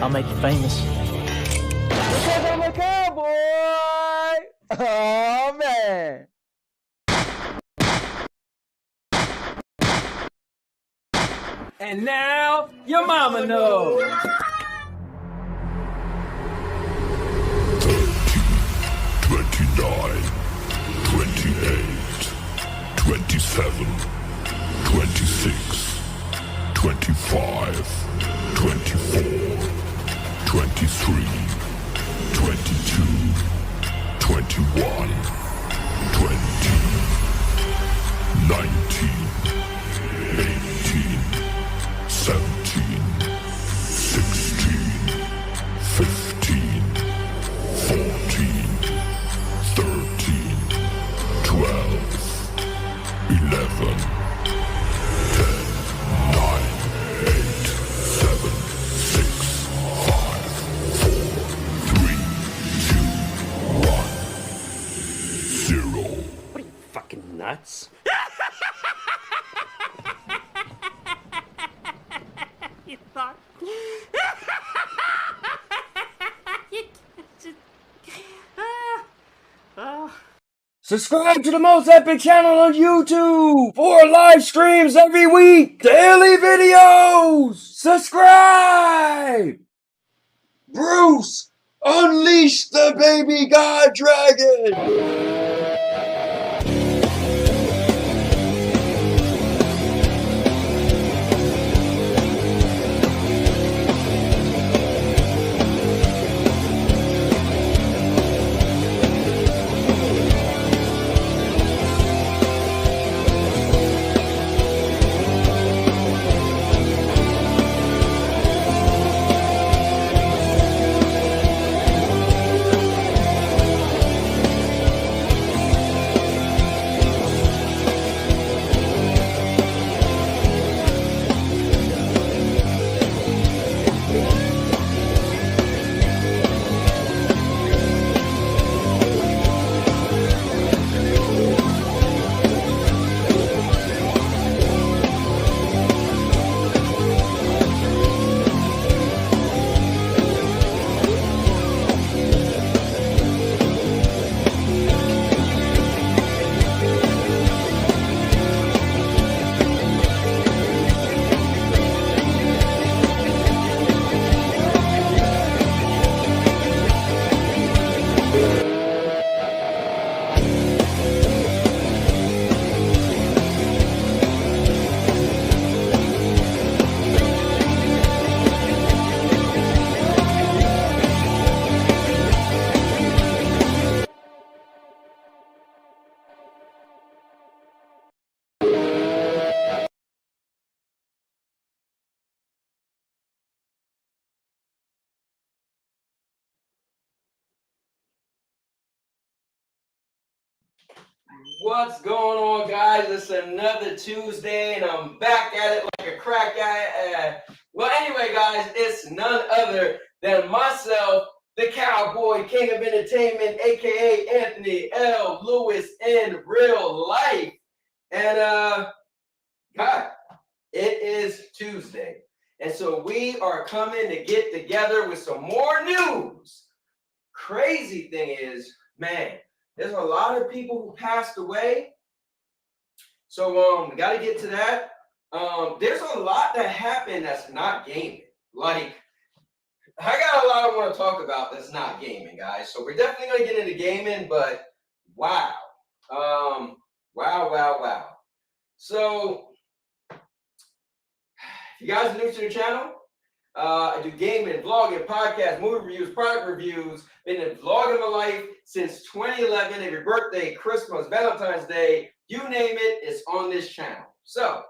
I'll make you famous. Because I'm a cowboy! Oh, man! And now, your mama knows. 29, 28, 27, 26, 25, 24, 23, 22, 21, 20, 19, 18, 17, 16, 15, 14, 13, 12, 11, 10, 9, 8, 7, 6, 5, 4, 3, 2, 1, 0. What are you, fucking nuts? You thought... Subscribe to the most epic channel on YouTube for live streams every week, daily videos. Subscribe. Bruce, unleash the baby god dragon. What's going on, guys? It's another Tuesday, and I'm back at it like a crack at it. Well, anyway, guys, it's none other than myself, the Cowboy King of Entertainment, aka Anthony L. Lewis in real life. And God, it is Tuesday, and so we are coming to get together with some more news. Crazy thing is, man, there's a lot of people who passed away. So we got to get to that. There's a lot that happened that's not gaming. Like, I got a lot I want to talk about that's not gaming, guys. So we're definitely going to get into gaming, but wow. Wow. So if you guys are new to the channel, I do gaming, vlogging, podcast, movie reviews, product reviews. Been vlogging my life since 2011. Every birthday, Christmas, Valentine's Day, you name it, it's on this channel. So,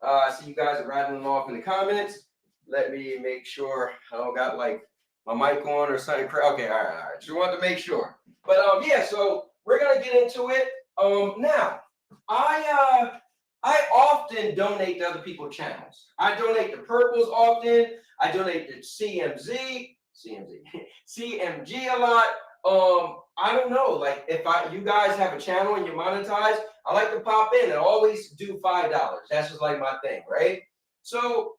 I see you guys are rattling off in the comments. Let me make sure I don't got like my mic on or something. Okay, all right. Just wanted to make sure. But yeah, so we're gonna get into it. Now, I often donate to other people's channels. I donate to Purples often. I donate to CMG a lot. I don't know, like if you guys have a channel and you monetize, I like to pop in and always do $5. That's just like my thing, right? So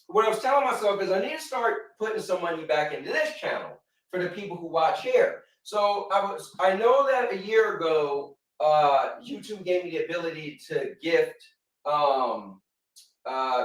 what I was telling myself is I need to start putting some money back into this channel for the people who watch here. So I know that a year ago, YouTube gave me the ability to gift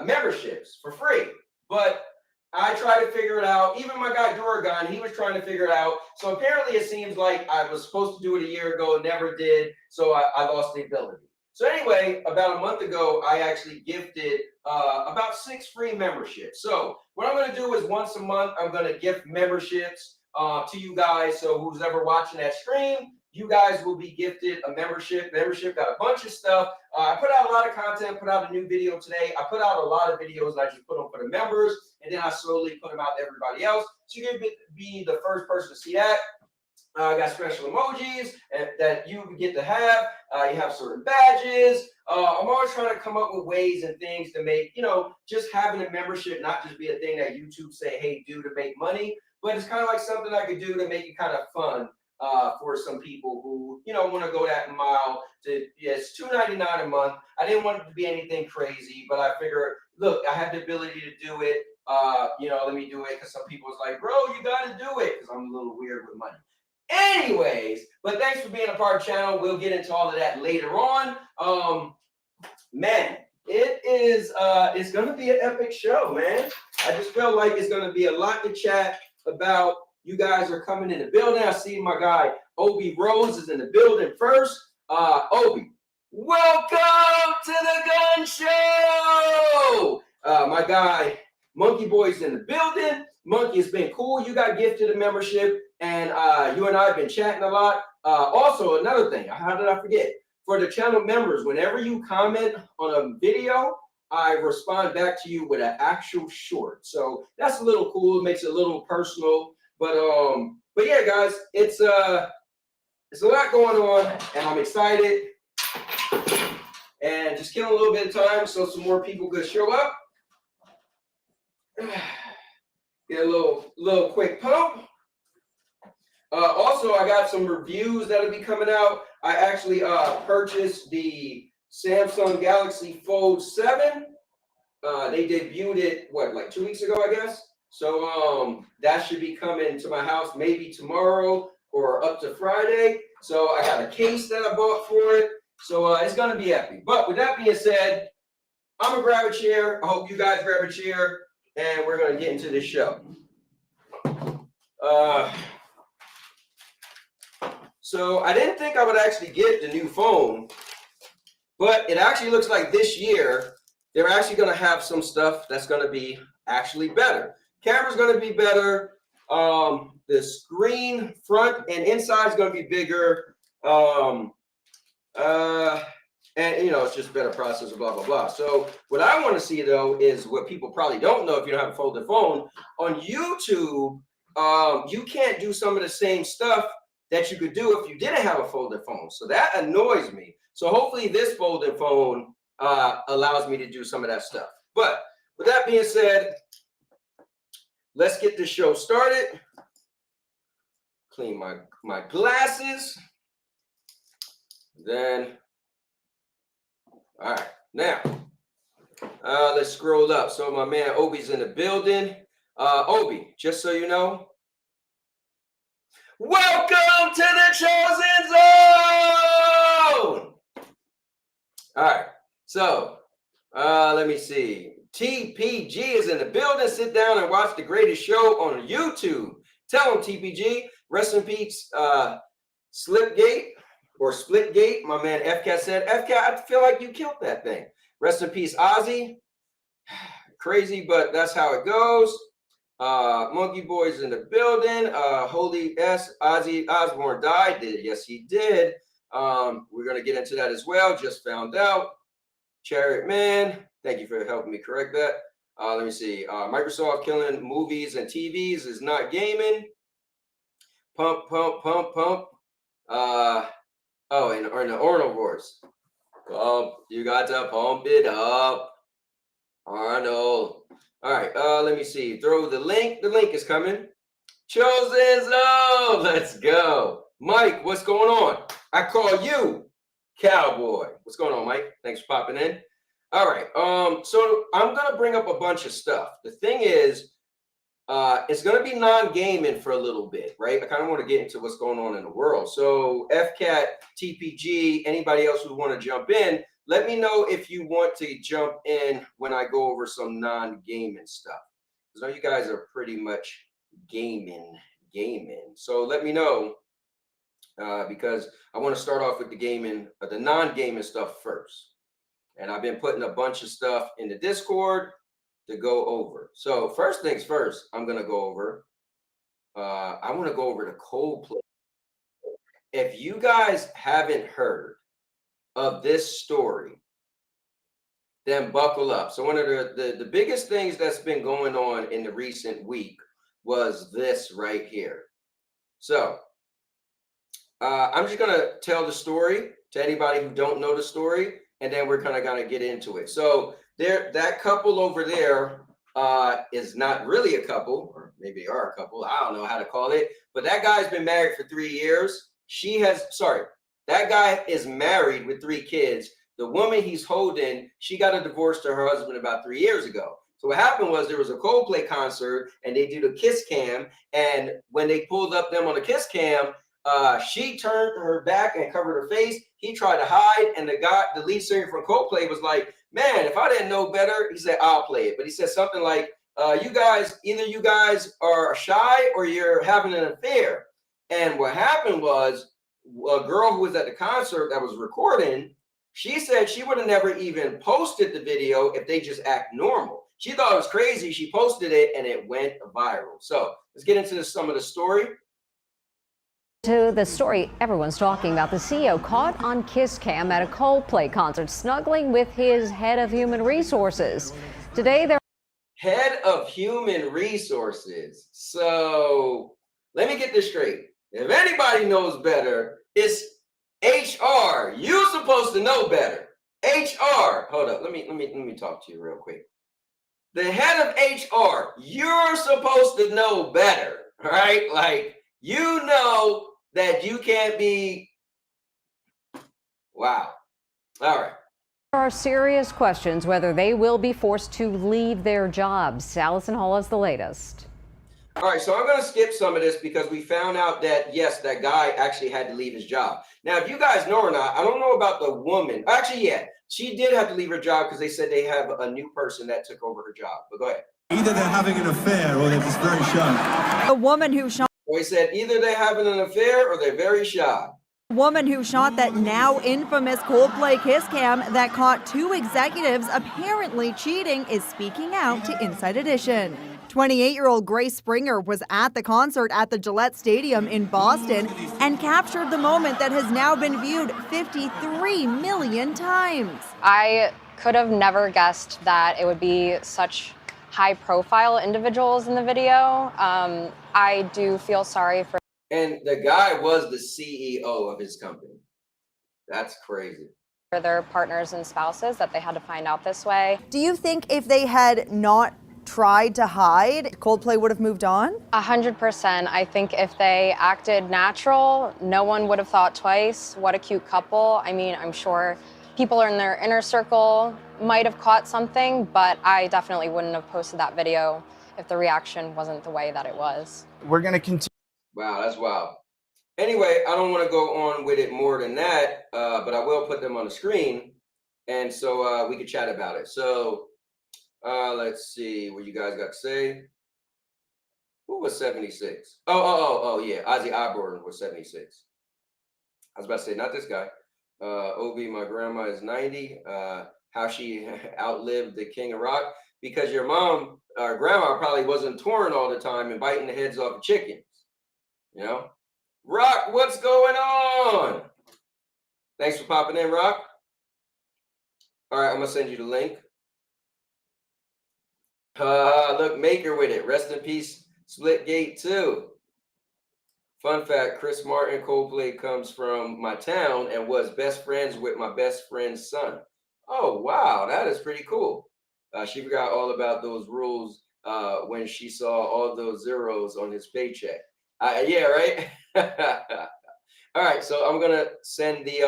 memberships for free, but I tried to figure it out. Even my guy Duragon, he was trying to figure it out. So apparently it seems like I was supposed to do it a year ago, never did. So I lost the ability. So anyway, about a month ago, I actually gifted about 6 free memberships. So what I'm going to do is once a month, I'm going to gift memberships to you guys. So who's ever watching that stream, you guys will be gifted a membership. Membership got a bunch of stuff. I put out a lot of content, put out a new video today. I put out a lot of videos and I just put them for the members, and then I slowly put them out to everybody else. So you can be the first person to see that. I got special emojis that you get to have. You have certain badges. I'm always trying to come up with ways and things to make, just having a membership not just be a thing that YouTube say, hey, do to make money, but it's kind of like something I could do to make it kind of fun for some people who, want to go that mile. It's $2.99 a month. I didn't want it to be anything crazy, but I figure, look, I have the ability to do it. Let me do it, because some people is like, bro, you got to do it, because I'm a little weird with money. Anyways, but thanks for being a part of the channel. We'll get into all of that later on. Man, it's gonna be an epic show, man. I just feel like it's gonna be a lot to chat about. You guys are coming in the building. I see my guy Obi Rose is in the building first. Obi, welcome to the gun show. My guy Monkey Boy's in the building. Monkey, has been cool. You got gifted a membership, and you and I have been chatting a lot. Also, another thing, how did I forget? For the channel members, whenever you comment on a video, I respond back to you with an actual short. So that's a little cool. It makes it a little personal. But yeah, guys, it's a lot going on, and I'm excited. And just killing a little bit of time so some more people could show up. Get a little quick pump. Also, I got some reviews that'll be coming out. I actually purchased the Samsung Galaxy Fold 7. They debuted it, like 2 weeks ago, I guess. So that should be coming to my house maybe tomorrow or up to Friday. So I got a case that I bought for it. So it's going to be epic. But with that being said, I'm going to grab a chair. I hope you guys grab a chair. And we're going to get into this show. So I didn't think I would actually get the new phone, but it actually looks like this year they're actually going to have some stuff that's going to be actually better. Camera's going to be better. The screen front and inside is going to be bigger. And, it's just better processor, blah, blah, blah. So what I want to see, though, is what people probably don't know if you don't have a folded phone. On YouTube, you can't do some of the same stuff that you could do if you didn't have a folded phone. So that annoys me. So hopefully this folded phone allows me to do some of that stuff. But with that being said, let's get the show started. Clean my glasses. Then... all right, now, let's scroll up. So my man Obi's in the building. Obi, just so you know, welcome to the Chosen Zone! All right, so let me see. TPG is in the building. Sit down and watch the greatest show on YouTube. Tell him, TPG, rest in peace, Slipgate. Or Splitgate, my man FCAT said, FCAT, I feel like you killed that thing. Rest in peace, Ozzy. Crazy, but that's how it goes. Monkey Boy's in the building. Holy S, Ozzy Osbourne died. Yes, he did. We're going to get into that as well. Just found out. Chariot Man, thank you for helping me correct that. Let me see. Microsoft killing movies and TVs is not gaming. Pump, pump, pump, pump. Oh, in the Arnold voice. You got to pump it up. Arnold. All right, let me see. Throw the link. The link is coming. Chosen Zone. Let's go. Mike, what's going on? I call you Cowboy. What's going on, Mike? Thanks for popping in. All right. So I'm gonna bring up a bunch of stuff. The thing is, it's gonna be non-gaming for a little bit, right? I kind of want to get into what's going on in the world. So FCAT, TPG, anybody else who want to jump in, let me know if you want to jump in when I go over some non-gaming stuff. Because I know you guys are pretty much gaming. So let me know because I want to start off with the gaming, the non-gaming stuff first. And I've been putting a bunch of stuff in the Discord to go over. So first things first, I'm gonna go over. I want to go over the Coldplay. If you guys haven't heard of this story, then buckle up. So one of the biggest things that's been going on in the recent week was this right here. So I'm just gonna tell the story to anybody who don't know the story, and then we're kind of gonna get into it. So that couple over there is not really a couple, or maybe they are a couple. I don't know how to call it, but that guy's been married for 3 years. That guy is married with 3 kids. The woman he's holding, she got a divorce to her husband about 3 years ago. So what happened was there was a Coldplay concert and they did a kiss cam. And when they pulled up them on the kiss cam, she turned her back and covered her face. He tried to hide, and the lead singer from Coldplay was like, "Man, if I didn't know better," he said, "I'll play it." But he said something like, either you guys are shy or you're having an affair." And what happened was a girl who was at the concert that was recording, she said she would have never even posted the video if they just act normal. She thought it was crazy. She posted it and it went viral. So let's get into some of the story. To the story everyone's talking about, the CEO caught on kiss cam at a Coldplay concert snuggling with his head of human resources. Today they're Head of human resources. So let me get this straight. If anybody knows better, it's HR. You're supposed to know better. HR. Hold up. Let me talk to you real quick. The head of HR, you're supposed to know better, right? Like, you know that you can't be. Wow. All right. There are serious questions whether they will be forced to leave their jobs. Allison Hall has the latest. All right, so I'm going to skip some of this because we found out that, yes, that guy actually had to leave his job. Now, if you guys know or not, I don't know about the woman. Actually, yeah, she did have to leave her job because they said they have a new person that took over her job. But go ahead. Either they're having an affair or they're just very shy. A woman who shot. Well, he said either they're having an affair or they're very shy. Woman who shot that now infamous Coldplay kiss cam that caught 2 executives apparently cheating is speaking out to Inside Edition. 28-year-old Grace Springer was at the concert at the Gillette Stadium in Boston and captured the moment that has now been viewed 53 million times. I could have never guessed that it would be such high-profile individuals in the video. I do feel sorry for. And the guy was the CEO of his company. That's crazy. For their partners and spouses that they had to find out this way. Do you think if they had not tried to hide, Coldplay would have moved on? 100%. I think if they acted natural, no one would have thought twice. What a cute couple. I mean, I'm sure people in their inner circle might have caught something, but I definitely wouldn't have posted that video if the reaction wasn't the way that it was. We're going to continue. Wow, that's wild. Anyway, I don't want to go on with it more than that, but I will put them on the screen, and so we can chat about it. So let's see what you guys got to say. Who was 76? Oh, yeah. Ozzy Osbourne was 76. I was about to say, not this guy. Obi, my grandma is 90. How she outlived the king of rock. Because your mom, grandma probably wasn't touring all the time and biting the heads off of chickens. You know? Rock, what's going on? Thanks for popping in, Rock. All right, I'm going to send you the link. Look, Maker with it. Rest in peace, Splitgate 2. Fun fact, Chris Martin, Coldplay comes from my town and was best friends with my best friend's son. Oh, wow, that is pretty cool. She forgot all about those rules when she saw all those zeros on his paycheck. Yeah, right? All right, so I'm going to send the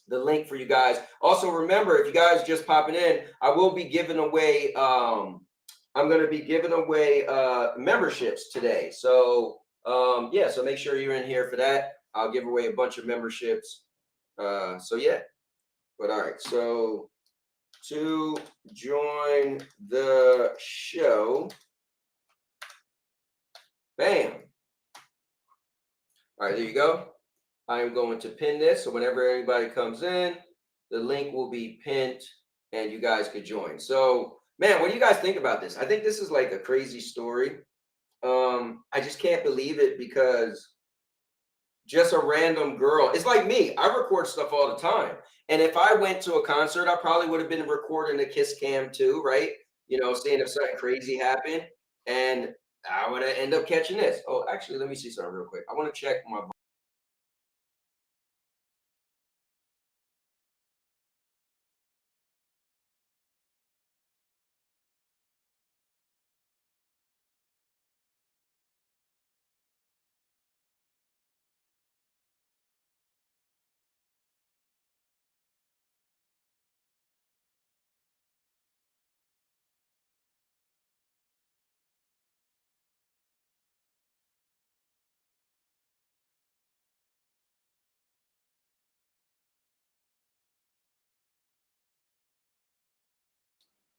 the link for you guys. Also, remember, if you guys just popping in, I will be giving away. I'm going to be giving away memberships today. So yeah, so make sure you're in here for that. I'll give away a bunch of memberships. So yeah, but all right. So to join the show, bam. All right, there you go. I'm going to pin this. So whenever anybody comes in, the link will be pinned and you guys could join. So man, what do you guys think about this? I think this is like a crazy story. I just can't believe it because just a random girl. It's like me. I record stuff all the time. And if I went to a concert, I probably would have been recording a kiss cam too, right? You know, seeing if something crazy happened. And I would end up catching this. Oh, actually, let me see something real quick. I want to check my.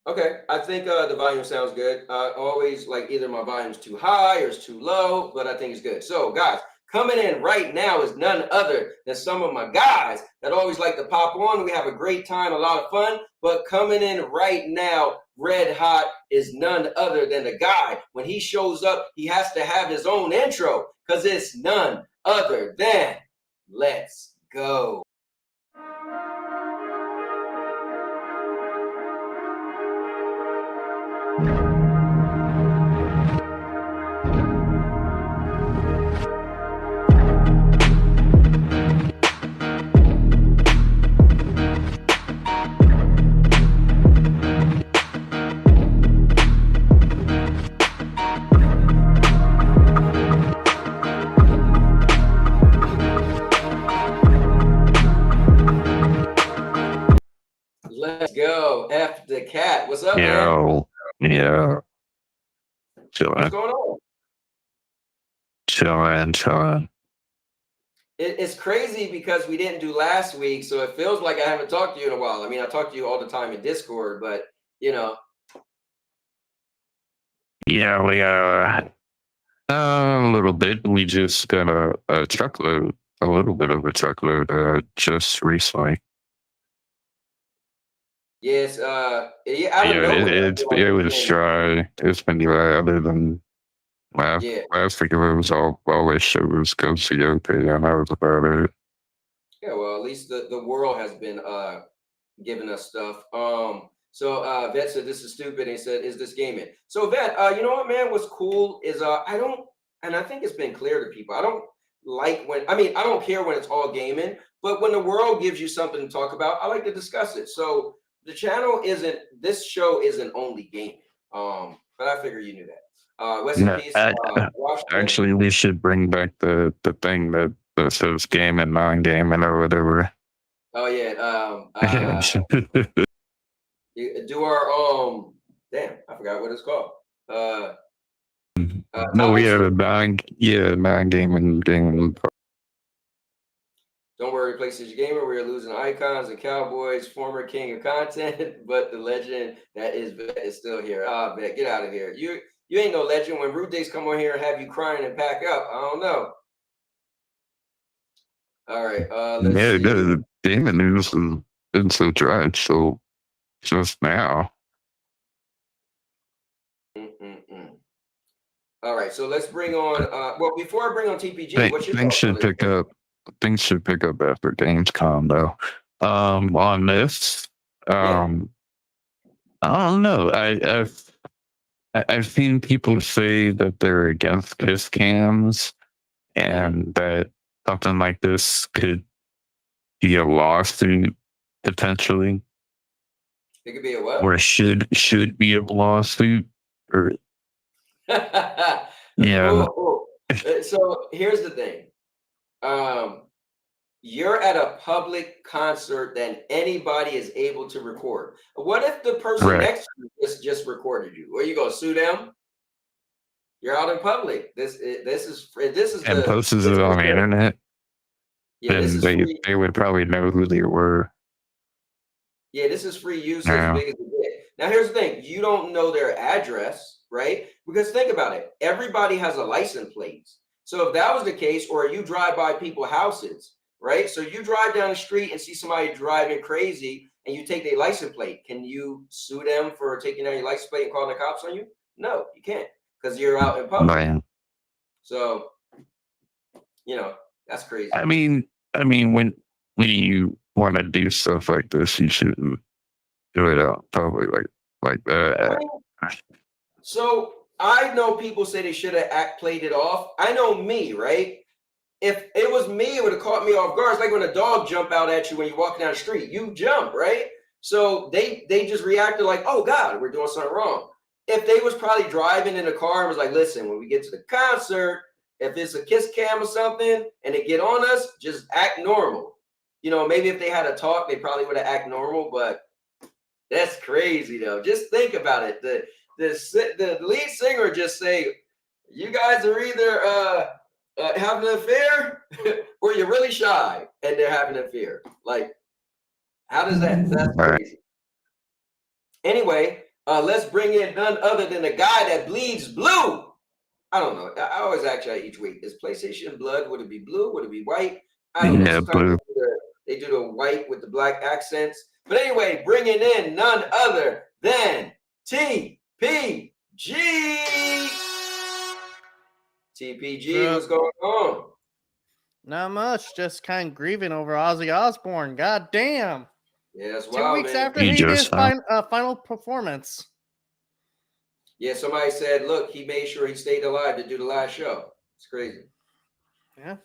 Okay, I think the volume sounds good. Always like either my volume's too high or it's too low, but I think it's good. So, guys, coming in right now is none other than some of my guys that always like to pop on. We have a great time, a lot of fun, but coming in right now, red hot, is none other than the guy. When he shows up, he has to have his own intro because it's none other than Let's Go. Let's go. F the cat. What's up, man? Yeah. What's Chillin', going on? chillin'. It's crazy because we didn't do last week, so it feels like I haven't talked to you in a while. I mean, I talk to you all the time in Discord, but you know. Yeah, we a little bit. We just got a truckload, a little bit of a truckload, just recently. Yes, yeah, out of Yeah, nowhere. I feel like it it's was been, dry. It's been dry other than yeah, last week. It was always shows go see okay, and that was about it. yeah. Well, at least the world has been giving us stuff. So Vet said this is stupid. And he said, "Is this gaming?" So Vet, you know what, man? What's cool is I don't, and I think it's been clear to people. I don't like when I mean I don't care when it's all gaming, but when the world gives you something to talk about, I like to discuss it. So the channel isn't. This show isn't only gaming. But I figure you knew that. Rest in No, peace, Washington. actually, we should bring back the thing that says game and non-game and or whatever. Oh yeah. Do our damn, I forgot what it's called. No, we Topics have for, a non-game and game. don't worry, PlayStation Gamer. We are losing icons and Cowboys, former king of content, but the legend that is Vet is still here. Vet, get out of here. You ain't no legend. When Rude Days come on here and have you crying and pack up, I don't know. All right, let's Yeah, see. the gaming news has been so dry, so just now. Mm-mm-mm. All right, so let's bring on. Well, before I bring on TPG, what's your Things thoughts on should this? pick up. Things should pick up after Gamescom, though. On this, Yeah, I don't know. I've seen people say that they're against kiss cams and that something like this could be a lawsuit potentially, it could be a what? or should be a lawsuit, or yeah. So here's the thing. you're at a public concert that anybody is able to record. What if the person Right. next to you just recorded you? Are you gonna sue them? You're out in public. This is And posted it on the internet, Yeah, this then is free. they would probably know who they were. Yeah, this is free use as Yeah. big as it get. Now, here's the thing. You don't know their address, right? Because think about it. Everybody has a license plate. So if that was the case, or you drive by people's houses, right? So you drive down the street and see somebody driving crazy and you take their license plate. Can you sue them for taking down your license plate and calling the cops on you? No, you can't, because you're out in public. Man. So, that's crazy. I mean, when you want to do stuff like this, you shouldn't do it out public like that. So I know people say they should have played it off. I know me, right? If it was me, it would have caught me off guard. It's like when a dog jump out at you when you're walking down the street. You jump, right? So they just reacted like, oh God, we're doing something wrong. If they was probably driving in a car and was like, listen, when we get to the concert, if it's a kiss cam or something and they get on us, just act normal. Maybe if they had a talk, they probably would have act normal, but that's crazy though. Just think about it. The lead singer just say, you guys are either having an affair or you're really shy and they're having an affair. Like, how does that's crazy. Anyway, let's bring in none other than the guy that bleeds blue. I don't know. I always ask you each week, is PlayStation blood? Would it be blue? Would it be white? I don't know. Yeah, blue. They do the white with the black accents. But anyway, bringing in none other than TPG. TPG, what's going on? Not much. Just kind of grieving over Ozzy Osbourne. God damn. Yeah, that's 2 wild, weeks man. after he did his final performance. Yeah, somebody said, look, he made sure he stayed alive to do the last show. It's crazy. Yeah.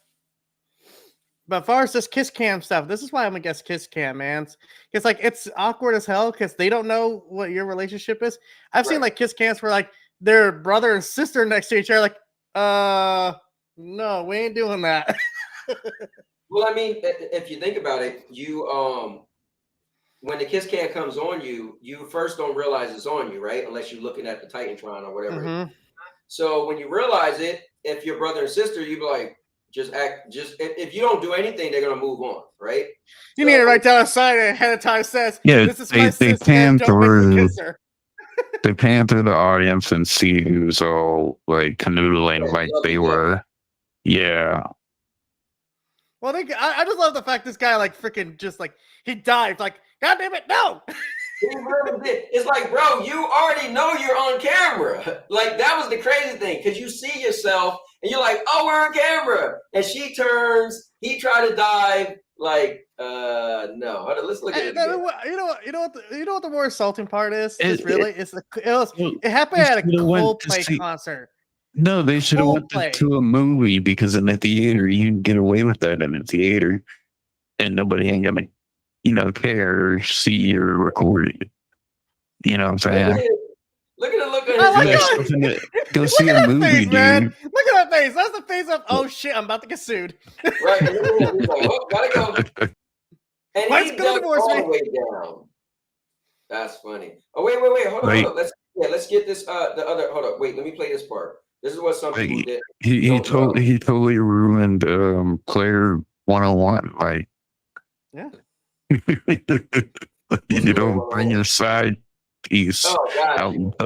But as far as this kiss cam stuff, this is why I'm against kiss cam, man. It's like, it's awkward as hell because they don't know what your relationship is. I've seen like kiss cams where like their brother and sister next to each other, like, no, we ain't doing that. Well, I mean, if you think about it, you when the kiss cam comes on you, you first don't realize it's on you, right? Unless you're looking at the Titantron or whatever. Mm-hmm. So when you realize it, if your brother and sister, you be like, if you don't do anything, they're gonna move on, right? You need to write down a sign ahead of time says, yeah, this is my sister, pan don't make me kiss her. They pan through the audience and see who's all like canoodling like they were. Yeah. Well, I just love the fact this guy like freaking just like he dived like, God damn it, no. It's like, bro, you already know you're on camera. Like, that was the crazy thing, because you see yourself and you're like, oh, we're on camera. And she turns, he tried to dive. Like, no. Hold on, let's look at it again. You know what the more insulting part is? It happened at a Coldplay concert. No, they should have went to a movie, because in the theater you can get away with that in the theater, and nobody ain't gonna, care or see you recorded. You know what I'm saying? Look at the look on his face. Go see a movie, face, dude. Man. Look at that face. That's the face of, oh shit, I'm about to get sued. Right. He's like, oh, gotta go. And Why's he gonna divorce all me? the way down. That's funny. Oh, wait. Hold on. Let's get this. The other. Hold up. Wait. Let me play this part. This is what some people did. He totally ruined player 101. Like, yeah. You don't bring your side piece out. Hold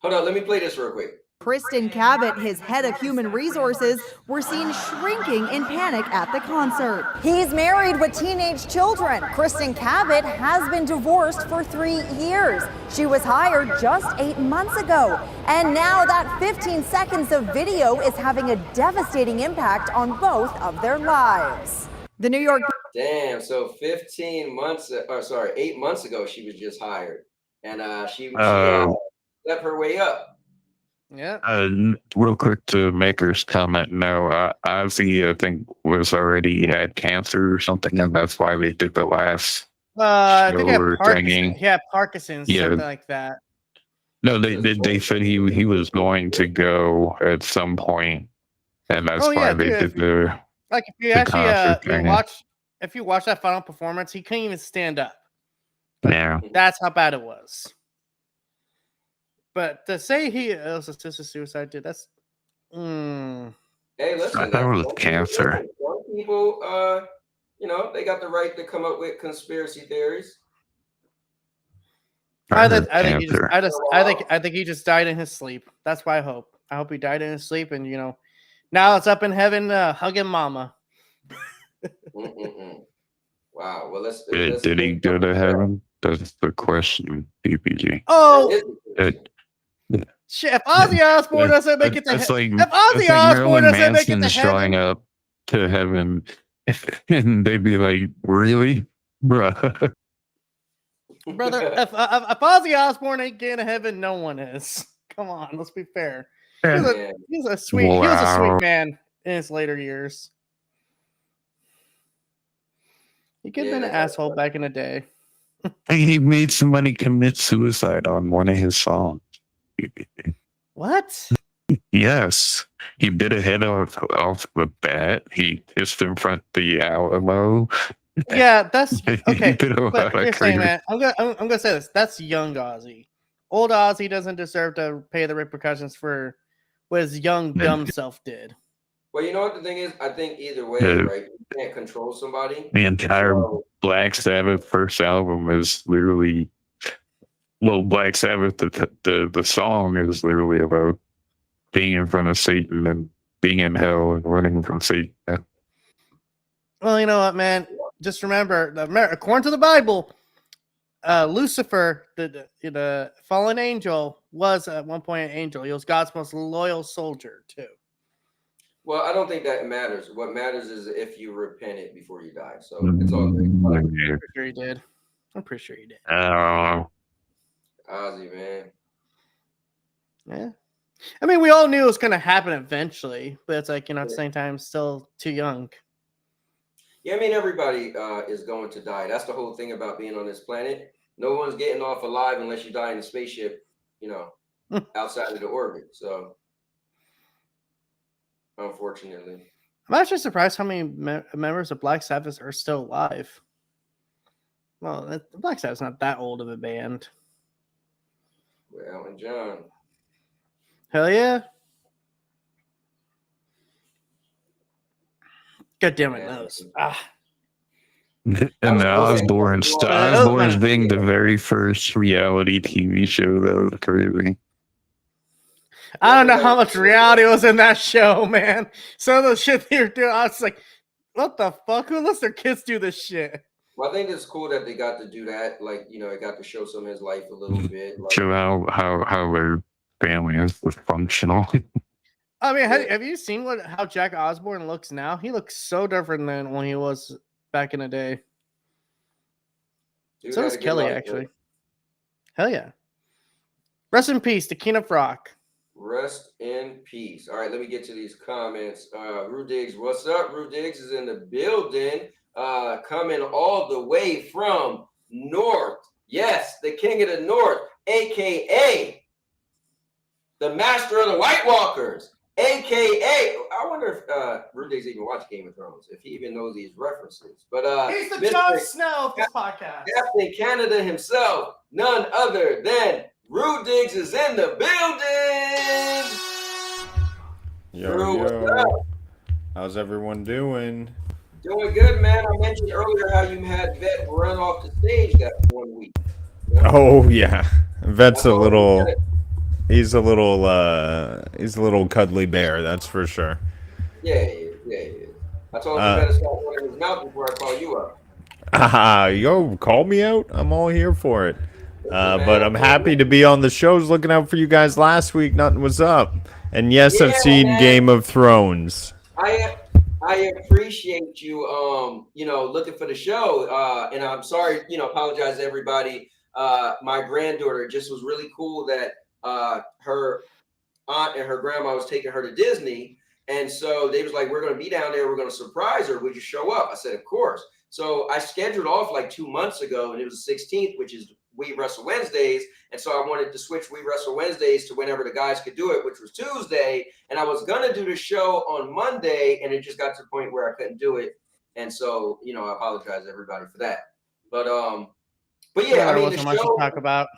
on. Let me play this real quick. Kristen Cabot, his head of human resources, were seen shrinking in panic at the concert. He's married with teenage children. Kristen Cabot has been divorced for 3 years. She was hired just 8 months ago. And now that 15 seconds of video is having a devastating impact on both of their lives. The New York... Damn, so 8 months ago, she was just hired. And she stepped her way up. Yeah. Real quick to Maker's comment. No, Ozzy, I think, was already had cancer or something, and that's why they did the last. I think he had Parkinson's, something like that. No, they said he was going to go at some point, and that's why they did the. Like if you the actually concert thing. if you watch that final performance, he couldn't even stand up. Yeah. That's how bad it was. But to say he was assisted suicide, dude, that's Hey, listen, I thought it was cancer. some people, you know, they got the right to come up with conspiracy theories. I heard think he just cancer. I think he just died in his sleep. That's what I hope. I hope he died in his sleep, and you know, now it's up in heaven, hugging Mama. Wow. Well, let's Did he go to heaven? That's the question, PPG. Oh It- shit! If Ozzy Osbourne doesn't make it to That's like if Ozzy Osbourne Marilyn doesn't make it to Manson showing heaven, up to heaven, and they'd be like, "Really, bruh?" brother, if Ozzy Osbourne ain't getting to heaven, no one is. Come on, let's be fair. He was a sweet man in his later years. He could have been an asshole back in the day. He made somebody commit suicide on one of his songs. What? Yes, he bit a head off the bat. He kissed in front of the Alamo. Yeah, that's He okay. did a But lot of here's the thing, crazy- man. I'm gonna say this. That's young Ozzy. Old Ozzy doesn't deserve to pay the repercussions for what his young dumb self did. Well, you know what the thing is? I think either way, Yeah. right? You can't control somebody. The entire So- Black Sabbath first album is literally, well, Black Sabbath, the song is literally about being in front of Satan and being in hell and running from Satan. Well, you know what, man? Just remember, according to the Bible, Lucifer, the fallen angel, was at one point an angel. He was God's most loyal soldier, too. Well, I don't think that matters. What matters is if you repent it before you die. So it's all great. I'm pretty sure he did. I'm pretty sure he did. Ozzy, man. Yeah. I mean, we all knew it was going to happen eventually, but it's like, you know, at the same time, still too young. Yeah, I mean, everybody is going to die. That's the whole thing about being on this planet. No one's getting off alive unless you die in a spaceship, you know, outside of the orbit. So, unfortunately. I'm actually surprised how many members of Black Sabbath are still alive. Well, Black Sabbath's not that old of a band. Well, and John. Hell yeah. God damn it, those. And the Osbournes being the very first reality TV show, that was crazy. I don't know how much reality was in that show, man. Some of the shit they were doing, I was like, what the fuck? Who lets their kids do this shit? Well, I think it's cool that they got to do that. Like, you know, it got to show some of his life a little bit. Like, Show how their family is dysfunctional. I mean, have you seen how Jack Osbourne looks now? He looks so different than when he was back in the day. dude So had does a good Kelly, life, actually. man. Hell yeah. Rest in peace, the King of Rock. Rest in peace. All right, let me get to these comments. Rue Diggs, what's up? Rue Diggs is in the building, coming all the way from North. Yes, the King of the North, a.k.a. the Master of the White Walkers, a.k.a. I wonder if Rue Diggs even watched Game of Thrones, if he even knows these references. But He's the Mr. Jon Snow of this podcast. Captain Canada himself, none other than Rue Diggs is in the building. Rue, what's up? How's everyone doing? Doing good, man. I mentioned earlier how you had Vet run off the stage that 1 week. Oh yeah, Vet's a little. He's a little cuddly bear, that's for sure. Yeah, he is. Yeah, he is. I told him you better start running his mouth before I call you up. Yo, call me out. I'm all here for it. But I'm happy to be on the shows. Looking out for you guys last week. Nothing was up. And yes, I've seen Game of Thrones. I appreciate you, you know, looking for the show. And I'm sorry, you know, apologize to everybody. My granddaughter just was really cool that her aunt and her grandma was taking her to Disney. And so they was like, we're going to be down there. We're going to surprise her. Would you show up? I said, of course. So I scheduled off like 2 months ago, and it was the 16th, which is We Wrestle Wednesdays, and so I wanted to switch We Wrestle Wednesdays to whenever the guys could do it, which was Tuesday. And I was gonna do the show on Monday, and it just got to the point where I couldn't do it. And so, you know, I apologize to everybody for that. But yeah, I mean, wasn't much to talk about.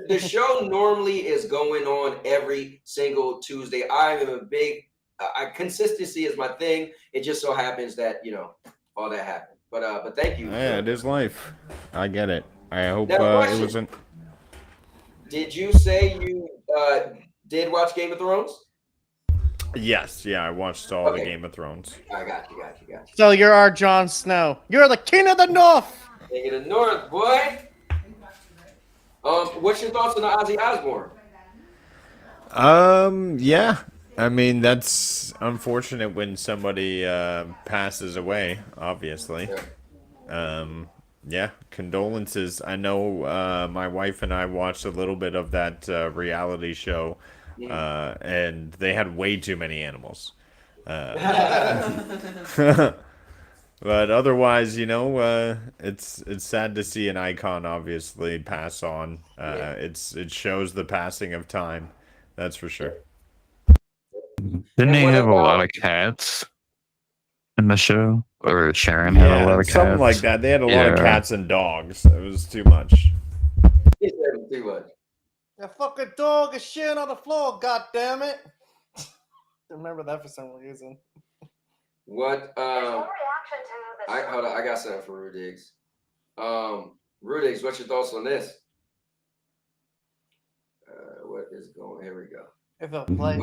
The show normally is going on every single Tuesday. I am a big consistency is my thing. It just so happens that, you know, all that happened. But thank you. Yeah, it is life. I get it. I hope Now, it wasn't. Did you say you did watch Game of Thrones? Yes, yeah, I watched all the Game of Thrones. I got you. So you're our Jon Snow. You're the king of the North. King of the North, boy. What's your thoughts on the Ozzy Osbourne? Yeah. I mean, that's unfortunate when somebody passes away, obviously. Yeah, condolences. I know my wife and I watched a little bit of that reality show, and they had way too many animals. But otherwise, you know, it's sad to see an icon obviously pass on. It shows the passing of time, that's for sure. Didn't he have a lot of cats in the show? Or Sharon had a lot of cats? Something like that. They had a lot of cats and dogs. It was too much. Too much. That fucking dog is shitting on the floor, god damn it. Remember that for some reason. What hold on, I got something for Rudigs. Rudigs, what's your thoughts on this? What is going? Here we go. If a play.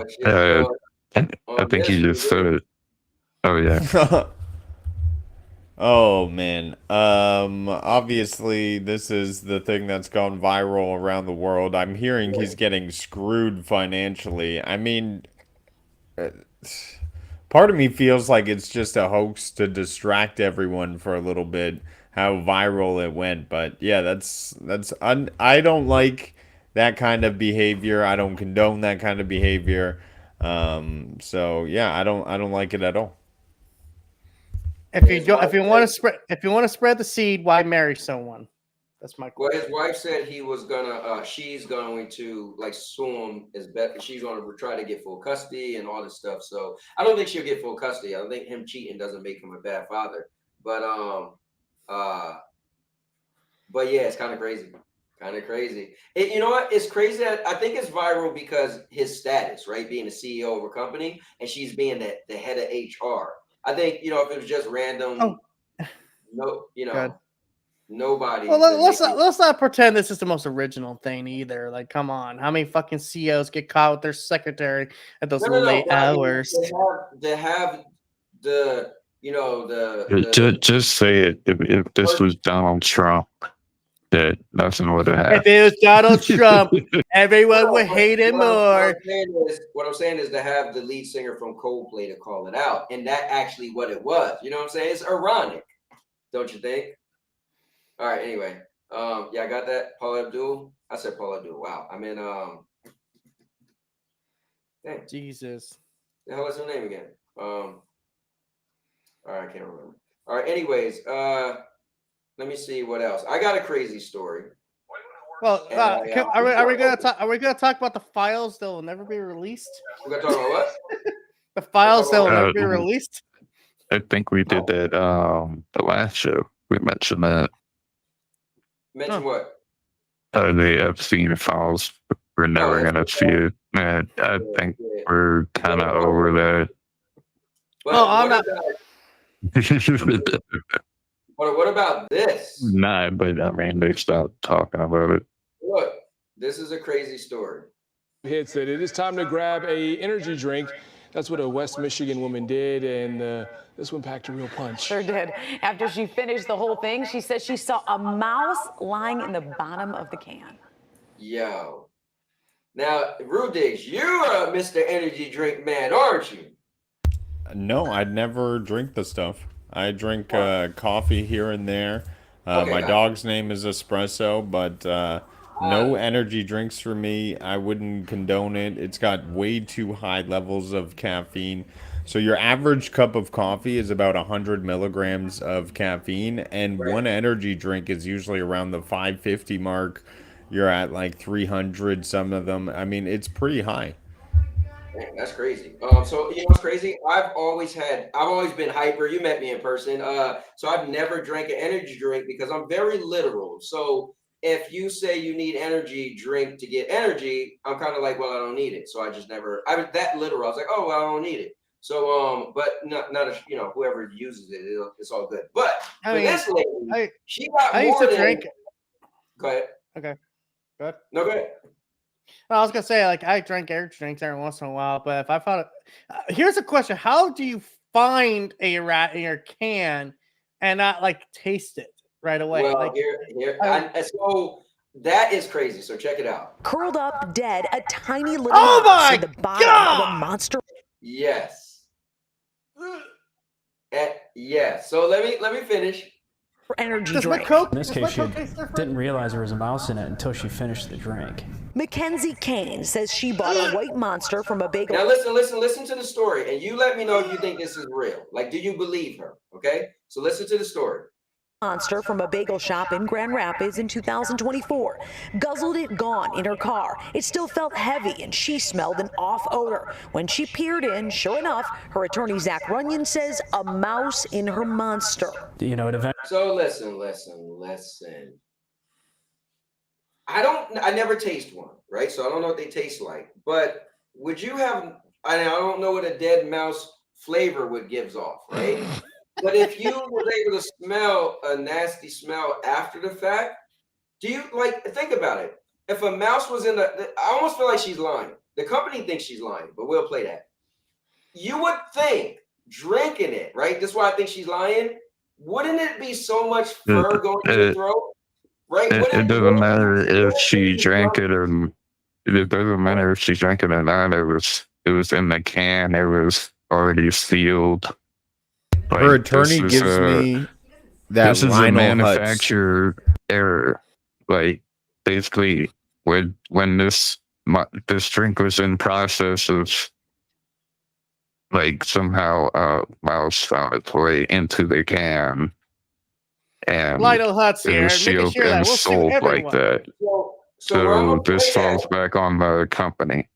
I think you just said it. Oh yeah. Oh man. Obviously this is the thing that's gone viral around the world. I'm hearing he's getting screwed financially. I mean, part of me feels like it's just a hoax to distract everyone for a little bit, how viral it went. But yeah, I don't like that kind of behavior. I don't condone that kind of behavior. So yeah, I don't like it at all. If you want to spread the seed, why marry someone? That's my question. Well, his wife said he was gonna she's going to like sue him as best. She's gonna try to get full custody and all this stuff. So I don't think she'll get full custody. I don't think him cheating doesn't make him a bad father. But yeah, it's kind of crazy. You know what? It's crazy. I think it's viral because his status, right? Being the CEO of a company, and she's being the head of HR. I think, you know, if it was just random, nobody. Well, let's not pretend this is the most original thing either. Like, come on, how many fucking CEOs get caught with their secretary at those late hours? They have the, you know, the just say it. If this was Donald Trump, that nothing would have happened. If it was Donald Trump, everyone would hate him more. What I'm saying is to have the lead singer from Coldplay to call it out, and that actually what it was. You know what I'm saying? It's ironic, don't you think? All right. Anyway, yeah, I got that. Paul Abdul. I said Paul Abdul. Wow. I mean, dang. Jesus. The hell is her name again? All right, I can't remember. All right. Anyways, let me see what else. I got a crazy story. Well, are we gonna talk about the files that will never be released? We're gonna talk about what? The files that will never be released. I think we did that the last show. We mentioned that. Mention what? The Epstein files. We're never gonna see it. And I think we're kind of over that. Well, I'm not. What about this? Nah, but I mean, they stopped talking about it. Look, this is a crazy story. Hits that it is time to grab a energy drink. That's what a West Michigan woman did, and this one packed a real punch. Sure did. After she finished the whole thing, she said she saw a mouse lying in the bottom of the can. Yo. Now, Rudigs, you're a Mr. Energy Drink man, aren't you? No, I'd never drink the stuff. I drink coffee here and there. My dog's name is Espresso, but no energy drinks for me. I wouldn't condone it. It's got way too high levels of caffeine. So your average cup of coffee is about 100 milligrams of caffeine, and one energy drink is usually around the 550 mark. you're at like 300. Some of them. I mean, it's pretty high. Dang, that's crazy. So you know what's crazy? I've always been hyper. You met me in person. So I've never drank an energy drink because I'm very literal. So if you say you need energy drink to get energy, I'm kind of like, well, I don't need it. So I just never. I was that literal. I was like, oh, well, I don't need it. So but not a, you know, whoever uses it, it's all good. But for this lady, she got I used more to than. drink. Go ahead. Okay. Good. No, go ahead. I was gonna say, like, I drink energy drinks every once in a while, but if I found it, here's a question: how do you find a rat in your can and not like taste it right away? Well, Like, so that is crazy. So check it out. Curled up, dead, a tiny little Oh mouse my in the bottom of a monster. Yes. Yes. So let me finish. Energy does my drink. Coke? In this does case, my she Coke taste different? didn't realize there was a mouse in it until she finished the drink. Mackenzie Kane says she bought a white monster from a bagel. Now listen to the story, and you let me know if you think this is real. Like, do you believe her? Okay. So listen to the story. Monster from a bagel shop in Grand Rapids in 2024. Guzzled it gone in her car. It still felt heavy and she smelled an off odor. When she peered in, sure enough, her attorney Zach Runyon says a mouse in her monster. You know, So listen. I never taste one, right? So I don't know what they taste like. But would you have? I don't know what a dead mouse flavor would gives off, right? But if you were able to smell a nasty smell after the fact, do you like think about it? If a mouse was in I almost feel like she's lying. The company thinks she's lying, but we'll play that. You would think drinking it, right? This is why I think she's lying. Wouldn't it be so much fur going to your throat? Right? It doesn't matter if she drank it or it doesn't matter if she drank it or not. It was in the can. It was already sealed. Like, Her attorney gives me that this is a Lionel Hutz. manufacturer error. Like basically, when this drink was in process of like somehow mouse found its way into the can. And Lionel Hutz it here, was making sealed sure that and we'll sue sold like everyone. that. So this falls back on the company.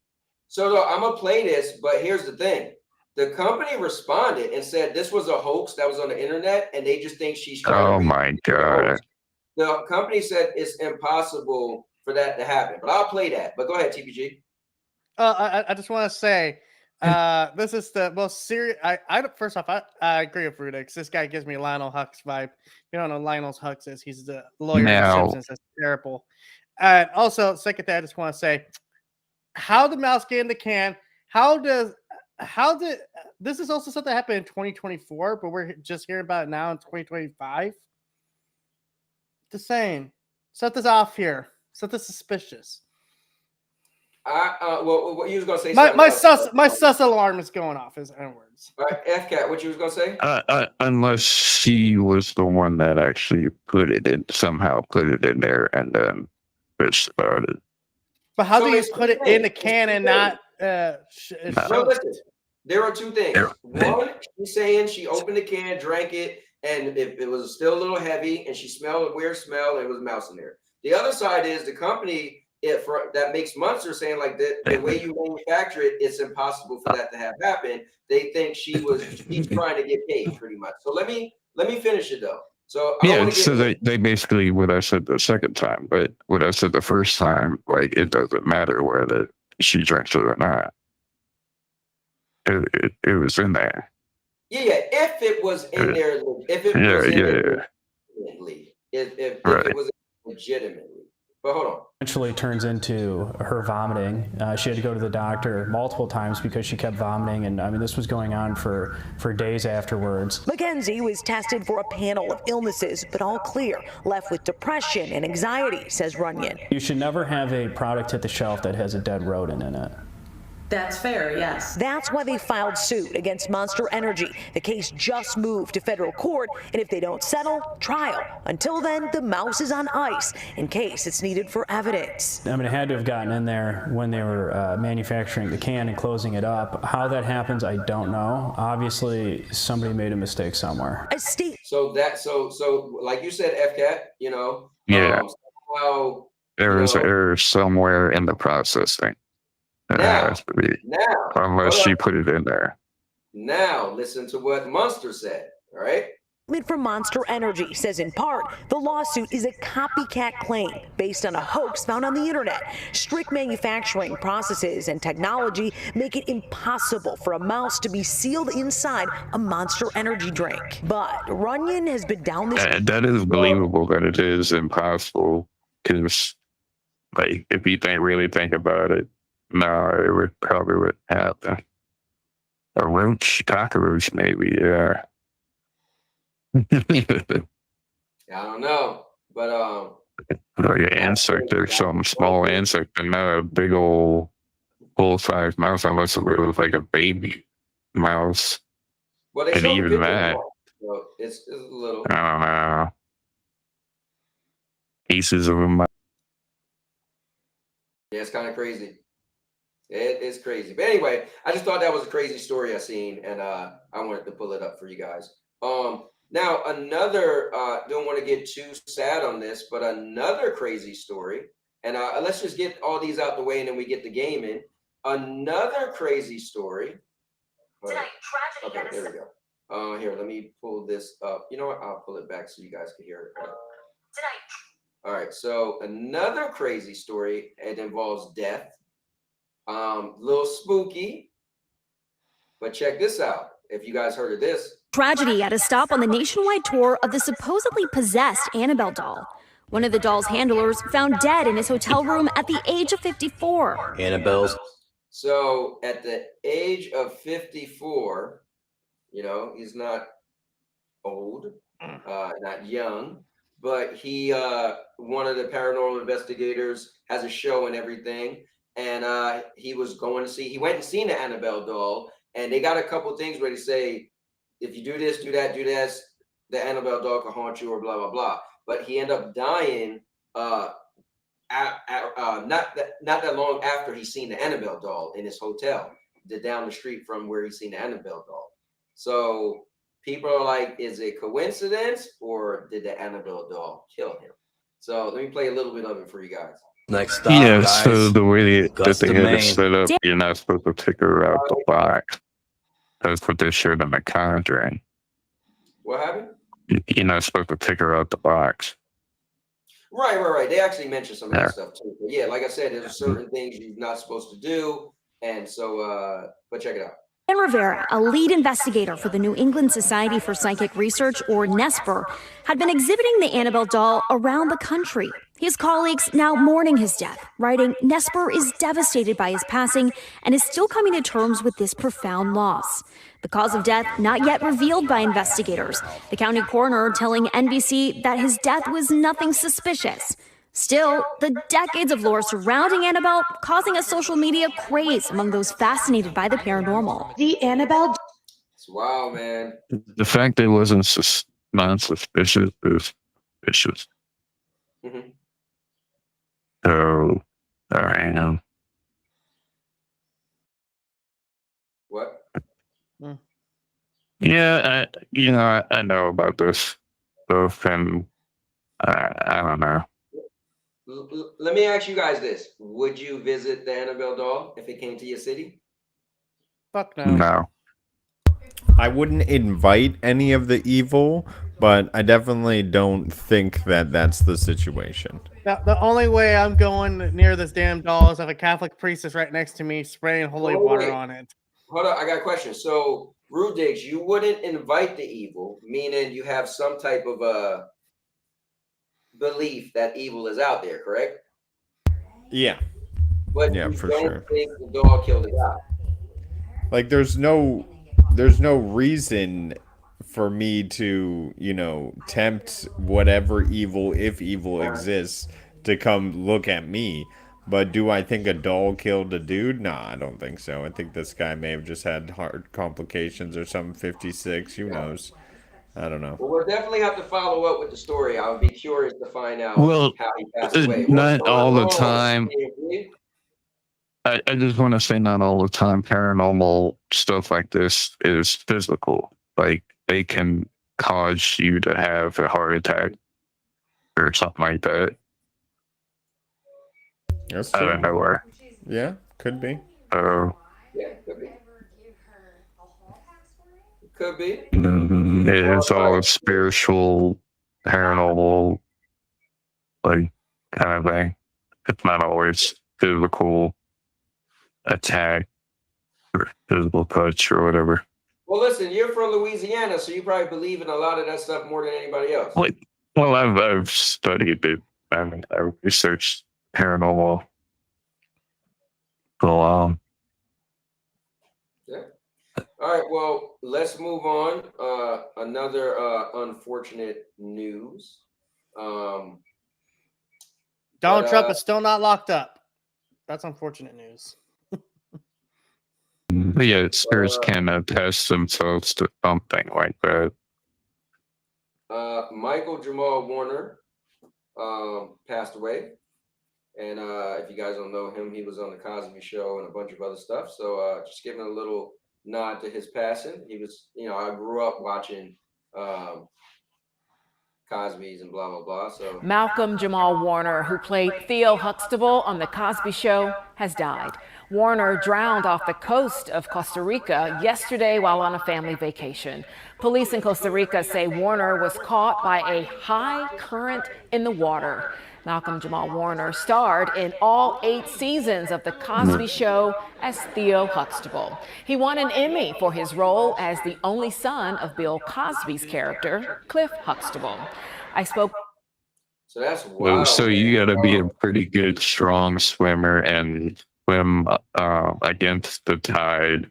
So look, I'm gonna play this, but here's the thing: the company responded and said this was a hoax that was on the internet, and they just think she's trying to. Oh my god! The company said it's impossible for that to happen, but I'll play that. But go ahead, TPG. I just want to say, this is the most serious. First off, I agree with Rudix. This guy gives me Lionel Hutz vibe. If you don't know Lionel Hutz is, he's the lawyer in The Simpsons. That's terrible. And also, second thing, I just want to say, how did mouse get in the can? How did this is also something that happened in 2024, but we're just hearing about it now in 2025. Just saying, something's off here. Something's suspicious. Well, what you was gonna say? My sus alarm is going off. Is N words. All right, FCAT, what you was gonna say? Unless she was the one that actually put it in there and then bitch about it. But how do you put it in a can and not? No, listen. There are two things. One, she's saying she opened the can, drank it, and it was still a little heavy, and she smelled a weird smell, and it was a mouse in there. The other side is the company that makes Munster saying like the way you manufacture it, it's impossible for that to have happened. They think she's trying to get paid pretty much. So let me finish it though. So they basically what I said the second time, but what I said the first time, like it doesn't matter whether she drinks it or not. It was in there. Yeah. If it was in there, if it was legitimately. But hold on. Eventually turns into her vomiting. She had to go to the doctor multiple times because she kept vomiting, and I mean this was going on for days afterwards. Mackenzie was tested for a panel of illnesses, but all clear, left with depression and anxiety, says Runyon. You should never have a product hit the shelf that has a dead rodent in it. That's fair, yes. That's why they filed suit against Monster Energy. The case just moved to federal court, and if they don't settle, trial. Until then, the mouse is on ice in case it's needed for evidence. I mean, it had to have gotten in there when they were manufacturing the can and closing it up. How that happens, I don't know. Obviously, somebody made a mistake somewhere. So like you said, FCAT, Yeah. Somehow There is an error somewhere in the processing. It has to be. Unless she put it in there. Now, listen to what Monster said, all right? From Monster Energy says in part the lawsuit is a copycat claim based on a hoax found on the internet. Strict manufacturing processes and technology make it impossible for a mouse to be sealed inside a Monster Energy drink. But Runyon has been down this. That is believable that it is impossible, because, like, if you really think about it, no, it would probably happen. A roach, cockroach, maybe, yeah. I don't know, but like an insect or some small insect, and not a big old full-size mouse, unless it was like a baby mouse. well, they And showed even pictures that, of it, so it's a little. I don't know. Pieces of a mouse. Yeah, it's kind of crazy. It is crazy, but anyway, I just thought that was a crazy story I seen, and I wanted to pull it up for you guys. Now another, don't want to get too sad on this, but another crazy story, and let's just get all these out the way, and then we get the game in. Another crazy story. Okay, there we go. Here, let me pull this up. You know what? I'll pull it back so you guys can hear it. All right, so another crazy story. It involves death. Little spooky, but check this out. If you guys heard of this. Tragedy at a stop on the nationwide tour of the supposedly possessed Annabelle doll. One of the doll's handlers found dead in his hotel room at the age of 54. Annabelle's. So at the age of 54, you know, he's not old, not young, but he, one of the paranormal investigators, has a show and everything. And he was going to see, he went and seen the Annabelle doll, and they got a couple things where they say, if you do this, do that, do this, the Annabelle doll can haunt you, or blah, blah, blah. But he ended up dying not that long after he seen the Annabelle doll in his hotel, down the street from where he seen the Annabelle doll. So people are like, is it coincidence, or did the Annabelle doll kill him? So let me play a little bit of it for you guys. Next stop, Yeah, guys. so the way that Augusta, they had it Maine. set up, you're not supposed to take her out the box. That's what they showed in the Conjuring. What happened? You're not supposed to take her out the box. Right. They actually mentioned some of that stuff too. But yeah, like I said, there's certain things you're not supposed to do. And so, but check it out. Dan Rivera, a lead investigator for the New England Society for Psychic Research, or NESPR, had been exhibiting the Annabelle doll around the country. His colleagues now mourning his death, writing, NESPR is devastated by his passing and is still coming to terms with this profound loss. The cause of death not yet revealed by investigators. The county coroner telling NBC that his death was nothing suspicious. Still, the decades of lore surrounding Annabelle causing a social media craze among those fascinated by the paranormal. The Annabelle. Wow, man. The fact that it wasn't non-suspicious is suspicious. Mm-hmm. So, I am. What? Yeah, I know about this stuff, and I don't know. Let me ask you guys this. Would you visit the Annabelle doll if it came to your city? Fuck no. No. I wouldn't invite any of the evil, but I definitely don't think that that's the situation. The only way I'm going near this damn doll is if a Catholic priest is right next to me spraying holy water on it. Hold on, I got a question. So, Rude Diggs, you wouldn't invite the evil, meaning you have some type of a belief that evil is out there, correct? Yeah. But yeah, you for don't sure. think the dog killed the guy. Like, there's no reason for me to, tempt whatever evil, if evil exists, to come look at me. But do I think a doll killed a dude? Nah, I don't think so. I think this guy may have just had heart complications or something. 56, who knows? I don't know. Well, we'll definitely have to follow up with the story. I would be curious to find out how he passed away. Not all the time. I just want to say not all the time. Paranormal stuff like this is physical. Like, they can cause you to have a heart attack or something like that. That's out of true. nowhere. Yeah, could be. So Yeah, could be. Could be. it's all spiritual, paranormal, like kind of thing. It's not always physical attack or physical touch or whatever. Well, listen, you're from Louisiana, so you probably believe in a lot of that stuff more than anybody else. Like, well, I've studied it. I mean, I researched paranormal for a while. Yeah. All right. Well, let's move on. Another unfortunate news. Donald But, Trump is still not locked up. That's unfortunate news. But yeah, spirits can attach themselves to something like that. Michael Jamal Warner passed away. And if you guys don't know him, he was on the Cosby Show and a bunch of other stuff. So just giving a little nod to his passing. He was, I grew up watching Cosby's and blah, blah, blah. So Malcolm Jamal Warner, who played Theo Huxtable on The Cosby Show, has died. Warner drowned off the coast of Costa Rica yesterday while on a family vacation. Police in Costa Rica say Warner was caught by a high current in the water. Malcolm Jamal Warner starred in all 8 seasons of The Cosby Show as Theo Huxtable. He won an Emmy for his role as the only son of Bill Cosby's character, Cliff Huxtable. I spoke. So that's Well, wild. so you got to be a pretty good, strong swimmer and swim against the tide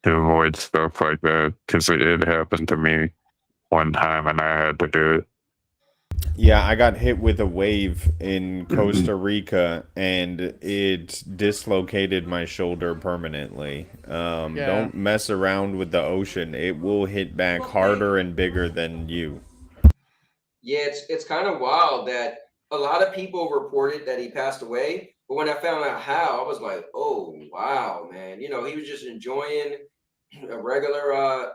to avoid stuff like that. Because it happened to me one time and I had to do it. Yeah, I got hit with a wave in Costa Rica and it dislocated my shoulder permanently. Don't mess around with the ocean. It will hit back harder and bigger than you. Yeah, it's kind of wild that a lot of people reported that he passed away. But when I found out how, I was like, oh, wow, man. He was just enjoying a regular,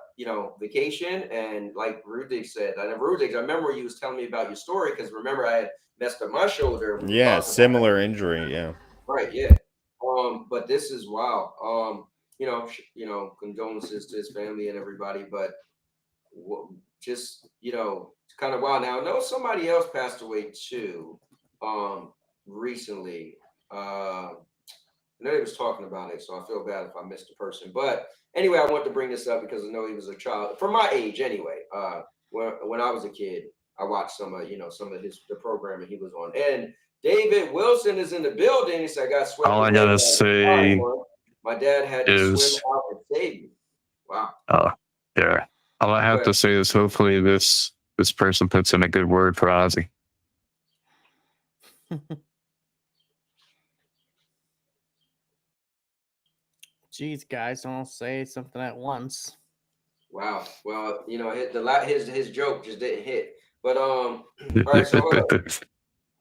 vacation. And like Rudig said, I remember you was telling me about your story because remember I had messed up my shoulder. Yeah, similar injury. Yeah. Right. Yeah. But this is wow. Condolences to his family and everybody. But just, it's kind of wild. Now, I know somebody else passed away too, recently. I know he was talking about it, so I feel bad if I missed a person. But anyway, I want to bring this up because I know he was a child from my age anyway. When I was a kid, I watched some of the programming he was on. And David Wilson is in the building. He said, I got swept. All I gotta say my dad had to swim out and save me. Wow. Yeah. All I have to say is hopefully this person puts in a good word for Ozzy. Jeez, guys, don't say something at once. Wow. Well, his joke just didn't hit. But all right, so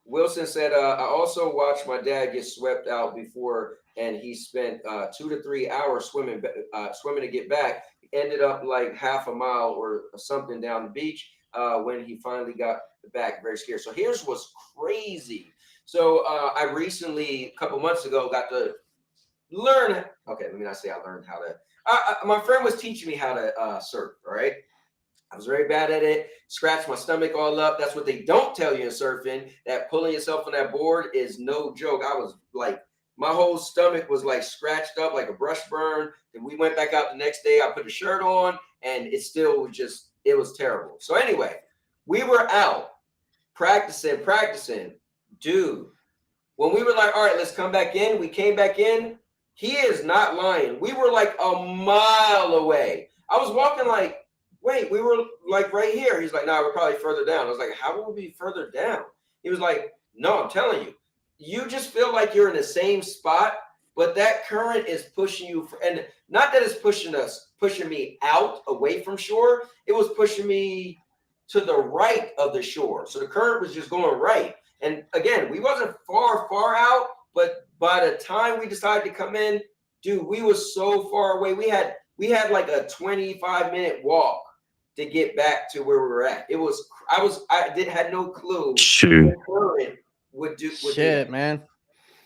Wilson said, I also watched my dad get swept out before, and he spent 2 to 3 hours swimming to get back. Ended up like half a mile or something down the beach when he finally got back. Very scared. So here's what's crazy. So I recently, a couple months ago, got to learn. Okay, let me not say I learned how to. My friend was teaching me how to surf. All right. I was very bad at it. Scratched my stomach all up. That's what they don't tell you in surfing. That pulling yourself on that board is no joke. I was like, my whole stomach was like scratched up like a brush burn. And we went back out the next day. I put a shirt on and it still was it was terrible. So anyway, we were out practicing. Dude, when we were like, all right, let's come back in. We came back in. He is not lying. We were like a mile away. I was walking like, wait, we were like right here. He's like, no, we're probably further down. I was like, how will we be further down? He was like, no, I'm telling you, you just feel like you're in the same spot, but that current is pushing you and not that it's pushing me out away from shore. It was pushing me to the right of the shore. So the current was just going right. And again, we wasn't far out, but by the time we decided to come in, dude, we were so far away. We had like a 25-minute walk to get back to where we were at. It was, I had no clue. Shoot. What the current would do. Shit, man.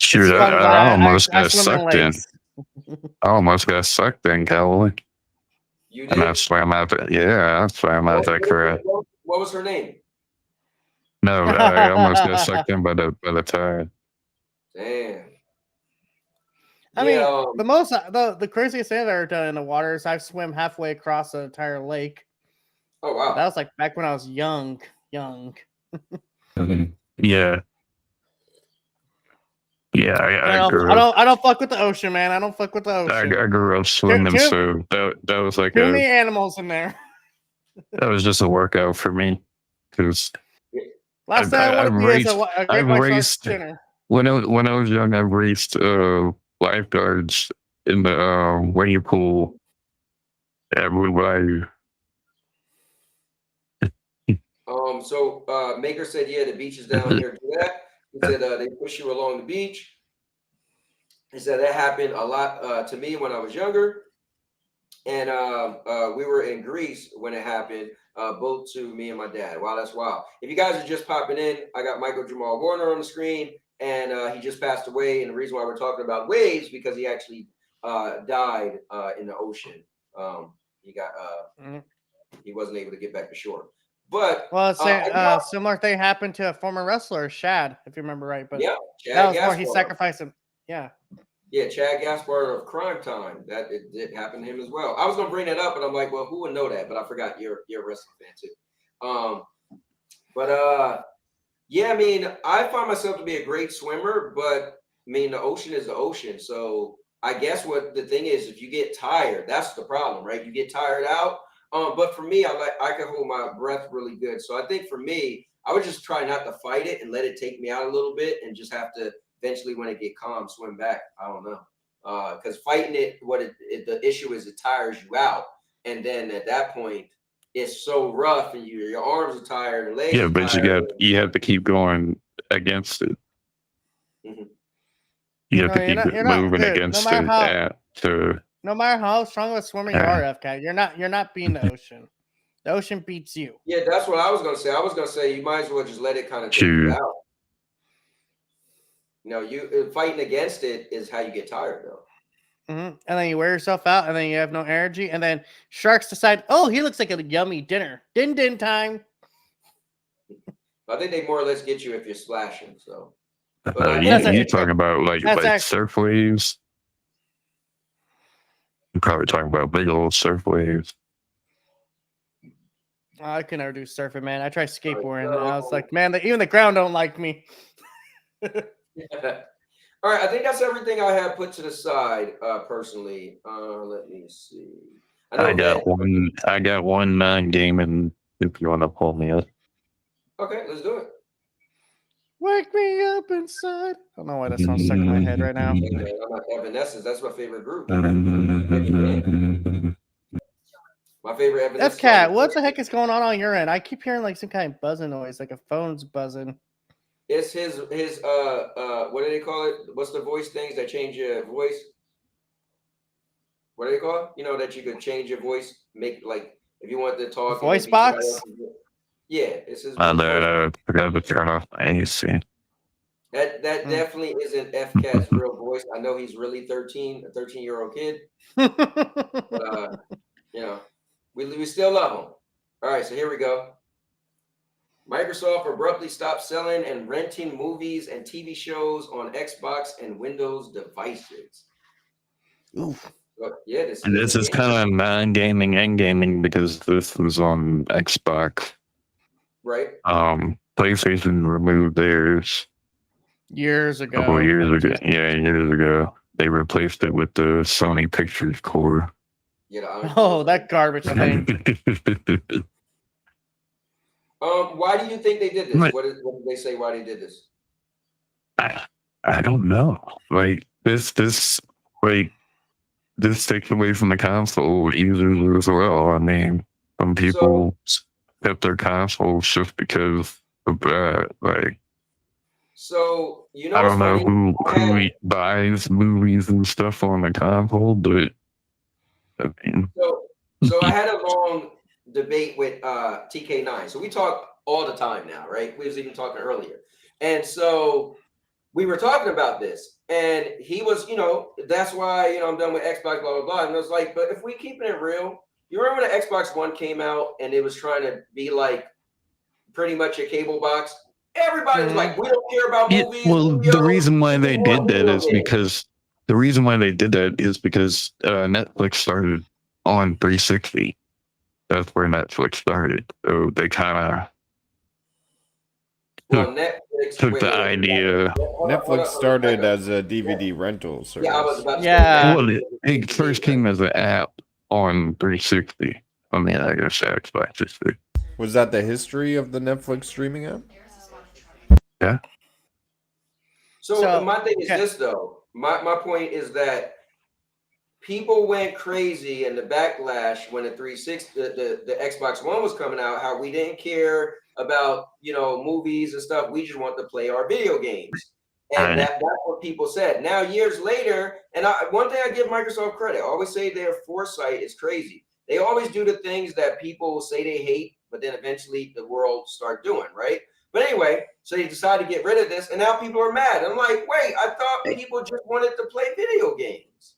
Shoot, It's fun, but I almost I got swim in sucked in. lakes. I almost got sucked in, Cowboy. You And I did? swam out. Yeah, I swam out that crap. What was her name? No, I almost got sucked in by the tide. Damn. I Yeah, mean, the craziest thing I've ever done in the water is I've swam halfway across the entire lake. Oh wow. That was like back when I was young. Yeah. Yeah, I don't fuck with the ocean, man. I don't fuck with the ocean. I grew up swimming, so that was like too many animals in there. that was just a workout for me. Because Last thing I want to be is a great white shark raced dinner. when I was young. I raced lifeguards in the wave pool everywhere. So Maker said, yeah, the beaches down here do that. He said they push you along the beach. He said that happened a lot to me when I was younger. And we were in Greece when it happened, both to me and my dad. Wow, that's wild. If you guys are just popping in, I got Michael Jamal Warner on the screen, and he just passed away. And the reason why we're talking about waves, because he actually died in the ocean. He wasn't able to get back to shore. But similar thing happened to a former wrestler, Shad, if you remember right. But yeah, that was more he sacrificed him. Yeah. Yeah, Chad Gaspard of Crime Time. That it did happen to him as well. I was gonna bring that up, and I'm like, well, who would know that? But I forgot you're a wrestling fan too. Yeah, I mean, I find myself to be a great swimmer, but I mean, the ocean is the ocean. So I guess what the thing is, if you get tired, that's the problem, right? You get tired out. But for me, I can hold my breath really good. So I think for me, I would just try not to fight it and let it take me out a little bit, and just have to eventually, when it get calm, swim back. I don't know, because fighting it, the issue is, it tires you out, and then at that point, it's so rough, and your arms are tired and legs. Yeah, but you have to keep going against it. Mm-hmm. You have to keep moving against it. No matter how strong of a swimmer you are, FK, you're not beating the ocean. The ocean beats you. Yeah, that's what I was gonna say. I was gonna say you might as well just let it kind of take you out. You know, you fighting against it is how you get tired, though. And then you wear yourself out, and then you have no energy, and then sharks decide, oh, he looks like a yummy dinner. Din time. I think they more or less get you if you're splashing. So, you talking about like surf waves? You're probably talking about big old surf waves. I could never do surfing, man. I tried skateboarding, and I was like, man, even the ground don't like me. All right, I think that's everything I have put to the side, personally. Let me see. I got one non-game, and if you want to pull me up. Okay, let's do it. Wake me up inside. I don't know why that song's stuck in my head right now. Evanescence, that's my favorite group. My favorite Evanescence. F-Cat, what the heck is going on your end? I keep hearing like some kind of buzzing noise, like a phone's buzzing. It's his what do they call it? What's the voice things that change your voice? What do they call it? You know, that you could change your voice, make like if you want to talk. Voice box? Yeah, it's his I forgot to turn off my AC. That definitely isn't F-Cat's real voice. I know he's really 13, a 13-year-old kid. But, you know, we still love him. All right, so here we go. Microsoft abruptly stopped selling and renting movies and TV shows on Xbox and Windows devices. Oof. So, yeah, this is kind of non-gaming and gaming because this was on Xbox. Right. PlayStation removed theirs years ago. A couple of years ago. Yeah, years ago. They replaced it with the Sony Pictures Core. Oh, that garbage thing. Why do you think they did this? What did they say why they did this? I don't know. Like this takes away from the console users as well. I mean, some people kept their consoles just because of that. Like, so you know, I don't know who buys movies and stuff on the console, but I mean, so I had a long debate with TK9. So we talk all the time now, right? We was even talking earlier, and so we were talking about this, and he was, that's why, I'm done with Xbox, blah, blah, blah. And I was like, but if we keeping it real, you remember when the Xbox One came out and it was trying to be like pretty much a cable box? Everybody was like, we don't care about movies. Well, the reason why they did that is games. because the reason why they did that is because Netflix started on 360. That's where Netflix started. So they kind of took the idea. Netflix started as a DVD rental service. Yeah, I was about to Well, it first came as an app on 360. I mean, I guess Xbox 360. Was that the history of the Netflix streaming app? Yeah. So my thing is this, though. My point is that people went crazy in the backlash when the 360, the Xbox One was coming out, how we didn't care about, movies and stuff. We just want to play our video games. And that's what people said. Now, years later, and one thing I give Microsoft credit, I always say their foresight is crazy. They always do the things that people say they hate, but then eventually the world start doing, right? But anyway, so they decided to get rid of this, and now people are mad. I'm like, wait, I thought people just wanted to play video games.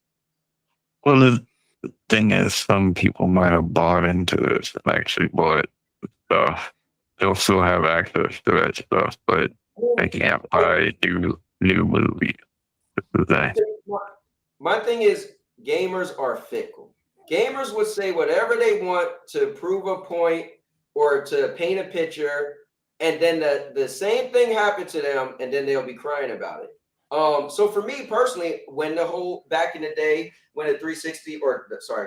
Well, the thing is, some people might have bought into this and actually bought stuff. They'll still have access to that stuff, but they can't buy new movies. My thing is, gamers are fickle. Gamers would say whatever they want to prove a point or to paint a picture, and then the same thing happened to them, and then they'll be crying about it. So for me personally, when back in the day, when the 360, I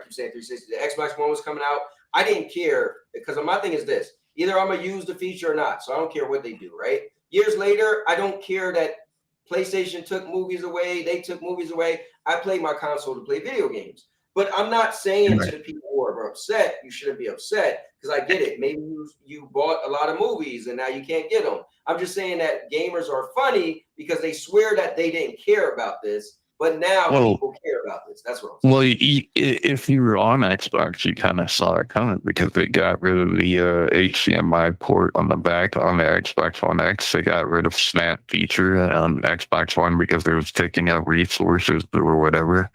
keep saying 360, the Xbox One was coming out, I didn't care, because my thing is this: either I'm gonna use the feature or not. So I don't care what they do, right? Years later, I don't care that PlayStation took movies away, they took movies away. I play my console to play video games. But I'm not saying to the people who are upset, you shouldn't be upset, because I get it. Maybe you bought a lot of movies and now you can't get them. I'm just saying that gamers are funny because they swear that they didn't care about this, but now people care about this. That's what I'm saying. Well, if you were on Xbox, you kind of saw it coming because they got rid of the HDMI port on the back on the Xbox One X. They got rid of Snap feature on Xbox One because it was taking up resources or whatever.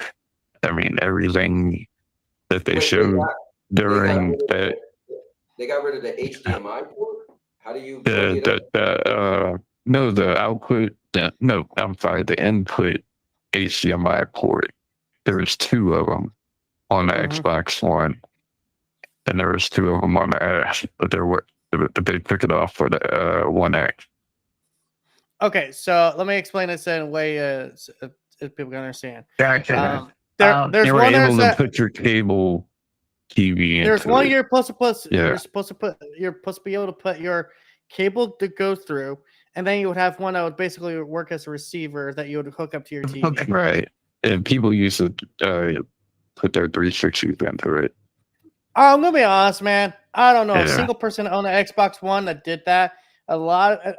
I mean, everything that they showed during that. They got rid of the HDMI port? How do you no, the output, I'm sorry, the input HDMI port. There's two of them on the Xbox One, and there was two of them on the S, but they took it off for the One X. Okay, so let me explain this in a way so people can understand. There's you were able to put your cable TV in. There's one you're supposed to Yeah. you're supposed to be able to put your cable to go through, and then you would have one that would basically work as a receiver that you would hook up to your TV. Okay, right. And people used to put their 360s into it. I'm gonna be honest, man. I don't know a single person on an Xbox One that did that. Let's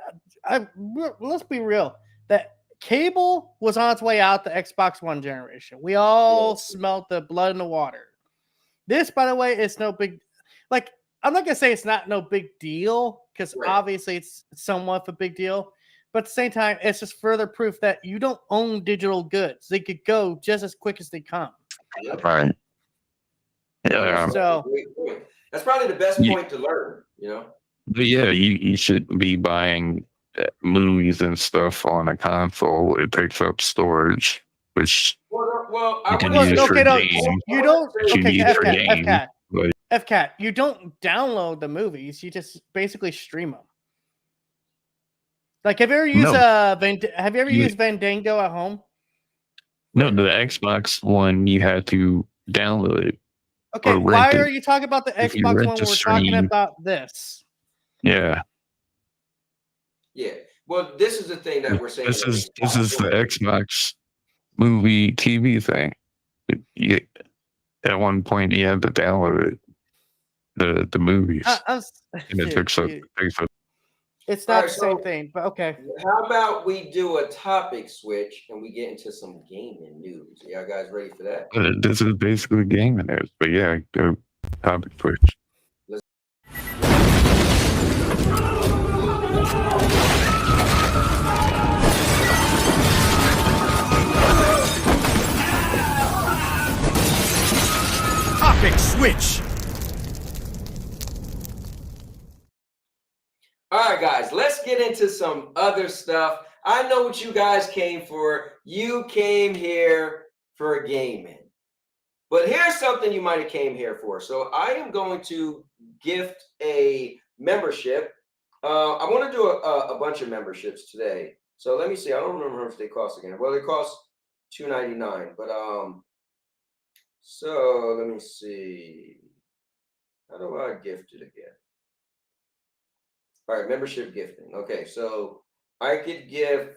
be real. That cable was on its way out the Xbox One generation. We all smelt the blood in the water. This, by the way, is no big. Like, I'm not gonna say it's not no big deal because obviously it's somewhat of a big deal. But at the same time, it's just further proof that you don't own digital goods. They could go just as quick as they come. Right. So that's probably the best point to learn, But yeah, you should be buying movies and stuff on a console. It takes up storage, which you can use for games. You don't. Okay, FCAT, you don't download the movies. You just basically stream them. Like, have you ever used used Fandango at home? No, the Xbox One you had to download it. Okay, why are you talking about the Xbox One when we're talking about this? Yeah. Yeah. Well, this is the thing that we're saying. This is the Xbox movie TV thing. At one point, you had to download it, the movies, and it took so. It's not the same thing, but okay. How about we do a topic switch and we get into some gaming news? Y'all guys ready for that? This is basically gaming news, but yeah, go topic switch. switch. All right, guys, let's get into some other stuff. I know what you guys came for. You came here for gaming. But here's something you might have came here for. So I am going to gift a membership. I want to do a bunch of memberships today. So let me see. I don't remember how much they cost again. Well, they cost $2.99. But so let me see. How do I gift it again? All right, membership gifting. Okay, so I could give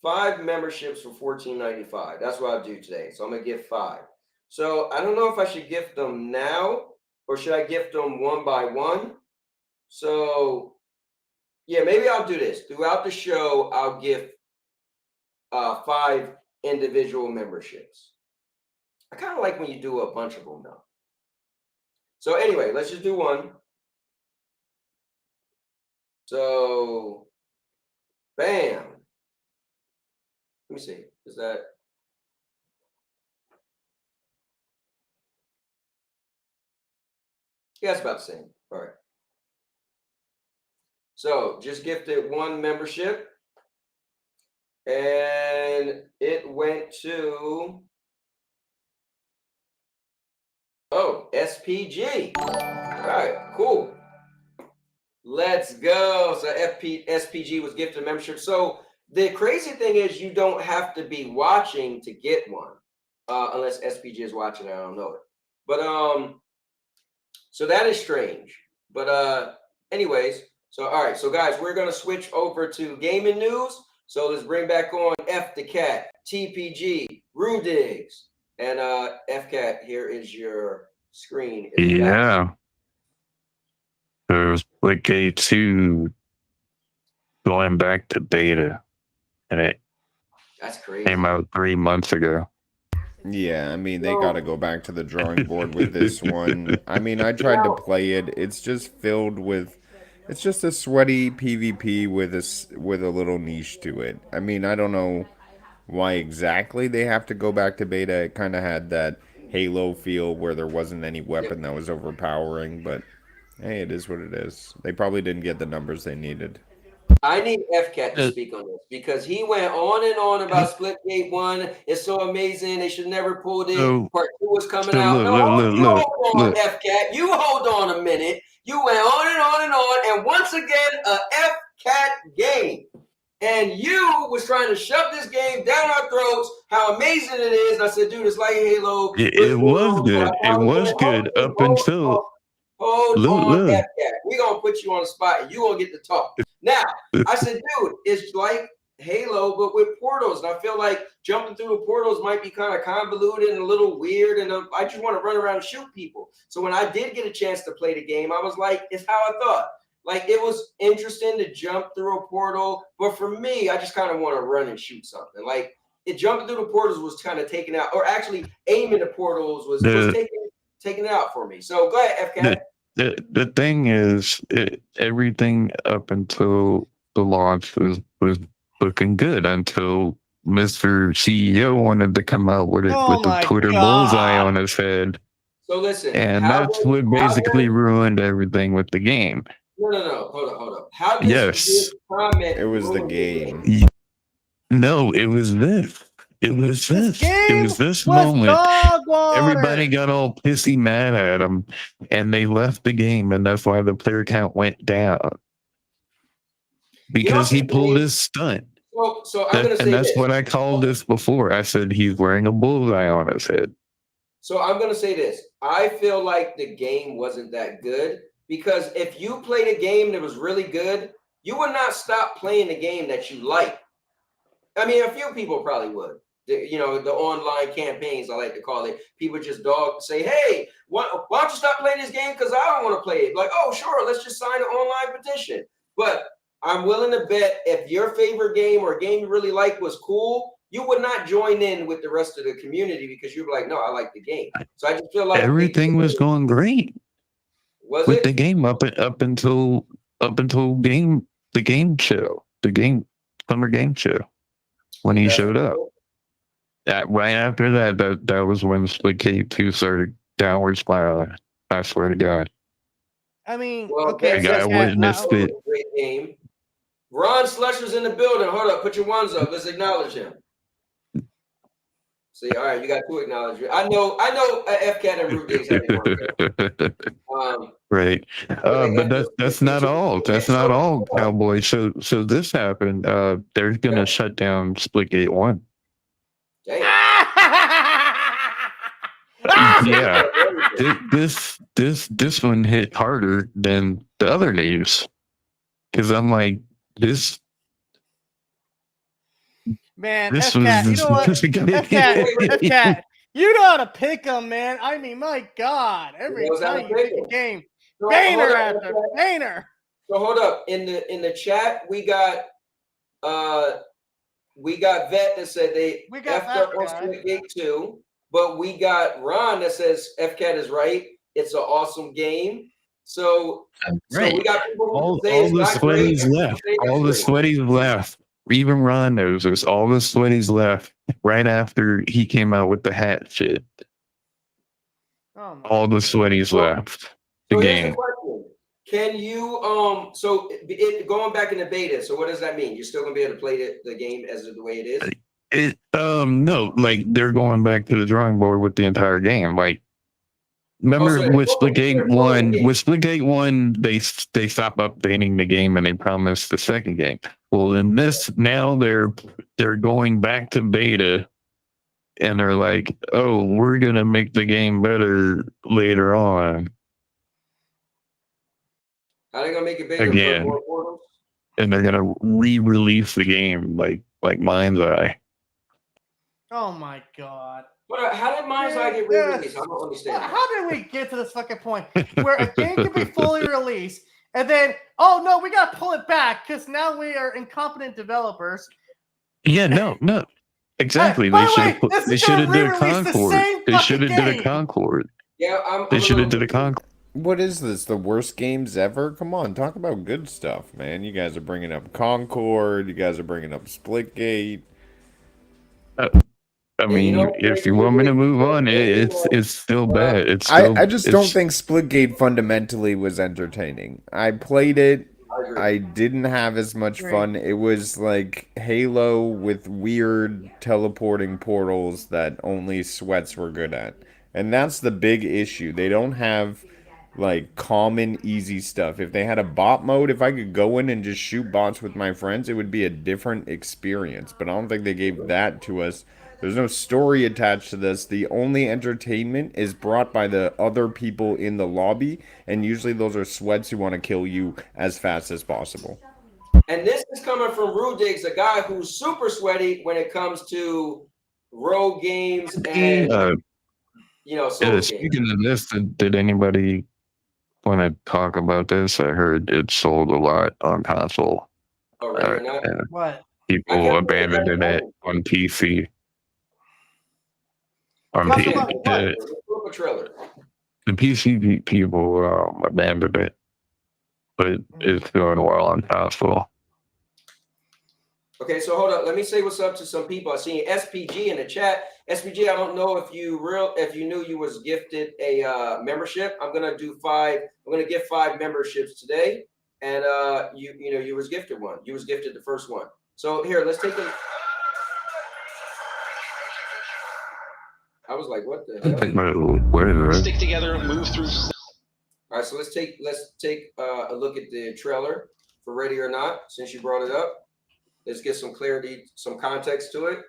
5 memberships for $14.95. That's what I'll do today. So I'm gonna give 5. So I don't know if I should gift them now or should I gift them one by one. So yeah, maybe I'll do this. Throughout the show, I'll gift 5 individual memberships. I kind of like when you do a bunch of them though. So anyway, let's just do one. So bam. Let me see. Is that? Yeah, it's about the same. All right. So just gifted 1 membership. And it went to, oh, SPG. All right, cool. Let's go. So SPG was gifted a membership. So the crazy thing is you don't have to be watching to get one. Unless SPG is watching, I don't know it. But so that is strange. But anyways, so all right, so guys, we're gonna switch over to gaming news. So let's bring back on F the Cat, TPG, Rudigs, and F Cat. Here is your screen. Yeah. There's like A2 going back to beta, and it That's crazy. came out 3 months ago. Yeah, I mean, they got to go back to the drawing board with this one. I mean, I tried to play it. It's just filled with, it's just a sweaty PvP with a little niche to it. I mean, I don't know why exactly they have to go back to beta. It kind of had that Halo feel where there wasn't any weapon that was overpowering, but hey, it is what it is. They probably didn't get the numbers they needed. I need FCAT to speak on this because he went on and on about Splitgate 1. It's so amazing. They should never pulled it. Part 2 was coming out. Hold on, FCAT. You hold on a minute. You went on and on and on. And once again, a FCAT game. And you was trying to shove this game down our throats, how amazing it is. And I said, dude, it's like Halo. It was good. It was good up until... Hold on, FCAT. We're going to put you on the spot and you're going to get to talk. Now, I said, dude, it's like Halo, but with portals. And I feel like jumping through the portals might be kind of convoluted and a little weird. And I just want to run around and shoot people. So when I did get a chance to play the game, I was like, it's how I thought. Like, it was interesting to jump through a portal. But for me, I just kind of want to run and shoot something. Like, it jumping through the portals was kind of taken out. Or actually, aiming the portals was taking it out for me. So go ahead, FCAT. The thing is, everything up until the launch was looking good until Mr. CEO wanted to come out with it with the Twitter bullseye on his head. So listen, and that's what basically ruined everything with the game. No. Hold on. How did this comment? It was the game. No, it was this. It was this. It was this moment. Everybody got all pissy mad at him, and they left the game, and that's why the player count went down. Because he pulled his stunt. So I'm going to say that's this. what I called this before. I said he's wearing a bullseye on his head. So I'm going to say this. I feel like the game wasn't that good because if you played a game that was really good, you would not stop playing the game that you like. I mean, a few people probably would. The online campaigns, I like to call it. People just say, hey, why don't you stop playing this game? Because I don't want to play it. Like, oh, sure, let's just sign an online petition. But I'm willing to bet if your favorite game or a game you really like was cool, you would not join in with the rest of the community because you'd be like, no, I like the game. So I just feel like everything was going great. Was with it? The game up until the game show, summer game show, when he showed up. Right after that was when Splitgate 2 started downward spiraling. I swear to God. I mean, Well, okay, that's I witnessed it. a great game. Ron Slusher's in the building. Hold up, put your ones up. Let's acknowledge him. See, all right, you got two acknowledgement. I know. FCAT and Root Days have Right. But that's not all. That's not all, Cowboy. So this happened. They're gonna shut down Splitgate 1. Yeah. This one hit harder than the other news. Because I'm like, this man, this FCAT, was you know what? FCAT, you know how to pick them, man. I mean, my God, every time you pick a game, Boehner after Boehner. So hold up. In the chat, we got Vet that said they effed up on Splitgate 2, but we got Ron that says FCAT is right. It's an awesome game. So we got people who all say it's the not great. sweaties left. All the sweaties left. Even Ron knows there's all the sweaties left right after he came out with the hat shit. All the sweaties left. The So here's the game. question. Can you so going back in the beta, so what does that mean? You're still gonna be able to play the game as the way it is? No, like they're going back to the drawing board with the entire game. Like, remember with Splitgate 1, they stopped updating the game and they promised the second game. Well, in this now they're going back to beta and they're like, oh, we're gonna make the game better later on. How are they gonna make it bigger? Again. Put more portals? And they're gonna re-release the game like Mind's Eye. Oh my God. But how did Mind's Eye get re-released? I don't understand. How did we get to this fucking point where a game can be fully released and then, oh no, we gotta pull it back because now we are incompetent developers? Yeah, no. Exactly. They should have did a Concord. They should have did a Concord. Yeah, they should have did a Concord. What is this? The worst games ever? Come on, talk about good stuff, man. You guys are bringing up Concord. You guys are bringing up Splitgate. I mean, if you want me to move on, it's still bad. It's still, I just don't think Splitgate fundamentally was entertaining. I played it. I didn't have as much fun. It was like Halo with weird teleporting portals that only sweats were good at. And that's the big issue. They don't have like common easy stuff. If they had a bot mode, if I could go in and just shoot bots with my friends, it would be a different experience. But I don't think they gave that to us. There's no story attached to this. The only entertainment is brought by the other people in the lobby, and usually those are sweats who want to kill you as fast as possible. And this is coming from Rudiggs, a guy who's super sweaty when it comes to road games and speaking of this, did anybody want to talk about this? I heard it sold a lot on console. Oh, really? What? People abandoned it on PC. The PC people abandoned it, but it's doing well on console. Okay, so hold up. Let me say what's up to some people. I seen SPG in the chat. SPG, I don't know if you knew you was gifted a membership. I'm gonna do 5. I'm gonna give 5 memberships today, and you was gifted one. You was gifted the first one. So here, let's take a. I was like, what the hell? Stick together and move through. All right, so let's take a look at the trailer for Ready or Not. Since you brought it up, let's get some clarity, some context to it.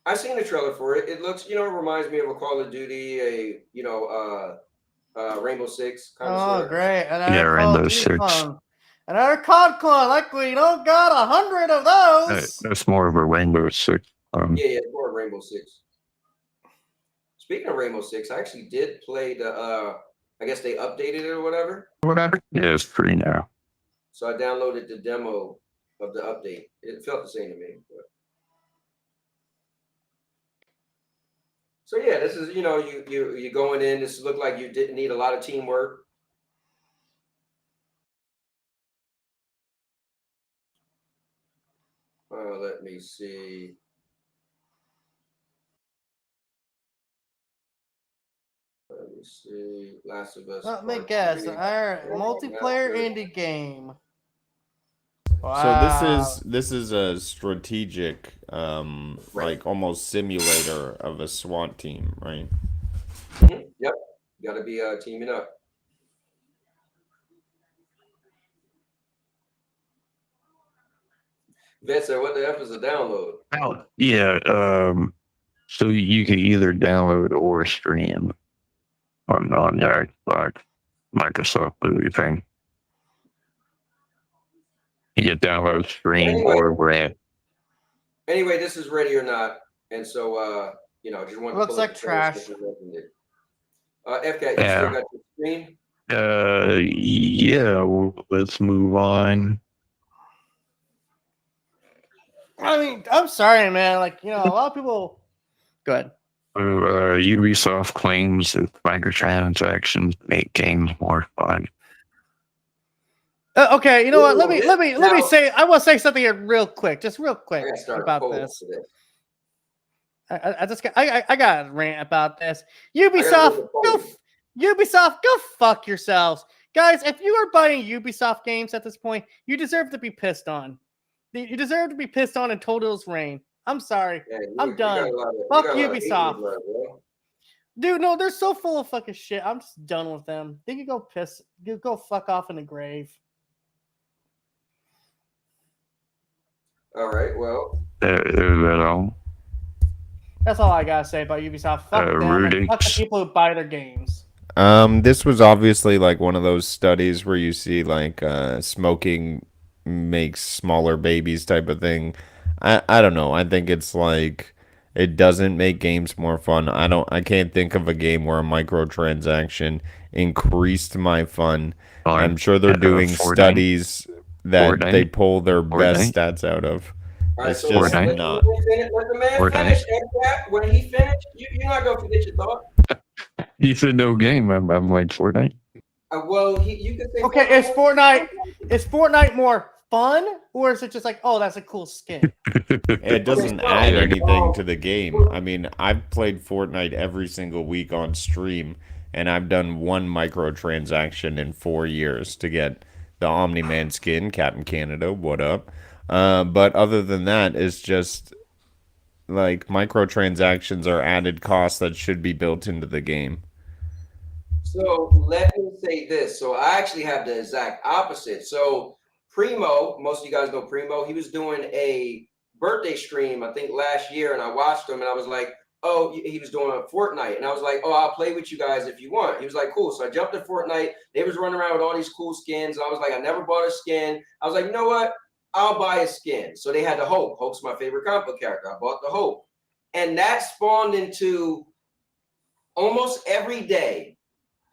I've seen the trailer for it. It looks, it reminds me of a Call of Duty, Rainbow Six kind of. Oh, great! Rainbow Six. Another COD clone, like we don't got 100 of those. That's more of a Rainbow Six. Yeah, more Rainbow Six. Speaking of Rainbow Six, I actually did play the. I guess they updated it or whatever. Yeah, it's free now. So I downloaded the demo of the update. It felt the same to me. But. So yeah, this is you going in. This looked like you didn't need a lot of teamwork. Let me see. Let's see. Last of Us. Let me Part guess. 3. All right, multiplayer indie game. Wow. So this is a strategic, like almost simulator of a SWAT team, right? Yep. Got to be teaming up. Vincent, what the F is a download? Oh, yeah. So you can either download or stream on the Xbox, Microsoft movie thing. You can download, stream, or rent. Anyway, this is Ready or Not, and so just want to Looks pull like up the trailer trash. since you mentioned it. FCAT, you still got your screen? Yeah. Well, let's move on. I mean, I'm sorry, man. Like, a lot of people. Go ahead. Ubisoft claims that microtransactions make games more fun. Okay, you know what? Let me say. I want to say something here real quick, just real quick about this. I got a rant about this. Ubisoft, go fuck yourselves, guys. If you are buying Ubisoft games at this point, you deserve to be pissed on. You deserve to be pissed on in Total's reign. I'm sorry. I'm done. Fuck Ubisoft. Dude, no, they're so full of fucking shit. I'm just done with them. They can go fuck off in the grave. All right, well. That's all I gotta say about Ubisoft. Fuck them and fuck the people who buy their games. This was obviously like one of those studies where you see like smoking makes smaller babies type of thing. I don't know. I think it's like it doesn't make games more fun. I can't think of a game where a microtransaction increased my fun. I'm sure they're doing studies that they pull their best stats out of. All right, It's so just let not. the man finish. When he finished, you're not going to forget your thought. You said no game. I'm like Fortnite. Well, you could say. Okay, is Fortnite more fun, or is it just like, oh, that's a cool skin? It doesn't add anything to the game. I mean, I've played Fortnite every single week on stream, and I've done one microtransaction in 4 years to get the Omni-Man skin, Captain Canada, what up? But other than that, it's just like microtransactions are added costs that should be built into the game. So let me say this. So I actually have the exact opposite. So Primo, most of you guys know Primo, he was doing a birthday stream, I think last year, and I watched him and I was like, oh, he was doing a Fortnite. And I was like, oh, I'll play with you guys if you want. He was like, cool. So I jumped in Fortnite. They was running around with all these cool skins. I was like, I never bought a skin. I was like, you know what? I'll buy a skin. So they had the Hope. Hope's my favorite comic book character. I bought the Hope. And that spawned into almost every day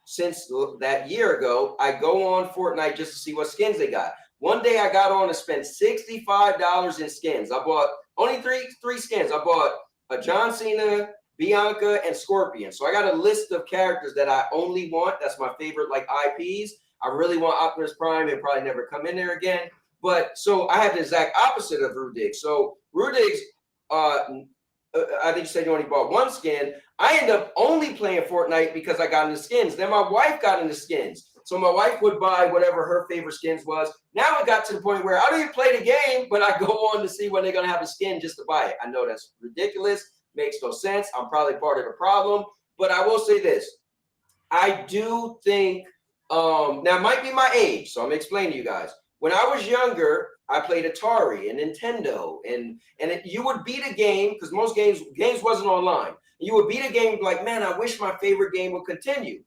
since that year ago, I go on Fortnite just to see what skins they got. One day I got on to spend $65 in skins. I bought only three skins. I bought a John Cena, Bianca, and Scorpion. So I got a list of characters that I only want. That's my favorite like IPs. I really want Optimus Prime. He'll probably never come in there again. But so I have the exact opposite of Rudig. So Rudig's, I think you said you only bought one skin. I end up only playing Fortnite because I got into skins. Then my wife got into skins. So my wife would buy whatever her favorite skins was. Now it got to the point where I don't even play the game, but I go on to see when they're going to have a skin just to buy it. I know that's ridiculous. Makes no sense. I'm probably part of the problem. But I will say this. I do think, now it might be my age, so I'm explaining to you guys. When I was younger, I played Atari and Nintendo, and you would beat a game because most games wasn't online. You would beat a game like, man, I wish my favorite game would continue,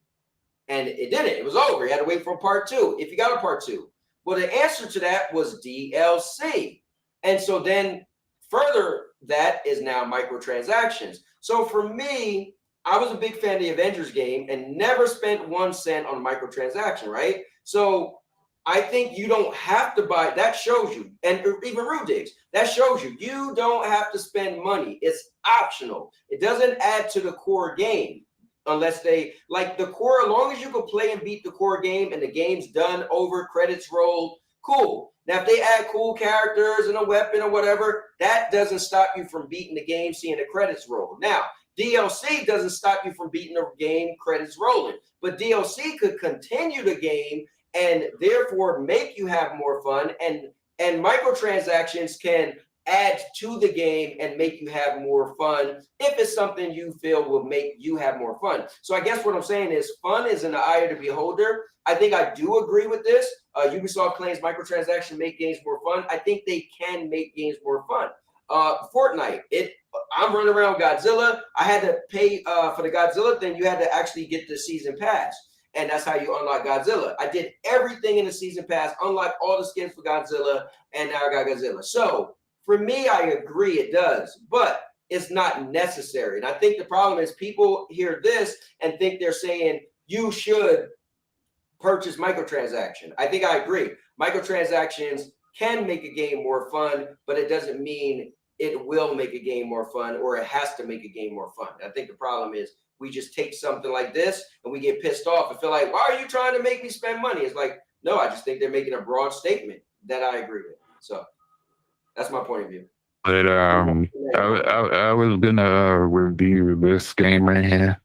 and it didn't. It was over. You had to wait for part 2 if you got a part 2. Well, the answer to that was DLC, and so then further that is now microtransactions. So for me, I was a big fan of the Avengers game and never spent 1 cent on a microtransaction, right? So I think you don't have to buy. That shows you, and even Rudigs, that shows you, you don't have to spend money. It's optional. It doesn't add to the core game unless they, like the core, as long as you can play and beat the core game and the game's done, over, credits rolled, cool. Now, if they add cool characters and a weapon or whatever, that doesn't stop you from beating the game, seeing the credits roll. Now, DLC doesn't stop you from beating the game credits rolling, but DLC could continue the game and therefore make you have more fun, and microtransactions can add to the game and make you have more fun if it's something you feel will make you have more fun. So I guess what I'm saying is fun is in the eye of the beholder. I think I do agree with this. Ubisoft claims microtransactions make games more fun. I think they can make games more fun. Fortnite, I'm running around Godzilla. I had to pay for the Godzilla thing. You had to actually get the season pass, and that's how you unlock Godzilla. I did everything in the season pass, unlocked all the skins for Godzilla, and now I got Godzilla. So for me, I agree it does, but it's not necessary. And I think the problem is people hear this and think they're saying you should purchase microtransaction. I think I agree. Microtransactions can make a game more fun, but it doesn't mean it will make a game more fun or it has to make a game more fun. I think the problem is we just take something like this and we get pissed off and feel like, why are you trying to make me spend money? It's like, no, I just think they're making a broad statement that I agree with. So that's my point of view. But I was gonna review this game right here.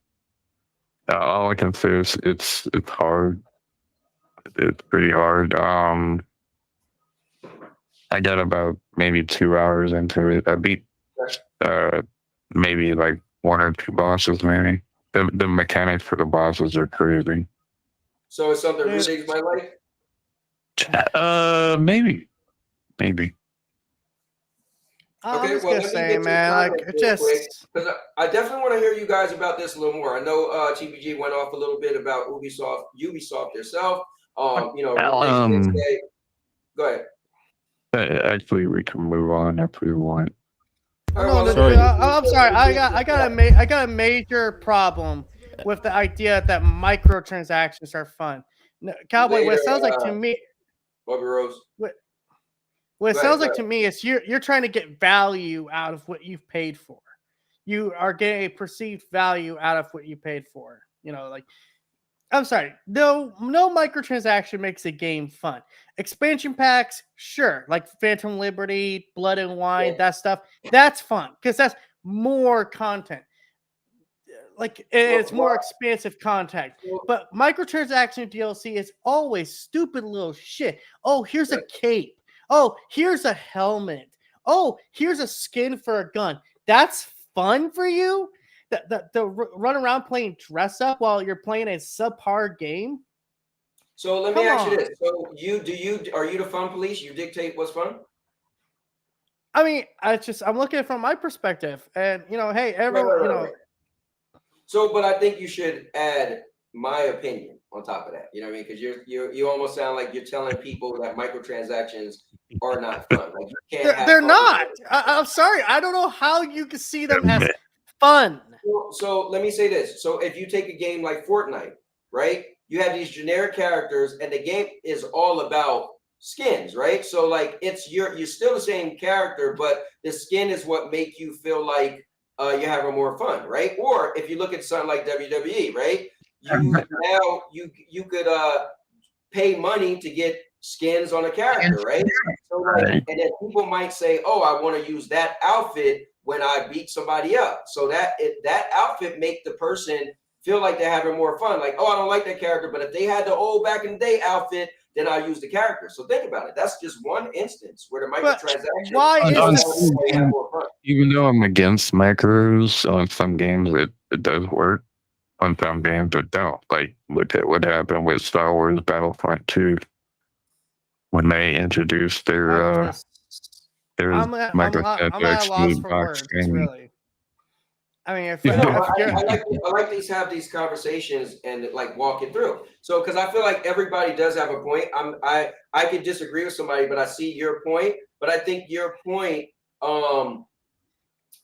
All I can say is it's hard. It's pretty hard. I got about maybe 2 hours into it. I beat maybe like 1 or 2 bosses. Maybe the mechanics for the bosses are crazy. So it's something Rudigs might like? Maybe. Okay, was well, gonna let me say, get to man, the like comments it real just. quick, because I definitely want to hear you guys about this a little more. I know TPG went off a little bit about Ubisoft themselves. They say, go ahead. Actually, we can move on if we want. No, I'm sorry. I got a major problem with the idea that microtransactions are fun. No, Cowboy, what it sounds like to me, Bobby Rose. What it sounds like to me is you're trying to get value out of what you've paid for. You are getting a perceived value out of what you paid for. You know, like I'm sorry, no microtransaction makes a game fun. Expansion packs, sure, like Phantom Liberty, Blood and Wine, that stuff, that's fun because that's more content. Like it's more expansive content. But microtransaction DLC is always stupid little shit. Oh, here's a cape. Oh, here's a helmet. Oh, here's a skin for a gun. That's fun for you? The run around playing dress up while you're playing a subpar game? So let me ask you this. So are you the fun police? You dictate what's fun? I mean, I'm looking from my perspective. And hey, everyone, So, but I think you should add my opinion on top of that. You know what I mean? Because you almost sound like you're telling people that microtransactions are not fun. Like you can't. They're not. I'm sorry. I don't know how you can see them as fun. So let me say this. So if you take a game like Fortnite, right? You have these generic characters, and the game is all about skins, right? So like you're still the same character, but the skin is what make you feel like you're having more fun, right? Or if you look at something like WWE, right? You could pay money to get skins on a character, right? So and then people might say, "Oh, I want to use that outfit when I beat somebody up." So that outfit make the person feel like they're having more fun. Like, "Oh, I don't like that character, but if they had the old back in the day outfit, then I'll use the character." So think about it. That's just one instance where the microtransaction. Even though I'm against micros on some games, it does work. On some games, it don't. Like, look at what happened with Star Wars Battlefront 2 when they introduced their microtransaction box game. Really. I mean, I like these have these conversations and like walk it through. So because I feel like everybody does have a point. I could disagree with somebody, but I see your point. But I think your point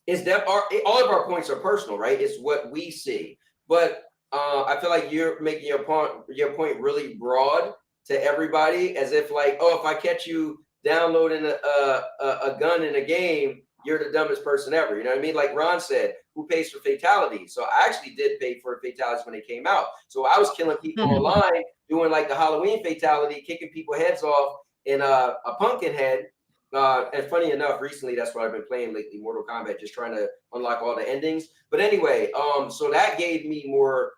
is that all of our points are personal, right? It's what we see. But I feel like you're making your point really broad to everybody, as if like, oh, if I catch you downloading a gun in a game, you're the dumbest person ever. You know what I mean? Like Ron said, who pays for fatalities? So I actually did pay for fatalities when they came out. So I was killing people online, doing like the Halloween fatality, kicking people heads off in a pumpkin head. And funny enough, recently that's what I've been playing lately, Mortal Kombat, just trying to unlock all the endings. But anyway, so that gave me more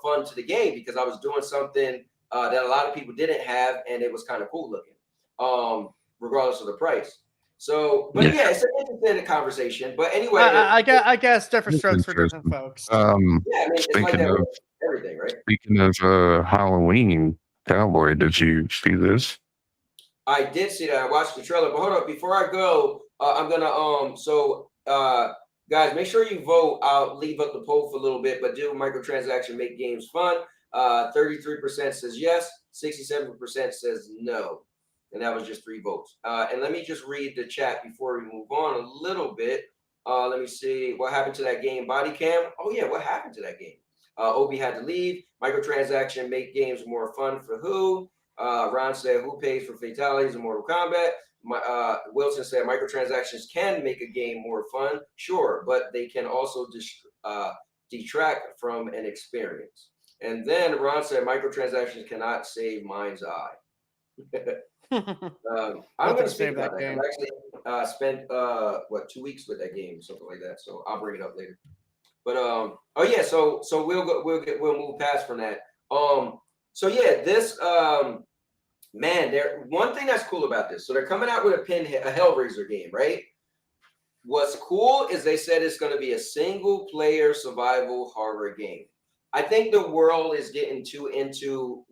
fun to the game because I was doing something that a lot of people didn't have, and it was kind of cool looking, regardless of the price. So, but yeah, it's an interesting conversation. But anyway, I guess different strokes for different Interesting. folks. yeah, I mean, it's like Speaking that of with everything, right? Halloween, Cowboy, did you see this? I did see that. I watched the trailer, but hold up. Before I go, I'm gonna guys, make sure you vote. I'll leave up the poll for a little bit, but do microtransaction make games fun? 33% says yes, 67% says no, and that was just 3 votes. And let me just read the chat before we move on a little bit. Let me see what happened to that game. Body cam. Oh yeah, what happened to that game? Obi had to leave. Microtransaction make games more fun for who? Ron said, who pays for fatalities in Mortal Kombat? Wilson said, microtransactions can make a game more fun, sure, but they can also detract from an experience. And then Ron said, microtransactions cannot save mind's eye. I'm going to speak about that. I've actually spent 2 weeks with that game, something like that. So I'll bring it up later. But oh yeah, so we'll move past from that. So yeah, this man, one thing that's cool about this. So they're coming out with a Hellraiser game, right? What's cool is they said it's going to be a single player survival horror game. I think the world is getting too into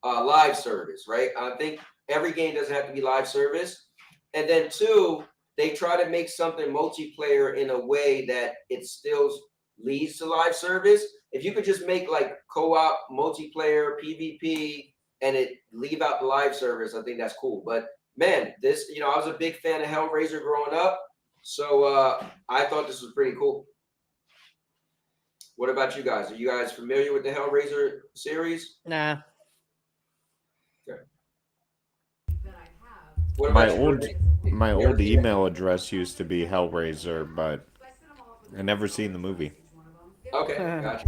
live service, right? I think every game doesn't have to be live service. And then 2, they try to make something multiplayer in a way that it still leads to live service. If you could just make like co-op multiplayer PvP and it leave out the live service, I think that's cool. But man, this, I was a big fan of Hellraiser growing up, so I thought this was pretty cool. What about you guys? Are you guys familiar with the Hellraiser series? Nah. Okay. My old email address used to be Hellraiser, but I never seen the movie. Okay, gotcha.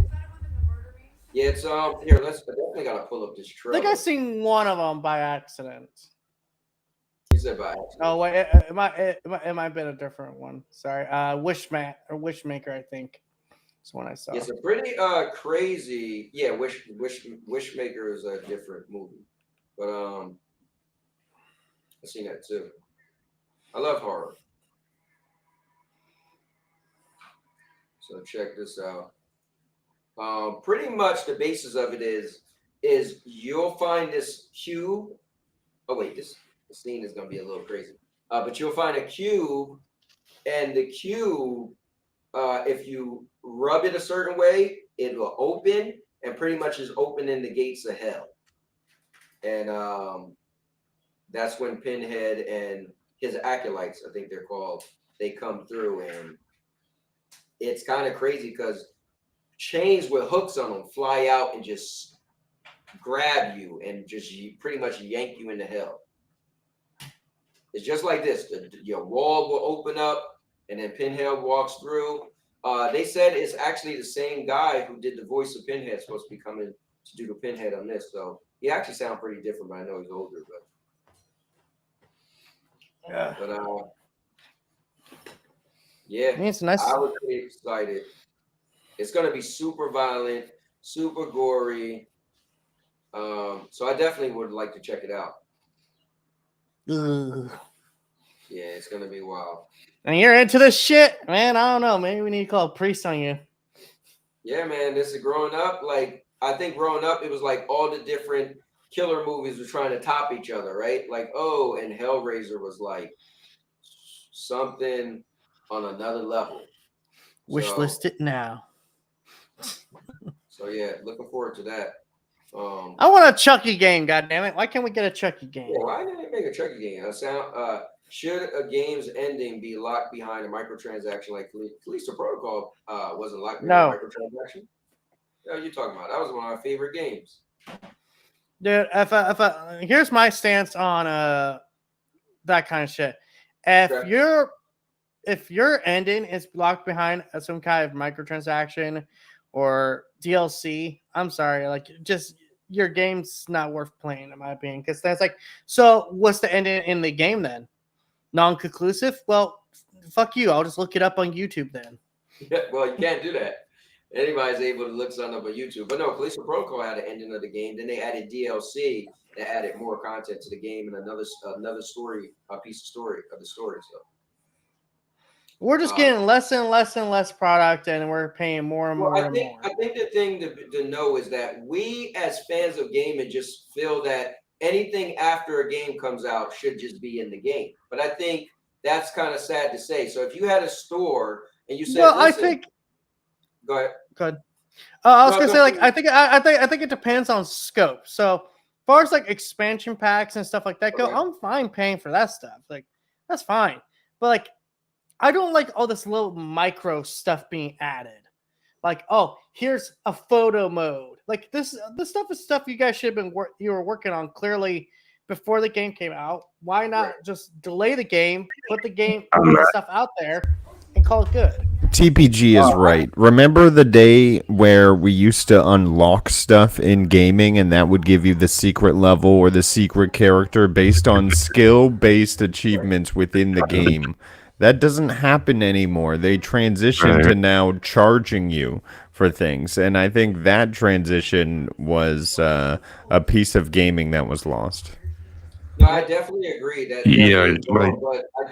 Yeah, it's here. I definitely gotta pull up this I trailer. think I seen one of them by accident. You said by accident. Oh wait, it might have been a different one. Sorry, Wishmaker, I think. That's one I saw. It's a pretty crazy. Yeah, Wishmaker is a different movie, but I've seen that too. I love horror. So check this out. Pretty much the basis of it is you'll find this cube. Oh wait, the scene is gonna be a little crazy. But you'll find a cube, and the cube, if you rub it a certain way, it will open, and pretty much is opening the gates of hell. And that's when Pinhead and his acolytes, I think they're called, they come through, and it's kind of crazy because chains with hooks on them fly out and just grab you and just pretty much yank you into hell. It's just like this. Your wall will open up and then Pinhead walks through. They said it's actually the same guy who did the voice of Pinhead supposed to be coming to do the Pinhead on this. So he actually sounds pretty different, but I know he's older. Yeah. But yeah, it's nice. I was pretty excited. It's going to be super violent, super gory. So I definitely would like to check it out. Ugh. Yeah, it's going to be wild. And you're into this shit, man. I don't know. Maybe we need to call a priest on you. Yeah, man. This is growing up. Like, I think growing up, it was like all the different killer movies were trying to top each other, right? Like, oh, and Hellraiser was like something on another level. Wish list it now. So yeah, looking forward to that. I want a Chucky game, goddammit. Why can't we get a Chucky game? Yeah, why didn't they make a Chucky game? Should a game's ending be locked behind a microtransaction like Callisto Protocol wasn't locked behind a microtransaction? What are you talking about? That was one of my favorite games. Dude, here's my stance on that kind of shit. If your ending is locked behind some kind of microtransaction or DLC, I'm sorry, like just your game's not worth playing in my opinion. Because that's like, so what's the ending in the game then? non-conclusive, well, fuck you. I'll just look it up on YouTube then. Yeah, well, you can't do that. Anybody's able to look something up on YouTube. But no, Police Protocol had an ending of the game. Then they added DLC that added more content to the game and another story, a piece of story of the story. So we're just getting less and less and less product, and we're paying more and more and more. I think the thing to know is that we, as fans of gaming, just feel that anything after a game comes out should just be in the game. But I think that's kind of sad to say. So if you had a store and you said, well, I think. Go ahead. Good. I was gonna say, like, I think it depends on scope. So, as far as like expansion packs and stuff like that go, I'm fine paying for that stuff. Like, that's fine. But like, I don't like all this little micro stuff being added. Like, oh, here's a photo mode. Like this stuff is stuff you guys should have been you were working on clearly before the game came out. Why not just delay the game, put the stuff out there, and call it good? TPG is right. Remember the day where we used to unlock stuff in gaming and that would give you the secret level or the secret character based on skill-based achievements within the game? That doesn't happen anymore. They transition to now charging you for things. And I think that transition was a piece of gaming that was lost. No, I definitely agree that. Yeah, but I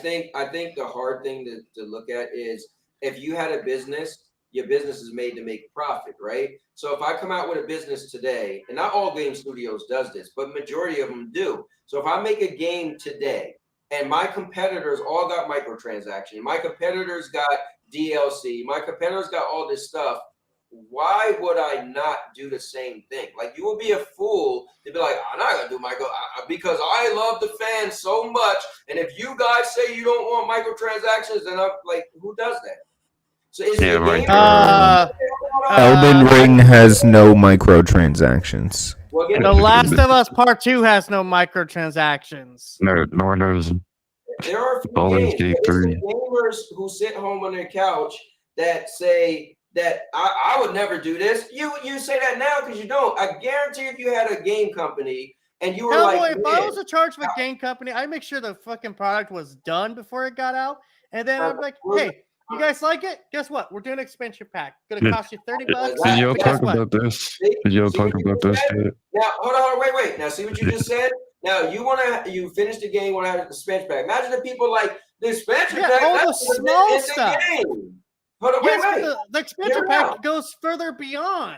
think the hard thing to look at is if you had a business, your business is made to make profit, right? So if I come out with a business today, and not all game studios does this, but majority of them do. So if I make a game today, and my competitors all got microtransactions, my competitors got DLC, my competitors got all this stuff, why would I not do the same thing? Like, you would be a fool to be like, I'm not gonna do micro because I love the fans so much. And if you guys say you don't want microtransactions, then I'm like, who does that? So is Yeah, right. Elden Ring has no microtransactions. The Last of Us Part 2 has no microtransactions. No, nor does there are a few games, gamers who sit home on their couch that say that I would never do this. You say that now because you don't. I guarantee if you had a game company and you were Cowboy, if I was in charge of a game company, I'd make sure the fucking product was done before it got out. And then I'm like, hey, you guys like it? Guess what? We're doing an expansion pack. Gonna cost you $30. Did y'all talk about this? Did y'all talk about this yet? Now, hold on, wait. Now, see what you just said? Now, you finished the game, want to have an expansion pack. Imagine the people like the expansion pack. All the small stuff. Hold on, wait. The expansion pack goes further beyond.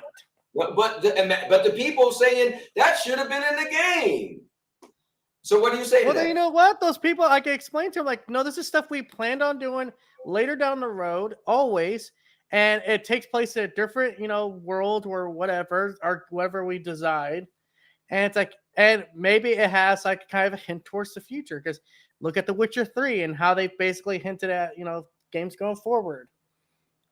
But the people saying that should have been in the game. So what do you say? Well, then you know what? Those people, I can explain to them, like, no, this is stuff we planned on doing later down the road, always, and it takes place in a different, world or whatever we decide. And it's like, and maybe it has like kind of a hint towards the future, because look at The Witcher 3 and how they basically hinted at, games going forward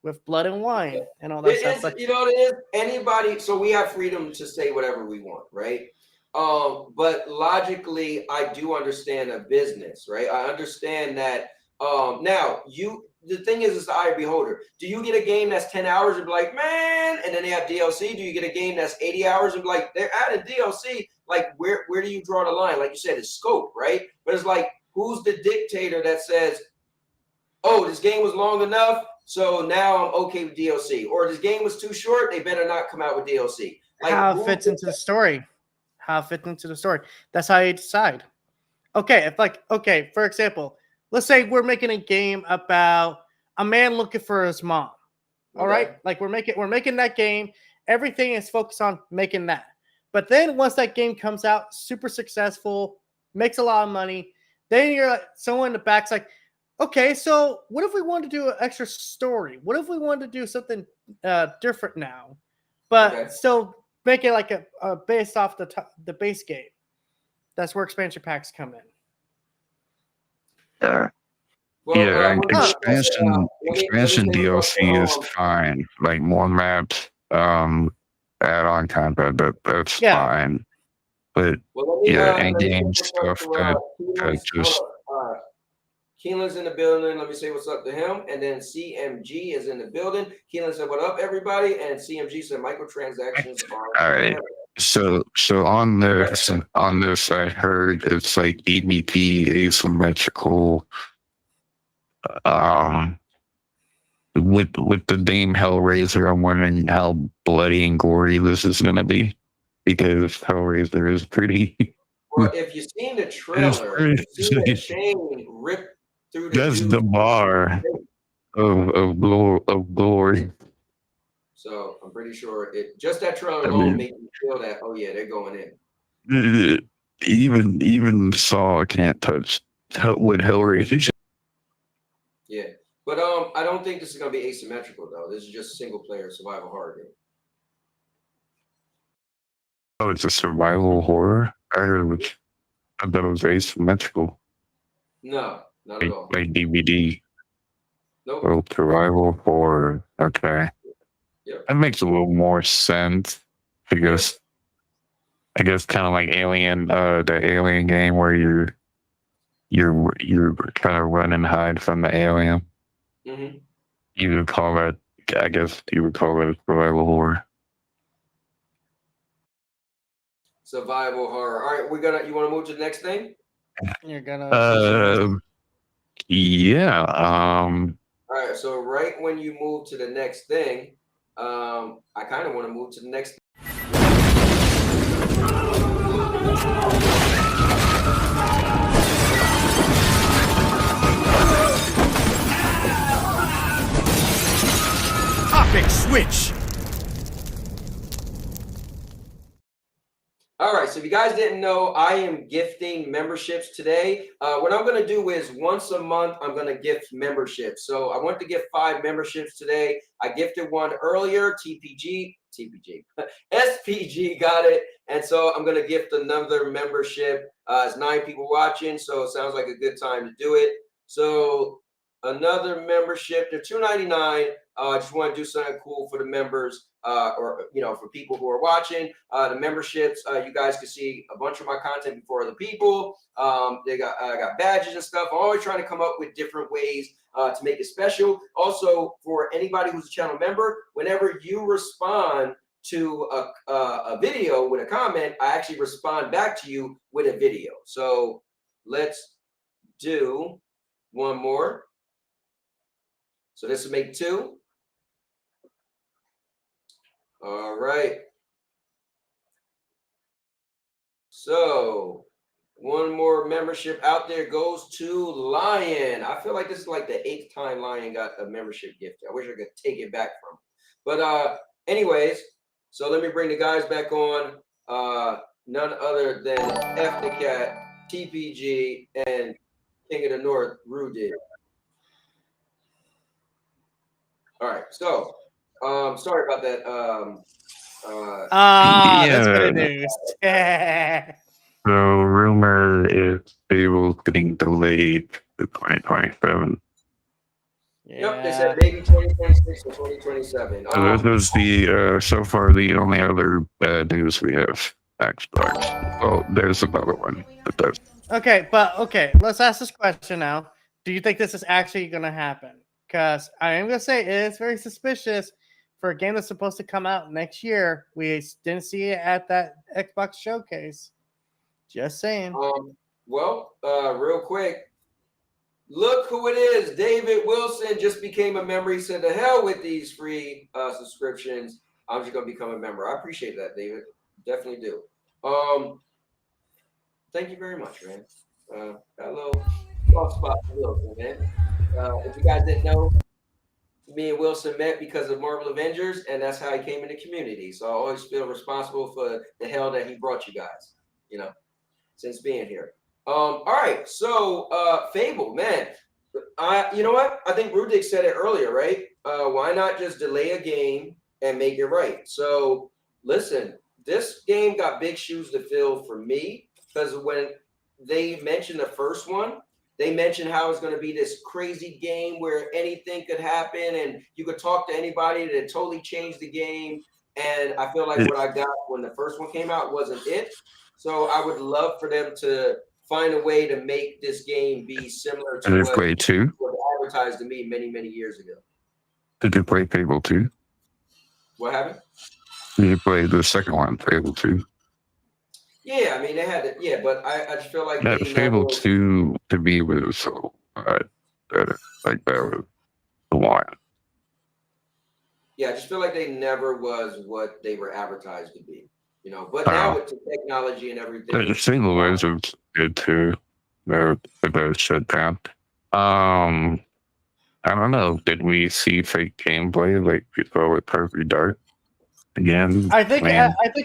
with Blood and Wine and all that stuff. It is anybody. So we have freedom to say whatever we want, right? But logically, I do understand a business, right? I understand that. Now the thing is the eye of the beholder. Do you get a game that's 10 hours and be like, man, and then they have DLC? Do you get a game that's 80 hours and be like, they're adding DLC? Like, where do you draw the line? Like you said, it's scope, right? But it's like, who's the dictator that says, oh, this game was long enough, so now I'm okay with DLC, or this game was too short, they better not come out with DLC. Like, how it fits into the story. That's how you decide. Okay, for example, let's say we're making a game about a man looking for his mom. All right, like we're making that game. Everything is focused on making that. But then once that game comes out, super successful, makes a lot of money, then you're like, someone in the back's like, okay, so what if we wanted to do an extra story? What if we wanted to do something different now, but still make it like a based off the base game? That's where expansion packs come in. Expansion DLC is fine. Like more maps, add-on content, that's fine. But end game stuff that just. Keelan's in the building. Let me say what's up to him. And then CMG is in the building. Keelan said, what up, everybody? And CMG said, microtransactions are. All right. So on this, I heard it's like EBP asymmetrical. Um, with the name Hellraiser, I'm wondering how bloody and gory this is gonna be, because Hellraiser is pretty. Well, if you've seen the trailer, you see the chain rip through the That's dude's the bar of glory. So I'm pretty sure just that trailer I alone mean, made me feel that, oh yeah, they're going in. even Saw can't touch what Hellraiser. Yeah. But I don't think this is gonna be asymmetrical though. This is just single player survival horror game. Oh, it's a survival horror. I thought it was asymmetrical. No, not at all. Like DVD. Nope. Oh, survival horror. Okay. Yep. That makes a little more sense. I guess kind of like Alien, the Alien game where you're trying to run and hide from the alien. Mm-hmm. You would call that. I guess you would call that survival horror. Survival horror. All right, you want to move to the next thing? You're gonna. Yeah. All right. So right when you move to the next thing, I kind of want to move to the next. Topic switch. All right, so if you guys didn't know, I am gifting memberships today. What I'm going to do is once a month, I'm going to gift memberships. So I want to gift 5 memberships today. I gifted one earlier, SPG got it. And so I'm going to gift another membership. It's 9 people watching, so it sounds like a good time to do it. So another membership, they're $2.99. I just want to do something cool for the members, or for people who are watching. The memberships, you guys can see a bunch of my content before other people. I got badges and stuff. I'm always trying to come up with different ways to make it special. Also, for anybody who's a channel member, whenever you respond to a video with a comment, I actually respond back to you with a video. So let's do one more. So this will make 2. All right. So one more membership out there goes to Lion. I feel like this is like the 8th time Lion got a membership gift. I wish I could take it back from him. But anyways, so let me bring the guys back on. None other than F the Cat, TPG, and King of the North, Rudig. All right, so sorry about that. That's good news. So rumor is Fable's getting delayed to 2027. Yep, they said maybe 2026 or 2027. So this is the so far the only other bad news we have. Xbox. Well, there's another one. But Okay, let's ask this question now. Do you think this is actually going to happen? Because I am going to say it is very suspicious for a game that's supposed to come out next year. We didn't see it at that Xbox showcase. Just saying. Real quick, look who it is. David Wilson just became a member. He said, "To hell with these free subscriptions. I'm just going to become a member." I appreciate that, David. Definitely do. Thank you very much, man. Got a little soft spot for Wilson, man. If you guys didn't know, me and Wilson met because of Marvel Avengers, and that's how he came in the community. So I always feel responsible for the hell that he brought you guys, since being here. All right, so Fable, man. You know what? I think Rudig said it earlier, right? Why not just delay a game and make it right? So listen, this game got big shoes to fill for me, because when they mentioned the first one, they mentioned how it's going to be this crazy game where anything could happen and you could talk to anybody that totally changed the game. And I feel like what I got when the first one came out wasn't it. So I would love for them to find a way to make this game be similar to what was advertised to me many, many years ago. Did you play Fable 2? What happened? You played the second one, Fable 2. Yeah, I mean they had it. Yeah, but I just feel like That they Fable never. 2 to me was so better. Like that was the one. Yeah, I just feel like they never was what they were advertised to be. But now with the technology and everything, The Fable was good too. The shut down. I don't know. Did we see fake gameplay like we saw with Perfect Dark again? I think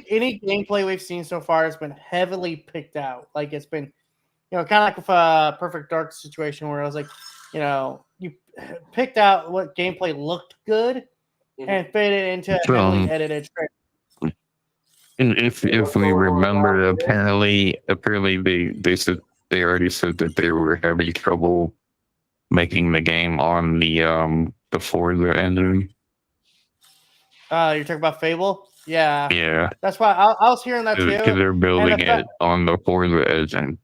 any gameplay we've seen so far has been heavily picked out. Like it's been, kind of like with a Perfect Dark situation where I was like, you picked out what gameplay looked good and fit it into a heavily edited trailer. And if we remember, apparently they already said that they were having trouble making the game on the Forza engine. You're talking about Fable? Yeah. Yeah. That's why I was hearing that too. Because they're building it on the Forza engine.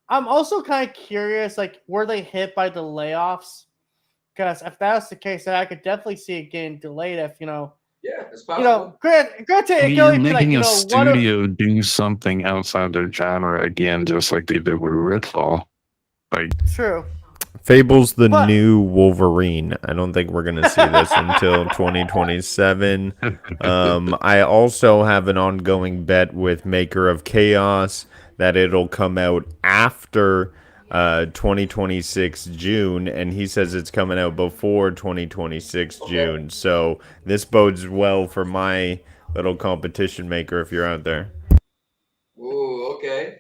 I'm also kind of curious, like, were they hit by the layoffs? Because if that was the case, then I could definitely see it getting delayed. If yeah, it's possible. Granted, it You're could be making like, a studio do something outside their genre again, just like they did with Redfall. Like, true. Fable's the new Wolverine. I don't think we're gonna see this until 2027. I also have an ongoing bet with Maker of Chaos that it'll come out after 2026 June, and he says it's coming out before 2026 June. So this bodes well for my little competition maker if you're out there. Ooh, okay.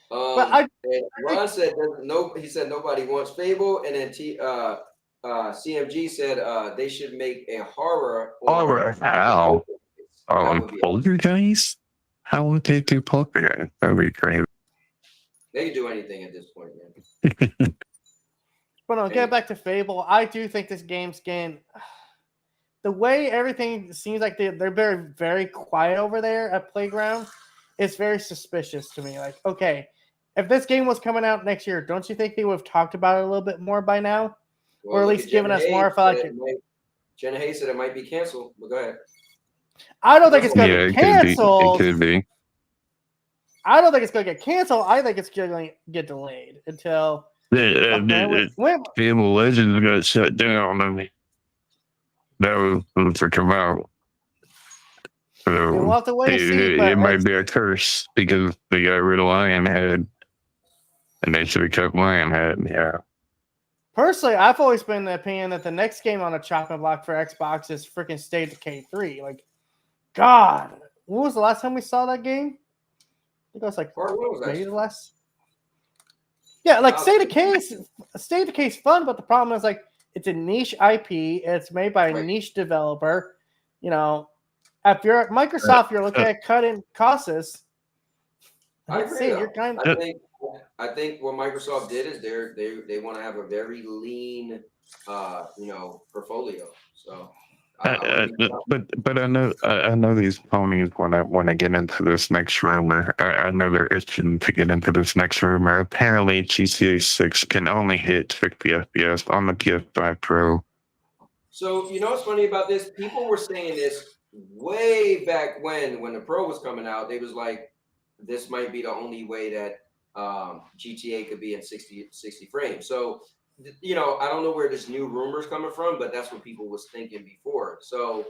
But Ron said he said nobody wants Fable, and then CMG said they should make a horror. how? Poltergeist? How would they do Poltergeist? That'd be crazy. They can do anything at this point, man. But no, get back to Fable. I do think this game's getting the way everything seems like they're very, very quiet over there at Playground. It's very suspicious to me. Like, okay, if this game was coming out next year, don't you think they would have talked about it a little bit more by now, or at least given us more? Jenna Hayes said it might be canceled. But go ahead. I don't think it's going to be canceled. It could be. I don't think it's going to get canceled. I think it's going to get delayed until Fable Legends got shut down. I mean, that was to come out. So we'll have to wait and see. It might be a curse because they got rid of Lionhead, and they should have kept Lionhead. Yeah. Personally, I've always been the opinion that the next game on a chopping block for Xbox is freaking State of Decay 3. Like, God, when was the last time we saw that game? I think it was like maybe the last. Yeah, like State of Decay is fun, but the problem is like it's a niche IP. It's made by a niche developer. If you're at Microsoft, you're looking at cutting costs. I agree. You're kind of. I think what Microsoft did is they want to have a very lean, portfolio. So. But I know these ponies want to get into this next rumor. I know they're itching to get into this next rumor. Apparently, GTA6 can only hit 60 FPS on the PS5 Pro. So what's funny about this? People were saying this way back when the Pro was coming out. They was like, this might be the only way that GTA could be in 60 frames. So. I don't know where this new rumor is coming from, but that's what people was thinking before. So,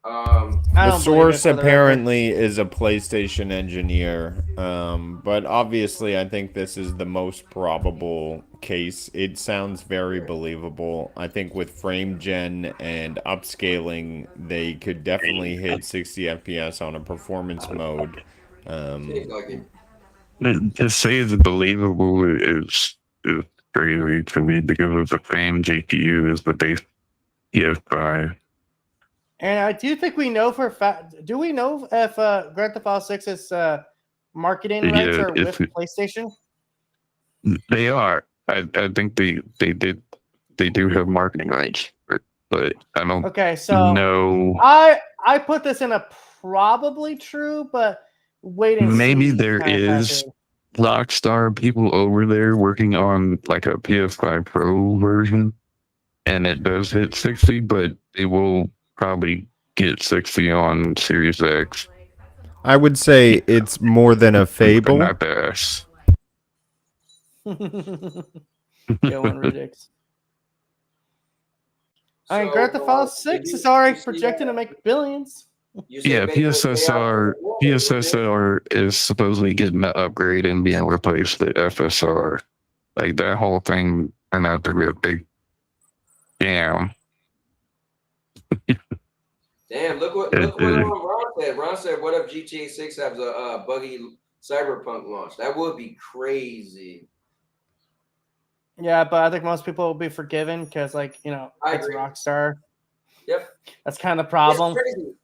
the source apparently is a PlayStation engineer, but obviously I think this is the most probable case. It sounds very believable. I think with frame gen and upscaling, they could definitely hit 60 FPS on a performance mode. To say it's believable is crazy to me because of the same GPU as the base PS5. And I do think we know for a fact. Do we know if Grand Theft Auto 6 is marketing rights or with PlayStation? They are. I think they do have marketing rights, but I don't. Okay, so no. I put this in a probably true, but wait and maybe see. There is Rockstar people over there working on like a PS5 Pro version, and it does hit 60, but they will probably get 60 on Series X. I would say it's more than a But fable. not the S. Going ridiculous. I mean, Grand Theft Auto 6 is already projected to make billions. Yeah, PSSR is supposedly getting an upgrade and being replaced with FSR. Like that whole thing turned out to be a big scam. Damn, look what Ron said. Ron said, "What if GTA6 has a buggy Cyberpunk launch? That would be crazy." Yeah, but I think most people will be forgiven because, like, you know, it's Rockstar. Yep, that's kind of the problem. It's crazy.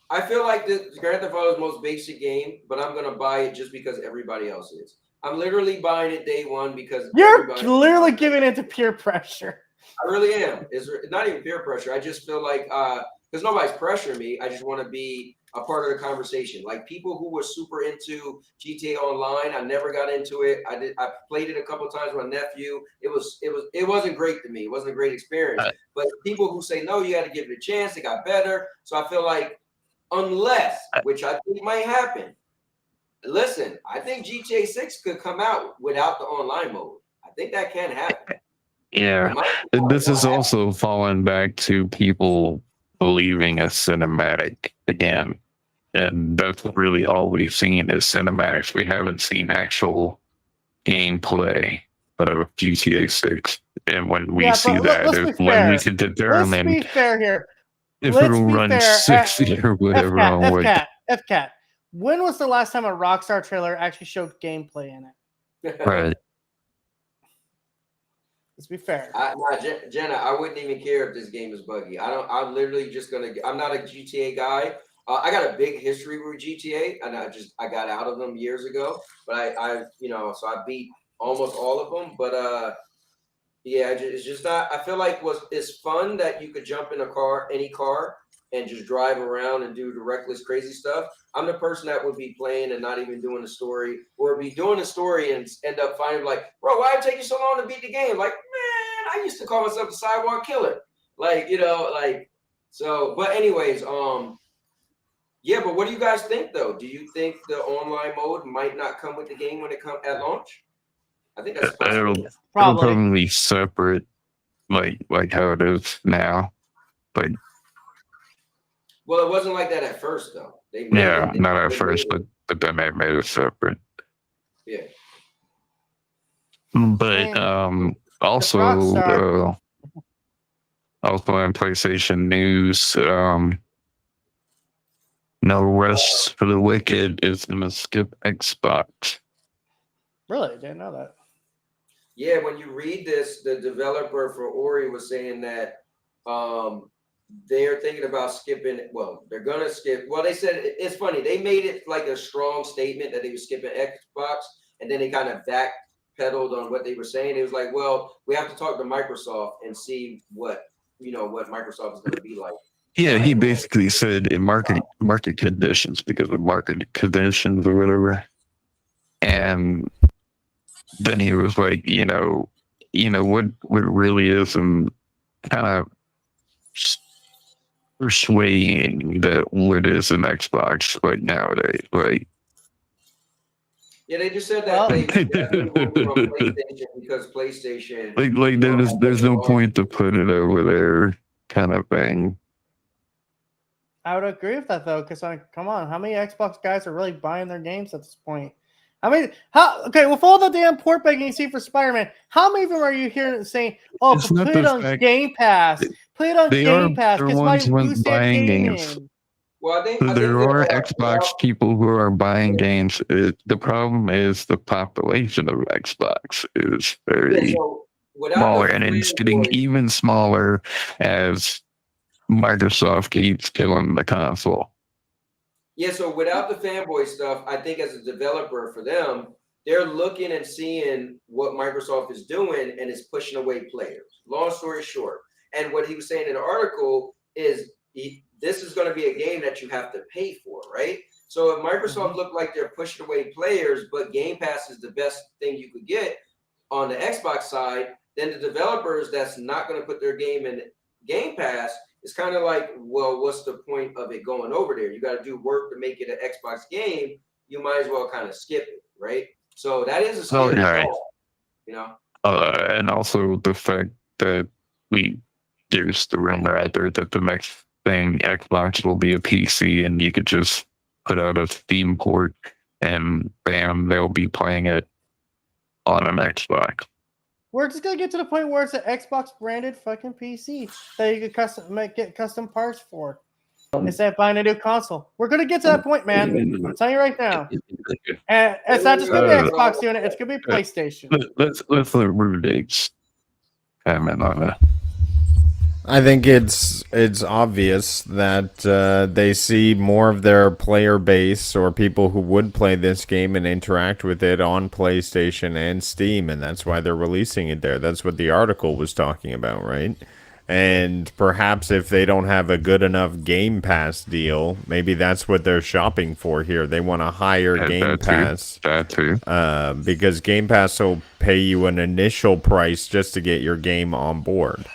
I feel like the Grand Theft Auto is the most basic game, but I'm gonna buy it just because everybody else is. I'm literally buying it day one because You're literally giving into peer pressure. I really am. It's not even peer pressure. I just feel like because nobody's pressuring me. I just want to be a part of the conversation. Like people who were super into GTA Online, I never got into it. I played it a couple of times with my nephew. It wasn't great to me. It wasn't a great experience. But people who say no, you got to give it a chance. It got better. So I feel like unless, which I think might happen. Listen, I think GTA6 could come out without the online mode. I think that can happen. Yeah, this is also falling back to people believing a cinematic again. And that's really all we've seen is cinematics. We haven't seen actual gameplay of GTA 6. And when we see that, is when we can determine let's be fair here. if it'll run 60 or whatever on what. FCAT. When was the last time a Rockstar trailer actually showed gameplay in it? Right. Let's be fair. Jenna, I wouldn't even care if this game is buggy. I'm literally just gonna. I'm not a GTA guy. I got a big history with GTA, and I got out of them years ago. But I so I beat almost all of them. But yeah, it's just not. I feel like it's fun that you could jump in any car, and just drive around and do the reckless, crazy stuff. I'm the person that would be playing and not even doing the story, or be doing the story and end up finding like, bro, why did it take you so long to beat the game? Like, man, I used to call myself the sidewalk killer. Like, so. But anyways, yeah. But what do you guys think though? Do you think the online mode might not come with the game when it comes at launch? I think that's It'll probably be separate, like how it is now, but. Well, it wasn't like that at first, though. Not at first, but then they made it separate. Yeah. But also in PlayStation news, No Rest for the Wicked is gonna skip Xbox. Really? Didn't know that. Yeah, when you read this, the developer for Ori was saying that they're thinking about skipping. Well, they're gonna skip. Well, they said it's funny. They made it like a strong statement that they were skipping Xbox, and then they kind of backpedaled on what they were saying. It was like, well, we have to talk to Microsoft and see what Microsoft is going to be like. Yeah, he basically said in market conditions, because of market conditions or whatever, and then he was like, what really is kind of persuading that what is an Xbox like nowadays, right? Yeah, they just said that they moved from PlayStation because PlayStation. There's no point to put it over there, kind of thing. I would agree with that though, because come on, how many Xbox guys are really buying their games at this point? I mean, with all the damn port begging you see for Spider-Man, how many of them are you hearing saying, "Oh, put it on Game Pass"? Put it on Game Pass because my boost buying games. Well, there are Xbox people who are buying games. The problem is the population of Xbox is very smaller, and it's getting even smaller as Microsoft keeps killing the console. Yeah, so without the fanboy stuff, I think as a developer for them, they're looking and seeing what Microsoft is doing, and it's pushing away players. Long story short. And what he was saying in the article is this is going to be a game that you have to pay for, right? So if Microsoft looked like they're pushing away players, but Game Pass is the best thing you could get on the Xbox side, then the developers that's not going to put their game in Game Pass it's kind of like, well, what's the point of it going over there? You got to do work to make it an Xbox game. You might as well kind of skip it, right? So that is a scary call, you know. And also the fact that there's the rumor out there that the next thing Xbox will be a PC, and you could just put out a Steam port, and bam, they'll be playing it on an Xbox. We're just gonna get to the point where it's an Xbox branded fucking PC that you could get custom parts for instead of buying a new console. We're gonna get to that point, man. I'm telling you right now. And it's not just gonna be Xbox doing it; it's gonna be PlayStation. Let's let Rudigs comment on that. I think it's obvious that they see more of their player base or people who would play this game and interact with it on PlayStation and Steam, and that's why they're releasing it there. That's what the article was talking about, right? And perhaps if they don't have a good enough Game Pass deal, maybe that's what they're shopping for here. They want a higher Game Pass. That too. Because Game Pass will pay you an initial price just to get your game on board.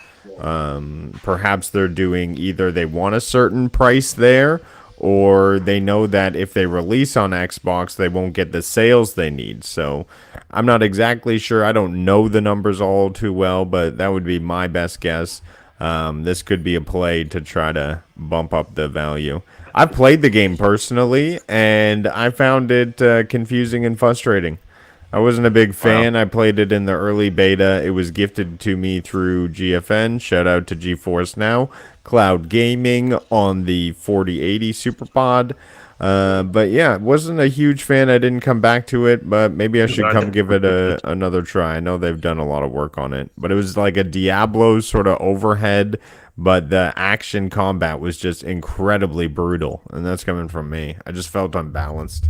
Perhaps they're doing either they want a certain price there, or they know that if they release on Xbox, they won't get the sales they need. So I'm not exactly sure. I don't know the numbers all too well, but that would be my best guess. This could be a play to try to bump up the value. I've played the game personally, and I found it confusing and frustrating. I wasn't a big fan. I played it in the early beta. It was gifted to me through GFN. Shout out to GeForce Now. Cloud Gaming on the 4080 SuperPod. But yeah, wasn't a huge fan. I didn't come back to it, but maybe I should come give it another try. I know they've done a lot of work on it. But it was like a Diablo sort of overhead, but the action combat was just incredibly brutal. And that's coming from me. I just felt unbalanced.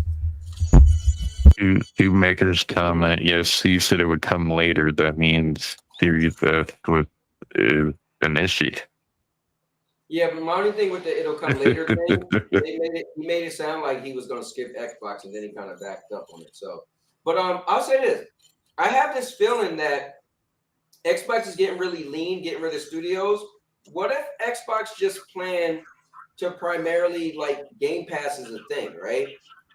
To Maker's comment, yes, he said it would come later. That means Series F was an issue. Yeah, but my only thing with the it'll come later thing, he made it sound like he was going to skip Xbox, and then he kind of backed up on it. So, but I'll say this: I have this feeling that Xbox is getting really lean, getting rid of studios. What if Xbox just planned to primarily like Game Pass is a thing, right?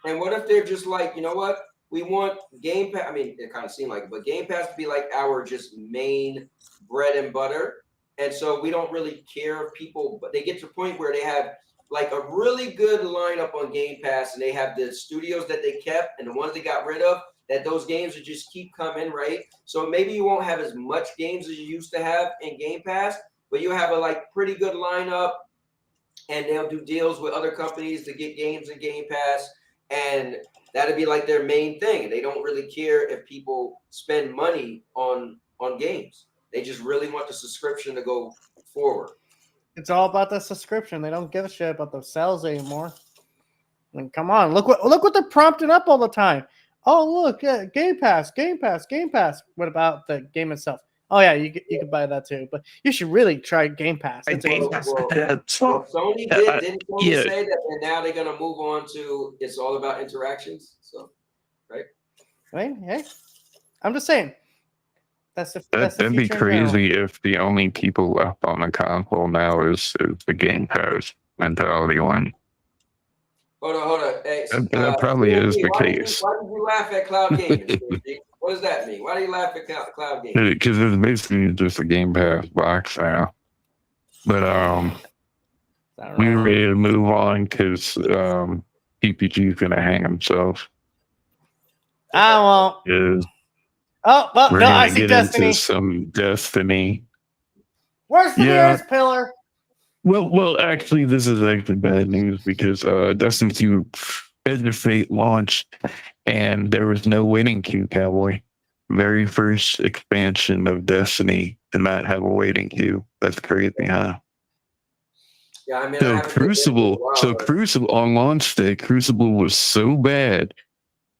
And what if they're just like, you know what? We want Game Pass. I mean, it kind of seemed like it, but Game Pass to be like our just main bread and butter. And so we don't really care if people, but they get to a point where they have like a really good lineup on Game Pass, and they have the studios that they kept and the ones they got rid of, that those games would just keep coming, right? So maybe you won't have as much games as you used to have in Game Pass, but you have a like pretty good lineup, and they'll do deals with other companies to get games in Game Pass. And that'd be like their main thing. They don't really care if people spend money on games. They just really want the subscription to go forward. It's all about the subscription. They don't give a shit about the sales anymore. I mean, come on, look what they're prompting up all the time. Oh, look, Game Pass, Game Pass, Game Pass. What about the game itself? Oh yeah, you can buy that too. But you should really try Game Pass. Sony didn't Sony say that, and now they're gonna move on to it's all about interactions. So, right? I mean, hey, I'm just saying. That'd be crazy if the only people left on the console now is the Game Pass mentality one. Hold on. Hey, that probably is the case. Why did you laugh at cloud gaming? What does that mean? Why do you laugh at cloud gaming? Because it's basically just a Game Pass box now. But we're ready to move on because PPG's gonna hang himself. I won't. Oh, well, we're no, gonna I see get Destiny. into some Destiny. Where's the nearest pillar? Well, actually, this is actually bad news because Destiny 2 Edge of Fate launched, and there was no waiting queue, Cowboy. Very first expansion of Destiny did not have a waiting queue. That's crazy, huh? Yeah, I mean, So Crucible on launch day, Crucible was so bad,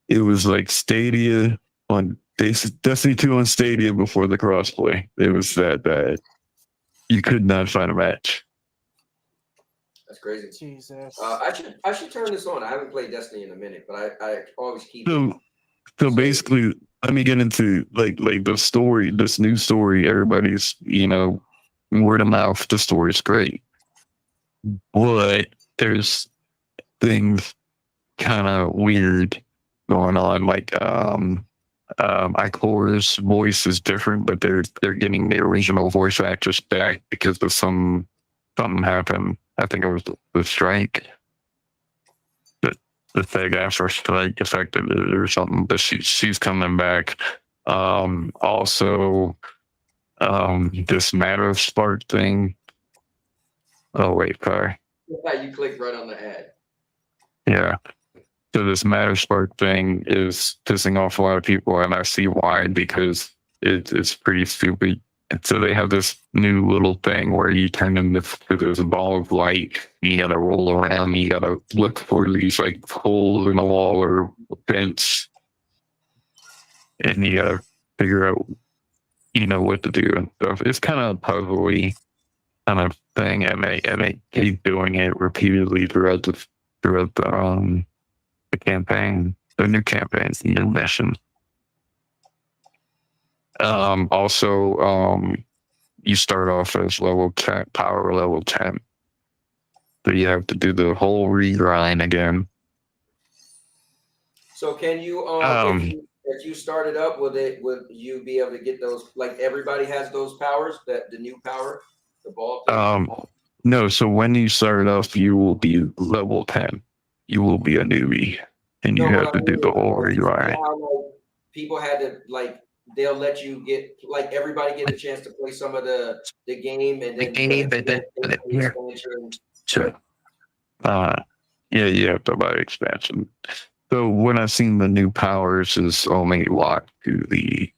it was like Stadia on Destiny 2 on Stadia before the crossplay. It was that bad. You could not find a match. That's crazy. Jesus. I should turn this on. I haven't played Destiny in a minute, but I always keep. So basically, let me get into like the story. This new story, everybody's word of mouth. The story's great. but there's things kind of weird going on. Like Icora's voice is different, but they're getting the original voice actress back because of something happened. I think it was the strike. The thing after strike affected it or something, but she's coming back. Also, this matter of spark thing. Oh wait, sorry. You clicked right on the ad. Yeah. So this matter spark thing is pissing off a lot of people, and I see why, because it's pretty stupid. And so they have this new little thing where you turn into this ball of light. You gotta roll around. You gotta look for these like holes in the wall or vents, and you gotta figure out, what to do and stuff. It's kind of a puzzly kind of thing, and they keep doing it repeatedly throughout the campaign, the new campaign, the new mission. Also, you start off as level 10, power level 10. So you have to do the whole regrind again. So can you, if you started up, would you be able to get those? Like everybody has those powers, that the new power, the ball thing? No. So when you start off, you will be level 10. You will be a newbie, and you have to do the whole regrind. How, people had to they'll let you get everybody get a chance to play some of the game and then Sure. Yeah, you have to buy expansion. So when I've seen the new powers is only locked to the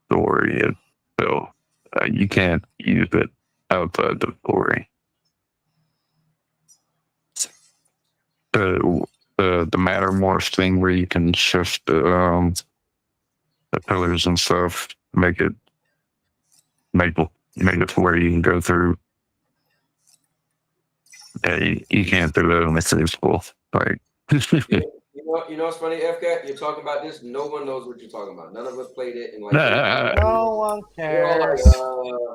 story, so you can't use it outside the story. The matter morph thing where you can shift the pillars and stuff, make it to where you can go through. Yeah, you can't do that in the same school. Like, you know what's funny, FCAT? You're talking about this. No one knows what you're talking about. None of us played it, and no one cares.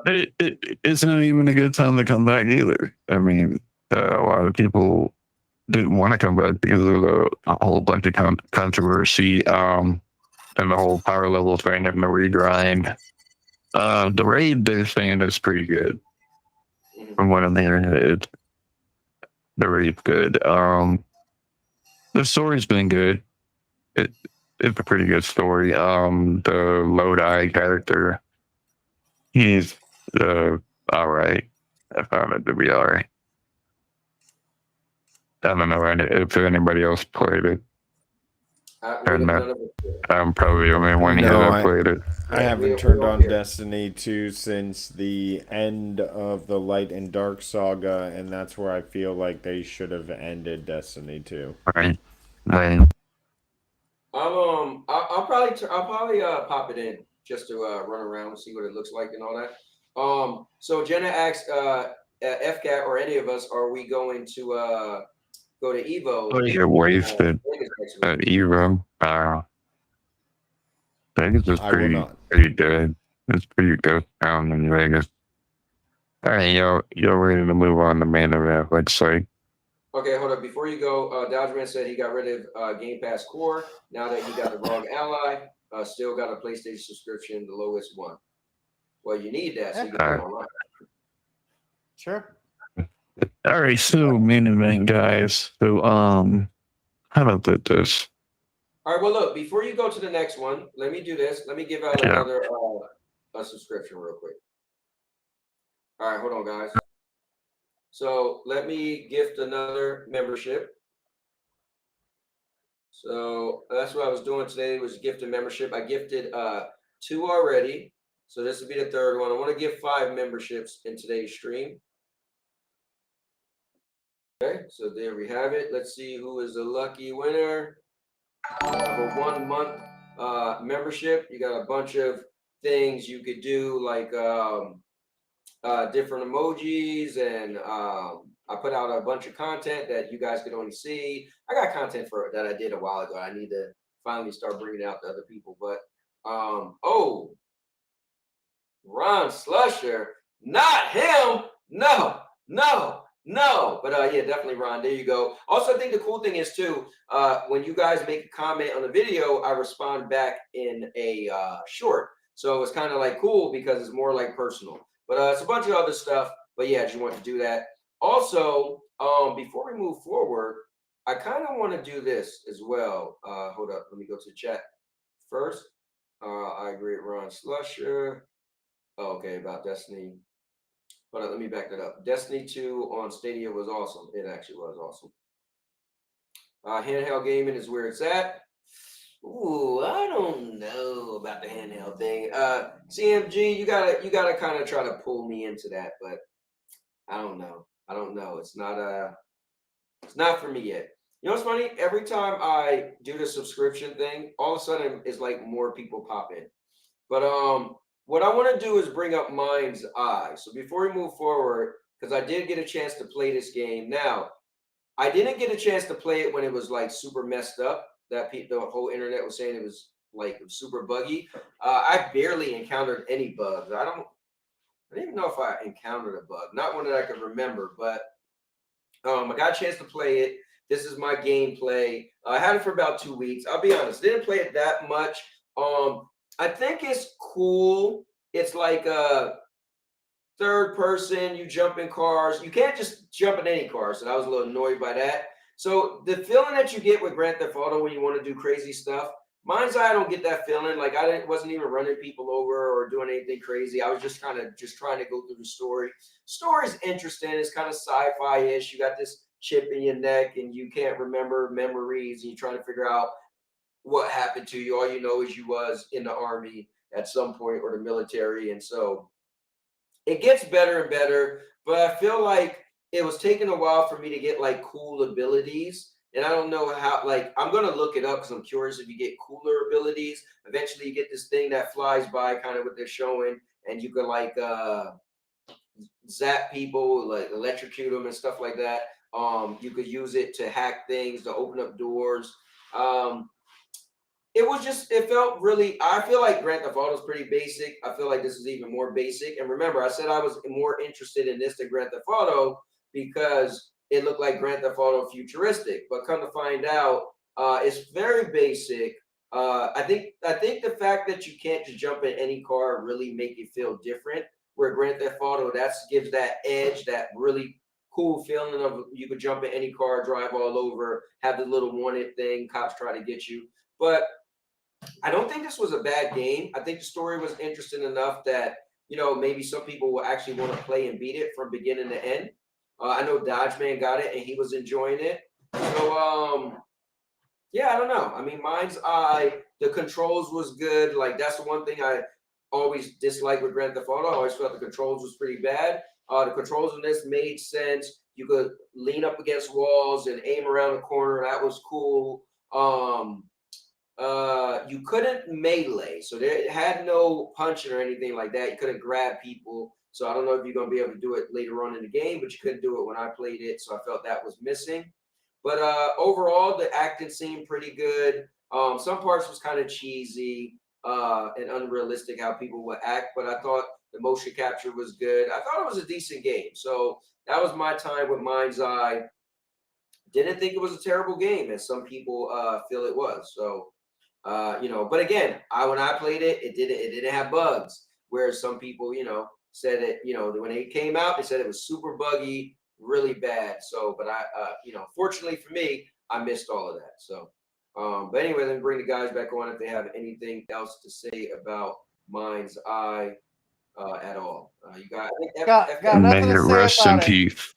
It's not even a good time to come back either. I mean, a lot of people didn't want to come back because of a whole bunch of controversy, and the whole power level thing and the regrind. The raid they're saying is pretty good. From what I'm hearing, the raid's good. The story's been good. It's a pretty good story. The Lodi character, he's all right. I found it to be all right. I don't know if anybody else played it. I'm probably the only one here that played it. I haven't turned on Destiny 2 since the end of the Light and Dark saga, and that's where I feel like they should have ended Destiny 2. Right. I'll probably pop it in just to run around and see what it looks like and all that. So Jenna asked FCAT or any of us, are we going to go to Evo? You're wasted at Evo. Vegas is pretty good. It's pretty good town in Vegas. All right, you're ready to move on to main event. Let's say. Okay, hold up. Before you go, Dodgeman said he got rid of Game Pass Core. Now that he got the wrong ally, still got a PlayStation subscription, the lowest one. Well, you need that so you can play online. Sure. All right, so main event, guys. So, how about this? All right, well, look, before you go to the next one, let me do this. Let me give out another a subscription real quick. All right, hold on, guys. So let me gift another membership. So that's what I was doing today, was gift a membership. I gifted 2 already. So this will be the 3rd one. I want to give 5 memberships in today's stream. Okay, so there we have it. Let's see who is the lucky winner. For 1 month membership, you got a bunch of things you could do, like different emojis, and I put out a bunch of content that you guys could only see. I got content that I did a while ago. I need to finally start bringing it out to other people. But Ron Slusher, not him. No. No, but yeah, definitely, Ron. There you go. Also, I think the cool thing is too, when you guys make a comment on the video, I respond back in a short. So it's kind of like cool because it's more like personal. But it's a bunch of other stuff. But yeah, I just want to do that. Also, before we move forward, I kind of want to do this as well. Hold up, let me go to the chat first. I agree with Ron Slusher. Oh, okay, about Destiny. Hold on, let me back that up. Destiny 2 on Stadia was awesome. It actually was awesome. Handheld gaming is where it's at. Ooh, I don't know about the handheld thing. CMG, you gotta kind of try to pull me into that, but I don't know. I don't know. It's not for me yet. You know what's funny? Every time I do the subscription thing, all of a sudden it's like more people pop in. But what I want to do is bring up Mind's Eye. So before we move forward, because I did get a chance to play this game. Now, I didn't get a chance to play it when it was like super messed up. That the whole internet was saying it was like super buggy. I barely encountered any bugs. I don't even know if I encountered a bug. Not one that I could remember, but I got a chance to play it. This is my gameplay. I had it for about 2 weeks. I'll be honest, didn't play it that much. I think it's cool. It's like a third person. You jump in cars. You can't just jump in any car. So I was a little annoyed by that. So the feeling that you get with Grand Theft Auto when you want to do crazy stuff, Mind's Eye, I don't get that feeling. Like wasn't even running people over or doing anything crazy. I was just kind of just trying to go through the story. Story's interesting. It's kind of sci-fi-ish. You got this chip in your neck and you can't remember memories and you're trying to figure out what happened to you. All you know is you was in the army at some point or the military. And so it gets better and better, but I feel like it was taking a while for me to get like cool abilities. And I don't know how, like, I'm going to look it up because I'm curious if you get cooler abilities. Eventually you get this thing that flies by, kind of what they're showing, and you can like zap people, like electrocute them and stuff like that. You could use it to hack things, to open up doors. It felt really, I feel like Grand Theft Auto is pretty basic. I feel like this is even more basic. And remember, I said I was more interested in this than Grand Theft Auto because it looked like Grand Theft Auto futuristic. But come to find out, it's very basic. I think the fact that you can't just jump in any car really make it feel different. Where Grand Theft Auto, gives that edge, that really cool feeling of you could jump in any car, drive all over, have the little wanted thing, cops try to get you. But I don't think this was a bad game. I think the story was interesting enough that, maybe some people will actually want to play and beat it from beginning to end. I know Dodge Man got it and he was enjoying it. So, yeah, I don't know. I mean, Mind's Eye, the controls was good. Like, that's the one thing I always disliked with Grand Theft Auto. I always felt the controls was pretty bad. The controls in this made sense. You could lean up against walls and aim around the corner. That was cool. You couldn't melee, so it had no punching or anything like that. You couldn't grab people, so I don't know if you're gonna be able to do it later on in the game, but you couldn't do it when I played it, so I felt that was missing. But overall, the acting seemed pretty good. Some parts was kind of cheesy and unrealistic how people would act, but I thought the motion capture was good. I thought it was a decent game, so that was my time with Mind's Eye. Didn't think it was a terrible game, as some people feel it was. So. But again, when I played it, it didn't have bugs. Whereas some people, said it, when it came out, they said it was super buggy, really bad. So, but fortunately for me, I missed all of that. So, but anyway, let me bring the guys back on if they have anything else to say about Mind's Eye at all. You got, got nothing to say rest about in it. peace.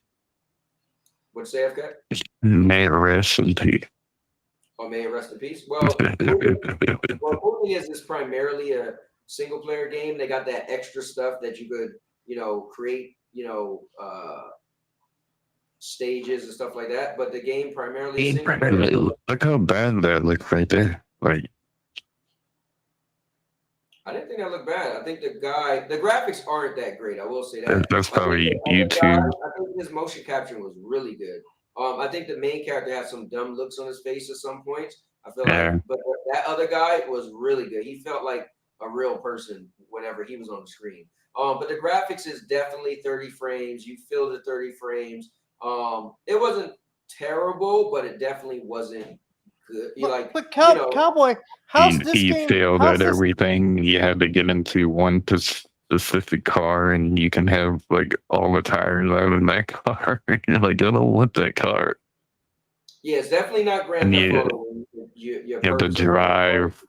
What'd you say, FK? May it rest in peace. Oh, may it rest in peace. Well, cool thing is, it's primarily a single player game. They got that extra stuff that you could, create, stages and stuff like that. But the game primarily is single player. Look how bad that looks right there. Like, I didn't think that looked bad. I think the graphics aren't that great. I will say that. that's probably YouTube. I think his motion capture was really good. I think the main character had some dumb looks on his face at some points. I feel like, but that other guy was really good. He felt like a real person whenever he was on the screen. But the graphics is definitely 30 frames. You feel the 30 frames. It wasn't terrible, but it definitely wasn't good. Cowboy, how's this He game? failed How's at this? everything. You had to get into one specific car, and you can have like all the tires out in that car. You're like, I don't want that car. Yeah, it's definitely not Grand And Theft you, Auto. you have to drive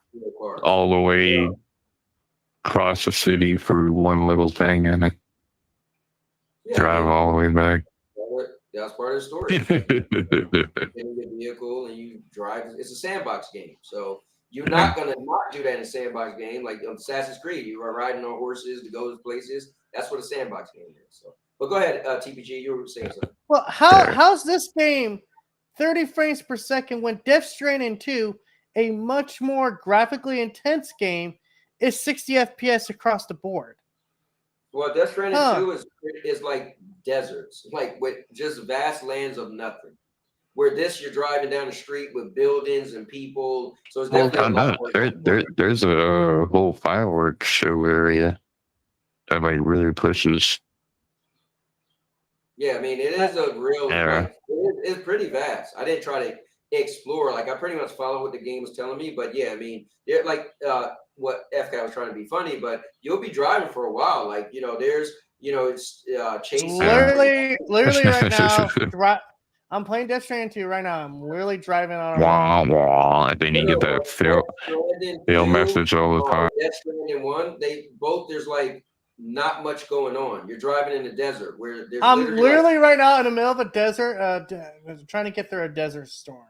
all the way across the city for one little thing, and drive all the way back. That's part of the story. You get in your vehicle and you drive. It's a sandbox game, so you're not gonna not do that in a sandbox game. Like Assassin's Creed, you are riding on horses to go to places. That's what a sandbox game is. So, but go ahead, TPG, you were saying something. Well, how's this game 30 frames per second when Death Stranding 2, a much more graphically intense game, is 60 FPS across the board? Well, Death Stranding 2 is like deserts, like with just vast lands of nothing. Where this, you're driving down the street with buildings and people, so it's definitely a lot more. There's a whole fireworks show area that like really pushes. Yeah, I mean, it is a real, like, it's pretty vast. I didn't try to explore, like, I pretty much followed what the game was telling me, but yeah, I mean, like, what FK was trying to be funny, but you'll be driving for a while. Like, there's, it's chasing. Literally right now, I'm playing Death Stranding 2 right now. I'm literally driving on a And then you get that fail message all the time. Death Stranding 1, there's like not much going on. You're driving in the desert where there's I'm literally right now in the middle of a desert, trying to get through a desert storm.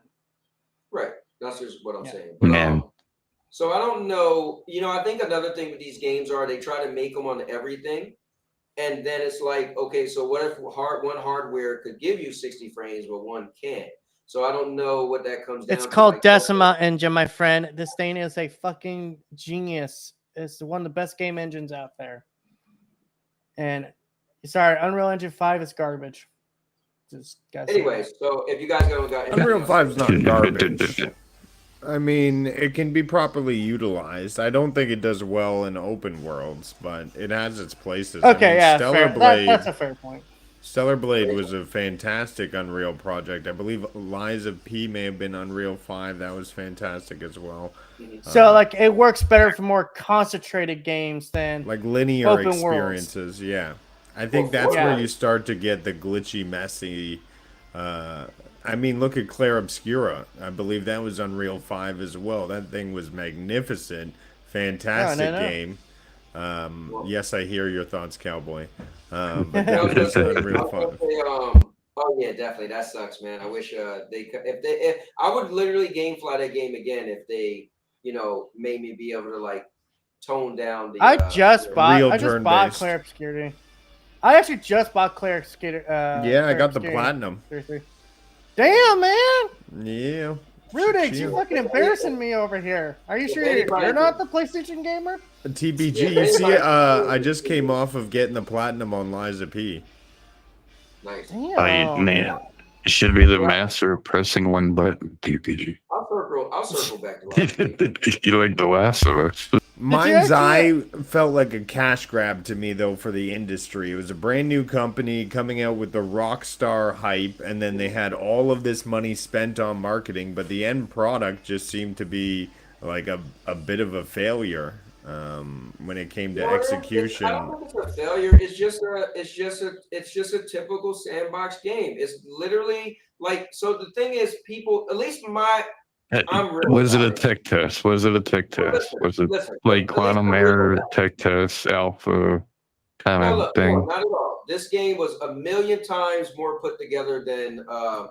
Right. That's just what I'm saying. But, so I don't know. I think another thing with these games are they try to make them on everything. And then it's like, okay, so what if one hardware could give you 60 frames, but one can't? So I don't know what that comes down to. It's called Decima Engine, my friend. This thing is a fucking genius. It's one of the best game engines out there. And sorry, Unreal Engine 5 is garbage. Anyway, so if you guys haven't got Unreal 5 is not garbage. I mean, it can be properly utilized. I don't think it does well in open worlds, but it has its places. Okay, Stellar Blade, that's a fair point. Stellar Blade was a fantastic Unreal project. I believe Lies of P may have been Unreal 5. That was fantastic as well. So, like, it works better for more concentrated games than like linear open experiences. Worlds. Yeah, I think that's where you start to get the glitchy, messy. I mean, look at Claire Obscura. I believe that was Unreal 5 as well. That thing was magnificent. Fantastic game. Yes, I hear your thoughts, Cowboy. But that was Unreal 5. Oh yeah, definitely. That sucks, man. I wish if I would literally gamefly that game again if they, made me be able to like tone down the. I just bought Claire Obscurity. I actually just bought Claire Obscurity. Yeah, I got the platinum. Seriously. Damn, man. Yeah. Rudix, you're fucking embarrassing me over here. Are you sure you're not the PlayStation gamer? TBG, you see, I just came off of getting the platinum on Lies of P. Nice. Man, you should be the master of pressing one button, TPG. I'll circle back to You like The Last of Us. Mind's Eye felt like a cash grab to me, though, for the industry. It was a brand new company coming out with the Rockstar hype, and then they had all of this money spent on marketing, but the end product just seemed to be like a bit of a failure when it came to execution. I don't think it's a failure. It's just a typical sandbox game. It's literally like, so the thing is, people, at least Was it a tech test? Was it like quantum error tech test alpha kind of thing? Not at all. This game was a million times more put together than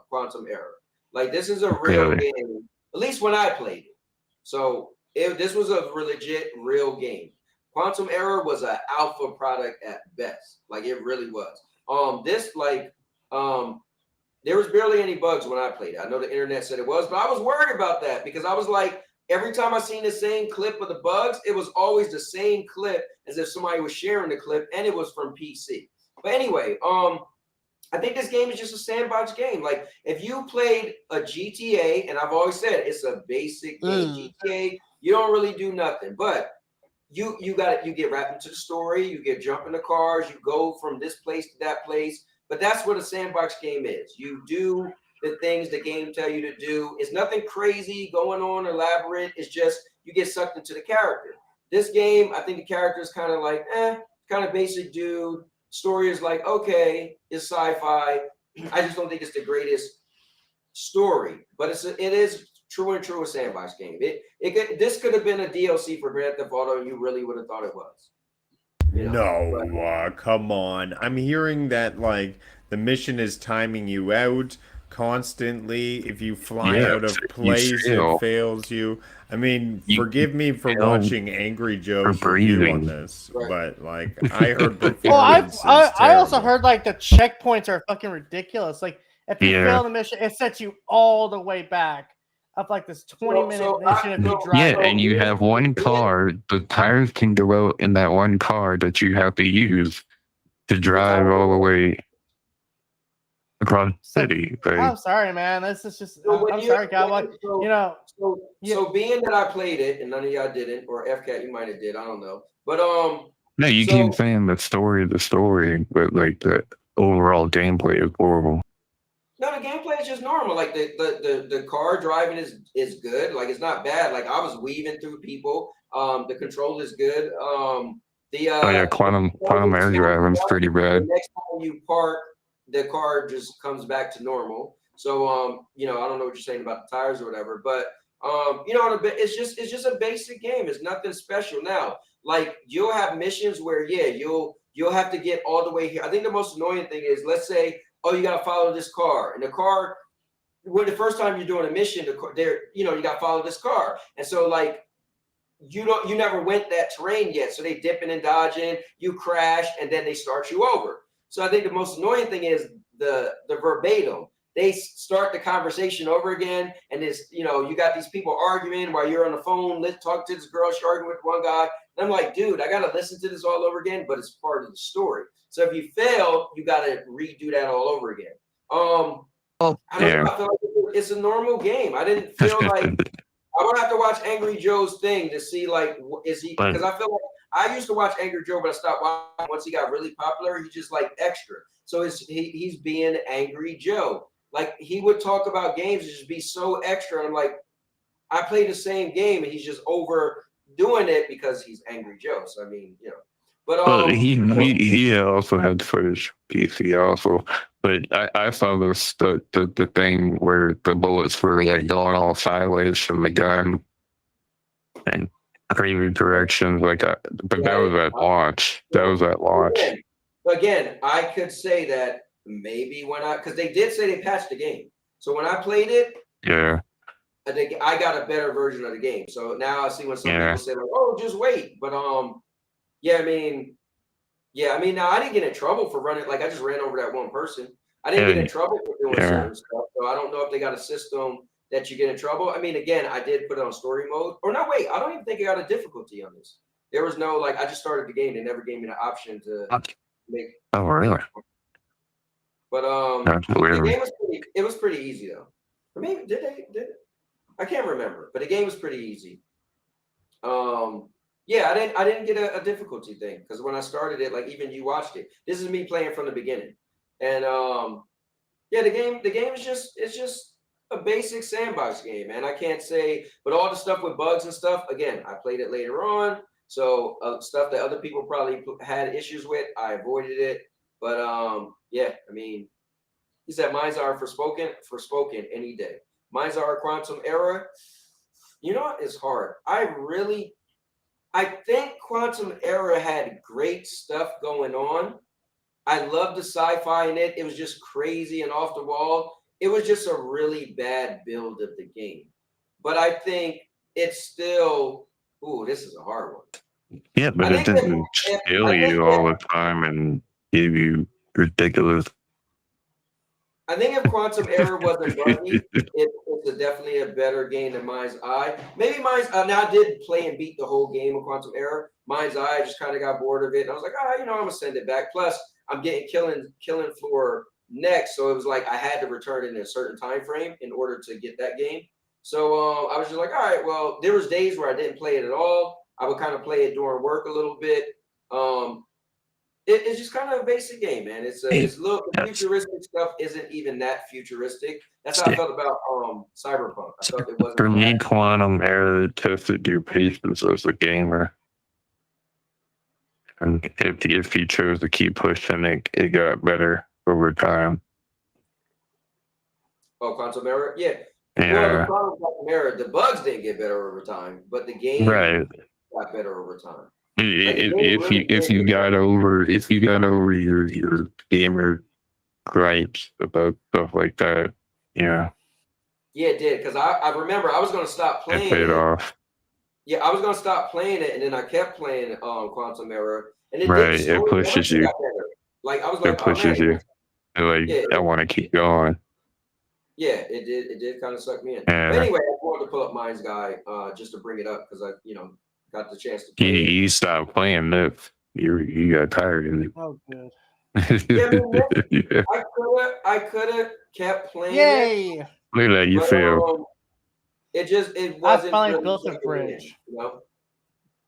quantum error. Like, this is a real game, at least when I played it. So this was a legit real game. Quantum error was an alpha product at best. Like, it really was. There was barely any bugs when I played it. I know the internet said it was, but I was worried about that because I was like, every time I seen the same clip of the bugs, it was always the same clip as if somebody was sharing the clip, and it was from PC. But anyway, I think this game is just a sandbox game. Like, if you played a GTA, and I've always said it's a basic game. GTA, you don't really do nothing, but you get wrapped into the story. You get jump in the cars. You go from this place to that place. But that's what a sandbox game is. You do the things the game tell you to do. It's nothing crazy going on, elaborate. It's just you get sucked into the character. This game, I think the character is kind of like, kind of basic dude. Story is like, okay, it's sci-fi. I just don't think it's the greatest story, but it is true and true a sandbox game. This could have been a DLC for Grand Theft Auto, and you really would have thought it was. No, come on. I'm hearing that like the mission is timing you out constantly. If you fly out of place, it fails you. I mean, forgive me for watching Angry Joe's review on this, but like I heard performance. I also heard like the checkpoints are fucking ridiculous. Like if you fail the mission, it sets you all the way back up like this 20-minute mission if you drive. Yeah, and you have one car. The tires can go out in that one car that you have to use to drive all the way across the city. I'm sorry, man. This is just. I'm sorry, Cowboy. So being that I played it and none of y'all didn't, or FCAT, you might have did. I don't know. But no, you keep saying the story, but like the overall gameplay is horrible. No, the gameplay is just normal. Like the car driving is good. Like it's not bad. Like I was weaving through people. The control is good. Quantum air driving's pretty bad. The next time you park, the car just comes back to normal. So I don't know what you're saying about the tires or whatever, but it's just a basic game. It's nothing special. Now, like you'll have missions where you'll have to get all the way here. I think the most annoying thing is, let's say, oh, you got to follow this car. And the car, when the first time you're doing a mission, you got to follow this car. And so like, you never went that terrain yet. So they dipping and dodging, you crash, and then they start you over. So I think the most annoying thing is the verbatim. They start the conversation over again. And it's, you got these people arguing while you're on the phone. Let's talk to this girl. She's arguing with one guy. And I'm like, dude, I got to listen to this all over again, but it's part of the story. So if you fail, you got to redo that all over again. I feel like it's a normal game. I didn't feel like I would have to watch Angry Joe's thing to see like, is he? Because I feel like I used to watch Angry Joe, but I stopped watching once he got really popular. He's just like extra. So he's being Angry Joe. Like he would talk about games and just be so extra. And I'm like, I play the same game and he's just overdoing it because he's Angry Joe. So I mean, But he also had footage PC also, but I saw the thing where the bullets were like going all sideways from the gun and crazy directions like that. But that was at launch. Again, I could say that maybe because they did say they patched the game. So when I played it, I think I got a better version of the game. So now I see when some people say like, "Oh, just wait," but I mean, now I didn't get in trouble for running. Like I just ran over that one person. I didn't get in trouble for doing certain stuff. So I don't know if they got a system that you get in trouble. I mean, again, I did put it on story mode. Or no, wait, I don't even think I got a difficulty on this. There was no I just started the game. They never gave me the option to make. Oh, really? But the game was pretty easy though. Or maybe did they? I can't remember. But the game was pretty easy. I didn't get a difficulty thing because when I started it, like even you watched it. This is me playing from the beginning, and the game is just a basic sandbox game, man. I can't say, but all the stuff with bugs and stuff. Again, I played it later on, so stuff that other people probably had issues with, I avoided it. But I mean, he said mine's are Forspoken any day. Mine's are Quantum Era. You know what? It's hard. I think Quantum Era had great stuff going on. I loved the sci-fi in it. It was just crazy and off the wall. It was just a really bad build of the game. But I think it's still, this is a hard one. Yeah, but it didn't kill you all the time and give you ridiculous. I think if Quantum Error wasn't buggy, it's definitely a better game than Mind's Eye. Maybe Mind's now I did play and beat the whole game of Quantum Error. Mind's Eye, I just kind of got bored of it. And I was like, I'm going to send it back. Plus, I'm getting Killing Floor next. So it was like I had to return it in a certain time frame in order to get that game. So I was just like, all right, well, there was days where I didn't play it at all. I would kind of play it during work a little bit. It's just kind of a basic game, man. It's a little the futuristic stuff isn't even that futuristic. That's how I felt about Cyberpunk. I felt it wasn't For me, that. Quantum Error tested your patience as a gamer. And if you chose to keep pushing it, it got better over time. Oh, Quantum Error? Yeah. Yeah. Well, the problem with Quantum Error, the bugs didn't get better over time, but the game Right. got better over time. If you got over your gamer gripes about stuff like that, yeah, Yeah, it did. Because I remember I was going to stop it playing paid it. off. Yeah, I was going to stop playing it, and then I kept playing Quantum Error, and it Right, did. it pushes you. Got better. Like I was It like, oh man. pushes you. Like Yeah, I want to keep going. Yeah, it did. It did kind of suck me in. Yeah. But anyway, I wanted to pull up Minds Guy just to bring it up because I, got the chance to play it. You stopped playing this. You got tired of it. Oh, good. Yeah, Yeah. I could have kept playing Yay! it. Look at you But, feel. it wasn't finally really built a sucking me in, bridge.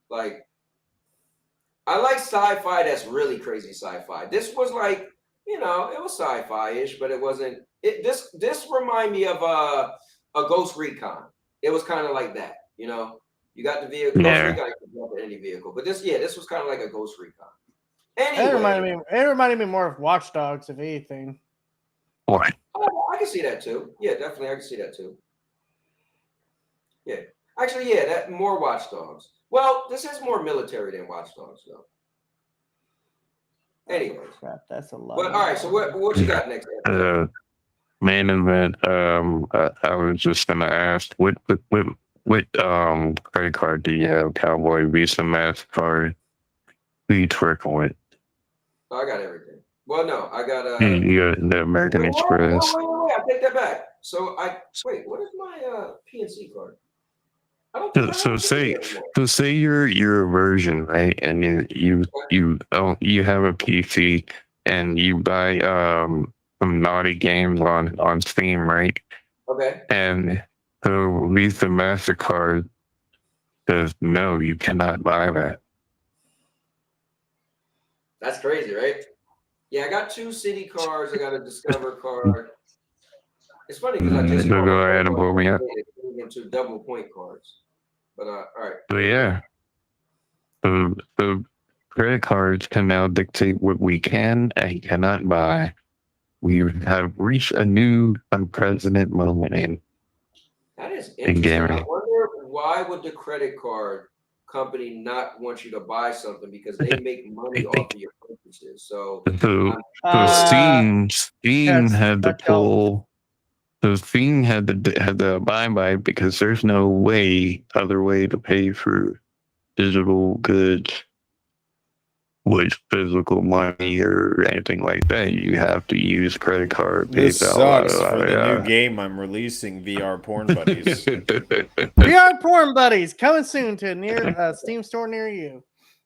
Like I like sci-fi that's really crazy sci-fi. This was like, it was sci-fi-ish, but it wasn't. This remind me of a Ghost Recon. It was kind of like that, You got the vehicle. Yeah. Ghost Recon, you can jump in any vehicle, but this was kind of like a Ghost Recon. It Anyway, reminded me more of Watch Dogs, if anything. What? oh, I can see that too. Yeah, definitely, I can see that too. Yeah, actually, yeah, that more Watch Dogs. Well, this is more military than Watch Dogs, though. Anyways, Crap, that's a lot. But all right, so what you got next? Main event. I was just gonna ask, what credit card do you have? Cowboy, Visa, MasterCard? Who you twerking with? I got everything. Well, no, I got You got the American Express. Wait, I take that back. So what is my PNC card? I don't think Say you're a virgin, right? And you have a PC and you buy some naughty games on Steam, right? Okay. And so Visa MasterCard says no, you cannot buy that. That's crazy, right? Yeah, I got 2 city cards. I got a Discover card. It's funny because I just go ahead and pull me up. Into double point cards. But all right. So yeah, the credit cards can now dictate what we can and cannot buy. We have reached a new unprecedented moment in. That is interesting. I wonder why would the credit card company not want you to buy something because they make money off of your purchases. So Steam had to pull. So Steam had to abide by it because there's no other way to pay for digital goods with physical money or anything like that. You have to use credit card. This sucks for the new game I'm releasing, VR Porn Buddies. VR Porn Buddies coming soon to a Steam store near you.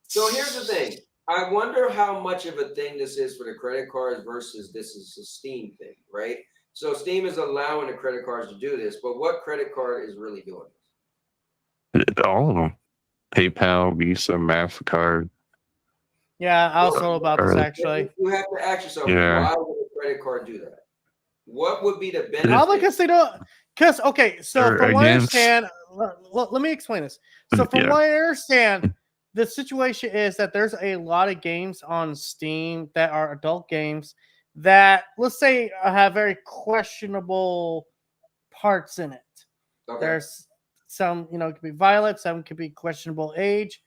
So here's the thing. I wonder how much of a thing this is for the credit cards versus this is a Steam thing, right? So Steam is allowing the credit cards to do this, but what credit card is really doing this? All of them. PayPal, Visa, MasterCard. Yeah, I also know about this actually. You have to ask yourself, why would a credit card do that? What would be the benefit? Probably because they don't. Because so from what I understand, let me explain this. So from what I understand, the situation is that there's a lot of games on Steam that are adult games that, let's say, have very questionable parts in it. Okay. There's some, it could be violent, some could be questionable age.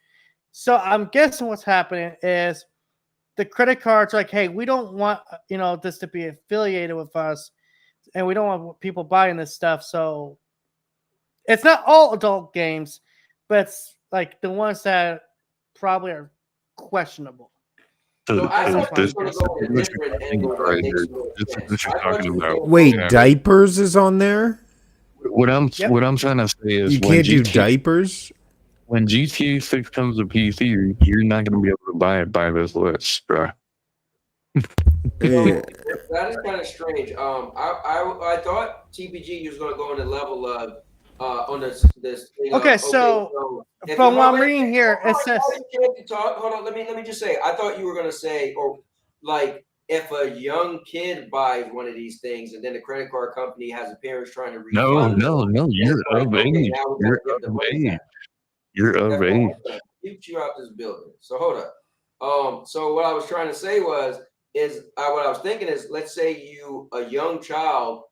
So I'm guessing what's happening is the credit cards are like, hey, we don't want, this to be affiliated with us, and we don't want people buying this stuff. So it's not all adult games, but it's like the ones that probably are questionable. So wait, diapers is on there? What I'm trying to say is you can't do diapers. When GTA6 comes to PC, you're not going to be able to buy it by this list, bro. That is kind of strange. I thought TPG was going to go on the level of on this thing. Okay, so from what I'm reading here, it says. Hold on, let me just say. I thought you were gonna say, or like, if a young kid buys one of these things and then the credit card company has the parents trying to refund No. You're like, of okay, age. now we You're gotta give the of money age. back. You're of age. Keep you out this building. So hold up. So what I was trying to say was, what I was thinking is, let's say a young child,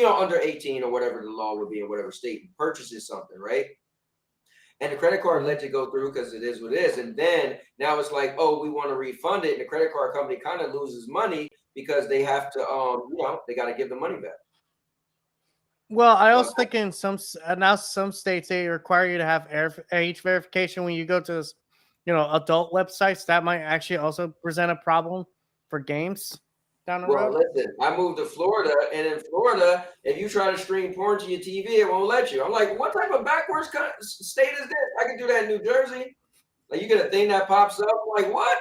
under 18 or whatever the law would be in whatever state, purchases something, right? And the credit card lets it go through because it is what it is. And then now it's like, oh, we want to refund it. And the credit card company kind of loses money because they have to, they got to give the money back. Well, I was thinking some states, they require you to have age verification when you go to this, adult websites. That might actually also present a problem for games down the road. Well, listen, I moved to Florida, and in Florida, if you try to stream porn to your TV, it won't let you. I'm like, what type of backwards state is this? I can do that in New Jersey. Like, you get a thing that pops up. I'm like, what?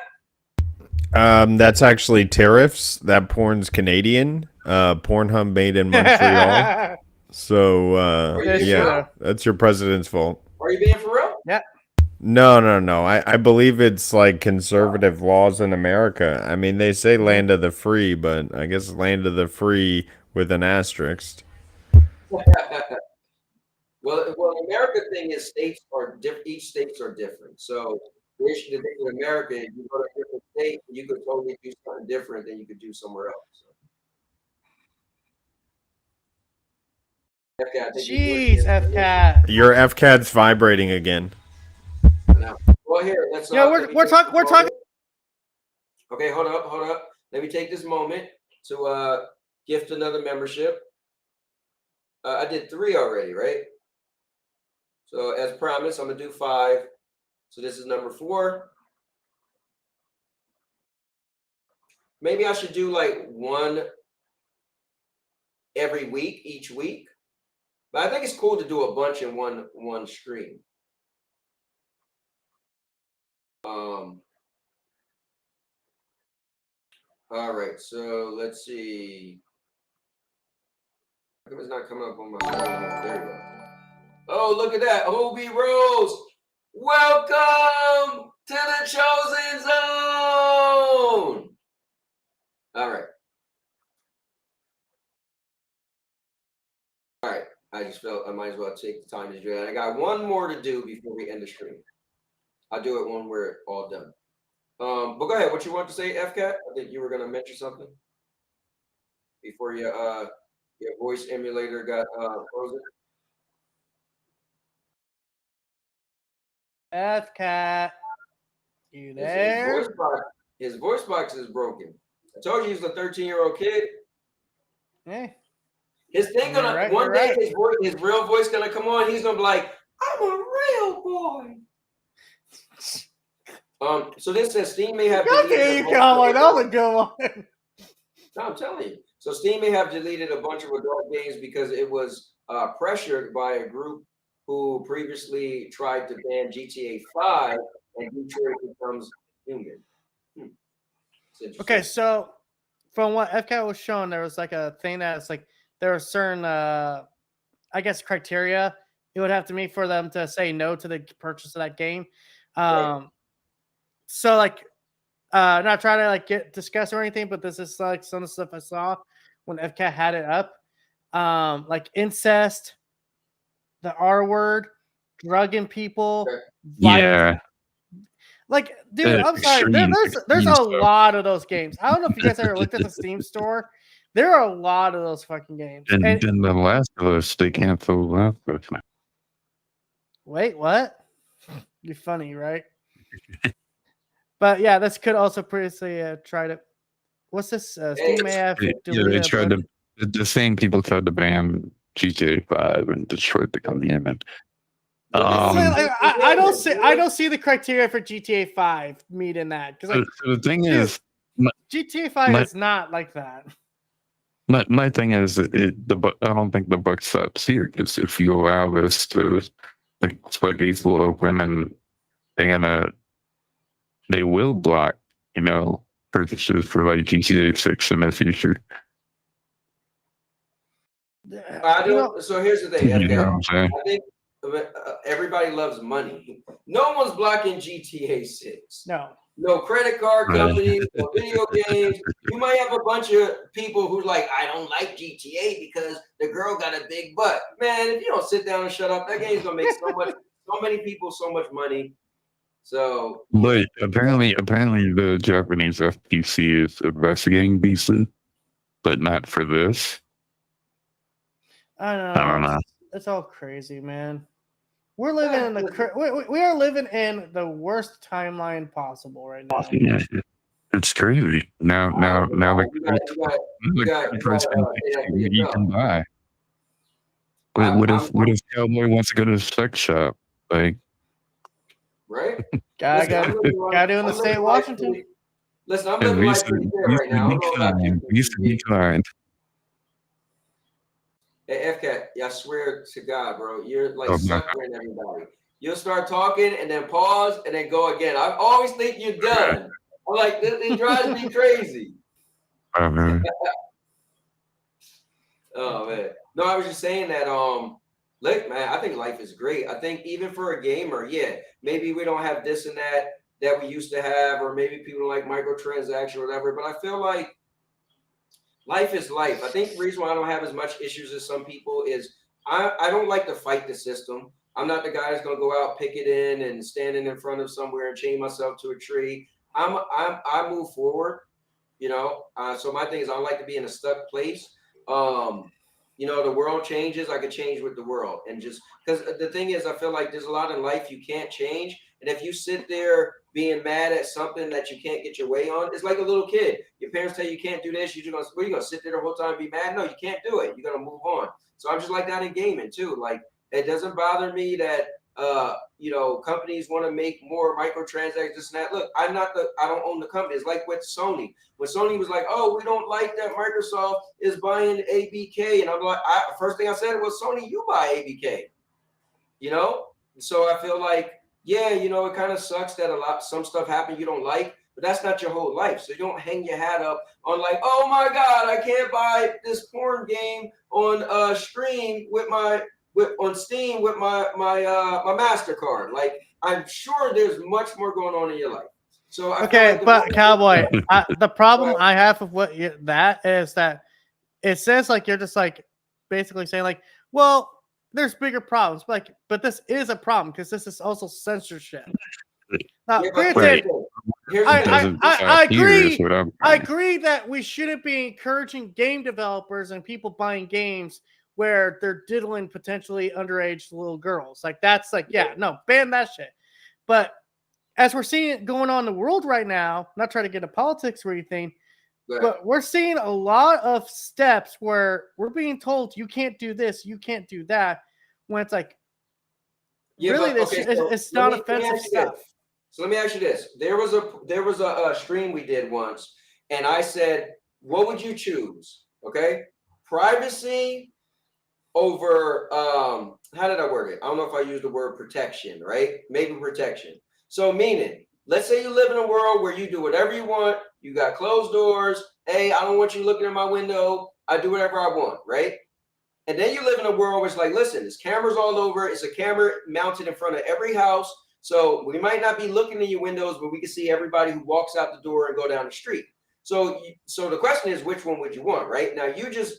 That's actually tariffs. That porn's Canadian. Pornhub made in Montreal. So yeah, that's your president's fault. Are you being for real? Yeah. No. I believe it's like conservative laws in America. I mean, they say land of the free, but I guess land of the free with an asterisk. Well, the America thing is states are different. Each states are different. So the issue the thing with America, if you go to a different state, you could totally do something different than you could do somewhere else. Jeez, FCAT. Your FCAT's vibrating again. Well, here, let's. Yeah, we're talking. Okay, hold up. Let me take this moment to gift another membership. I did 3 already, right? So as promised, I'm gonna do 5. So this is number 4. Maybe I should do like 1 every week, each week. But I think it's cool to do a bunch in one stream. All right, so let's see. How come it's not coming up on my screen? There you go. Oh, look at that. Hobie Rose. Welcome to the Chosen Zone. All right. I just felt I might as well take the time to do that. I got 1 more to do before we end the stream. I'll do it when we're all done. But go ahead. What you want to say, FCAT? I think you were going to mention something before your voice emulator got frozen. FCAT, you there? His voice box is broken. I told you he's a 13-year-old kid. Hey. His thing one day his real voice gonna come on. He's gonna be like, "I'm a real boy." So this says Steam may have. Okay, Cowboy, that was a good one. No, I'm telling you. So Steam may have deleted a bunch of adult games because it was pressured by a group who previously tried to ban GTA 5 and Detroit becomes human. Okay, so from what FCAT was showing, there was like a thing that's like there are certain, I guess, criteria it would have to meet for them to say no to the purchase of that game. So like, not trying to like discuss or anything, but this is like some of the stuff I saw when FCAT had it up, like incest, the R word, drugging people. Yeah. Like, dude, I'm sorry. There's a lot of those games. I don't know if you guys ever looked at the Steam store. There are a lot of those fucking games. And The Last of Us, they canceled Last of Us. Wait, what? You're funny, right? But yeah, this could also previously try to. What's this? Steam may have they tried to. The same people tried to ban GTA 5 and Detroit Become Human. I don't see the criteria for GTA 5 meeting that because so the thing is, GTA 5 is not like that. My thing is, I don't think the book stops here because if you allow this to like equal open, and they will block purchases for like GTA6 in the future. I don't. So here's the thing. You know what I'm Okay, saying? I think everybody loves money. No one's blocking GTA6. No credit card Right. companies, no video games. You might have a bunch of people who like, I don't like GTA because the girl got a big butt. Man, if you don't sit down and shut up, that game's gonna make so many people so much money. So, But apparently the Japanese FTC is investigating Visa, but not for this. I I don't know. It's all crazy, man. We're living in we are living in the worst timeline possible right now. Yeah, it's crazy. Now the president you can buy. What if Cowboy wants to go to a sex shop? Like, right? Got to in the state of Washington. Listen, I'm living life pretty good right now. I don't know about you. Visa declined. Hey, FCAT, I swear to God, bro, you're like suckering everybody. You'll start talking and then pause and then go again. I always think you're done. I'm like, it drives me crazy. Oh man. Oh man. No, I was just saying that look, man, I think life is great. I think even for a gamer, yeah, maybe we don't have this and that we used to have, or maybe people like microtransaction or whatever, but I feel like life is life. I think the reason why I don't have as much issues as some people is I don't like to fight the system. I'm not the guy that's gonna go out, pick it in, and standing in front of somewhere and chain myself to a tree. I move forward, you know. So my thing is I don't like to be in a stuck place. You know, the world changes. I could change with the world, and just because the thing is, I feel like there's a lot in life you can't change, and if you sit there being mad at something that you can't get your way on, it's like a little kid. Your parents tell you can't do this. You're gonna sit there the whole time and be mad? No, you can't do it. You're gonna move on. So I'm just like that in gaming too. Like it doesn't bother me that you know, companies want to make more microtransactions, this and that. Look, I don't own the company. It's like with Sony. When Sony was like, oh, we don't like that Microsoft is buying ABK. And I'm like, first thing I said was, Sony, you buy ABK. You know? So I feel like, yeah, you know, it kind of sucks that some stuff happened you don't like, but that's not your whole life. So you don't hang your hat up on like, oh my God, I can't buy this porn game on stream with on Steam with my MasterCard. Like, I'm sure there's much more going on in your life. So but Cowboy, the problem I have with that is that it says like you're just like basically saying like, well, there's bigger problems, but this is a problem because this is also censorship. Now, granted, I agree that we shouldn't be encouraging game developers and people buying games where they're diddling potentially underage little girls. Like that's like, yeah, no, ban that shit. But as we're seeing it going on in the world right now, not trying to get into politics or anything, but we're seeing a lot of steps where we're being told you can't do this, you can't do that, when it's like, really, it's not offensive stuff. So let me ask you this: there was a stream we did once, and I said, "What would you choose? Okay, privacy over how did I word it? I don't know if I used the word protection, right? Maybe protection. So meaning, let's say you live in a world where you do whatever you want, you got closed doors. Hey, I don't want you looking in my window. I do whatever I want, right? And then you live in a world where it's like, listen, there's cameras all over. It's a camera mounted in front of every house. So we might not be looking in your windows, but we can see everybody who walks out the door and go down the street. So the question is, which one would you want, right? Now, you just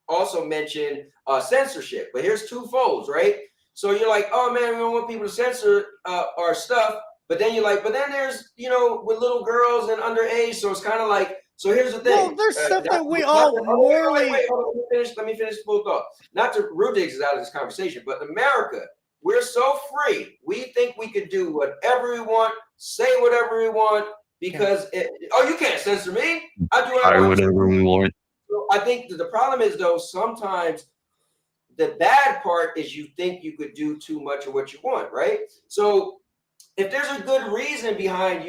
also mentioned censorship, but here's two folds, right? So you're like, oh man, we don't want people to censor our stuff. But then you're like, but then there's, you know, with little girls and underage. So it's kind of like, so here's the thing. Well, there's stuff that we all morally. Wait, let me finish the full thought. Not to Rudigs is out of this conversation, but America, we're so free. We think we could do whatever we want, say whatever we want, because you can't censor me. I do whatever we want. So I think the problem is though, sometimes the bad part is you think you could do too much of what you want, right? So if there's a good reason behind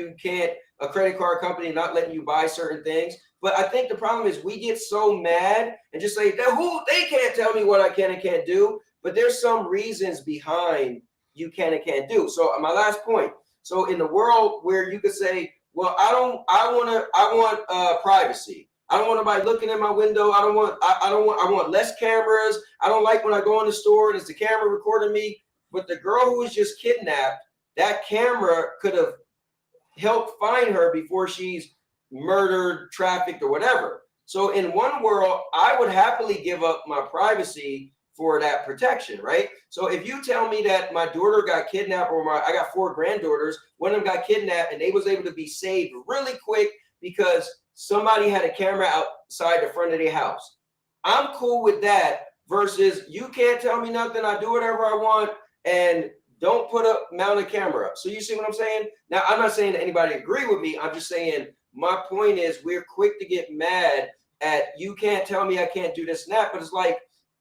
a credit card company not letting you buy certain things, but I think the problem is we get so mad and just say, they can't tell me what I can and can't do, but there's some reasons behind you can and can't do. So my last point. So in the world where you could say, well, I want privacy. I don't want nobody looking in my window. I want less cameras. I don't like when I go in the store and it's the camera recording me. But the girl who was just kidnapped, that camera could have helped find her before she's murdered, trafficked, or whatever. So in one world, I would happily give up my privacy for that protection, right? So if you tell me that my daughter got kidnapped, or I got 4 granddaughters, one of them got kidnapped and they was able to be saved really quick because somebody had a camera outside the front of their house. I'm cool with that versus you can't tell me nothing. I do whatever I want and don't mount a camera up. So you see what I'm saying? Now, I'm not saying that anybody agree with me. I'm just saying my point is we're quick to get mad at you can't tell me I can't do this and that, but it's like,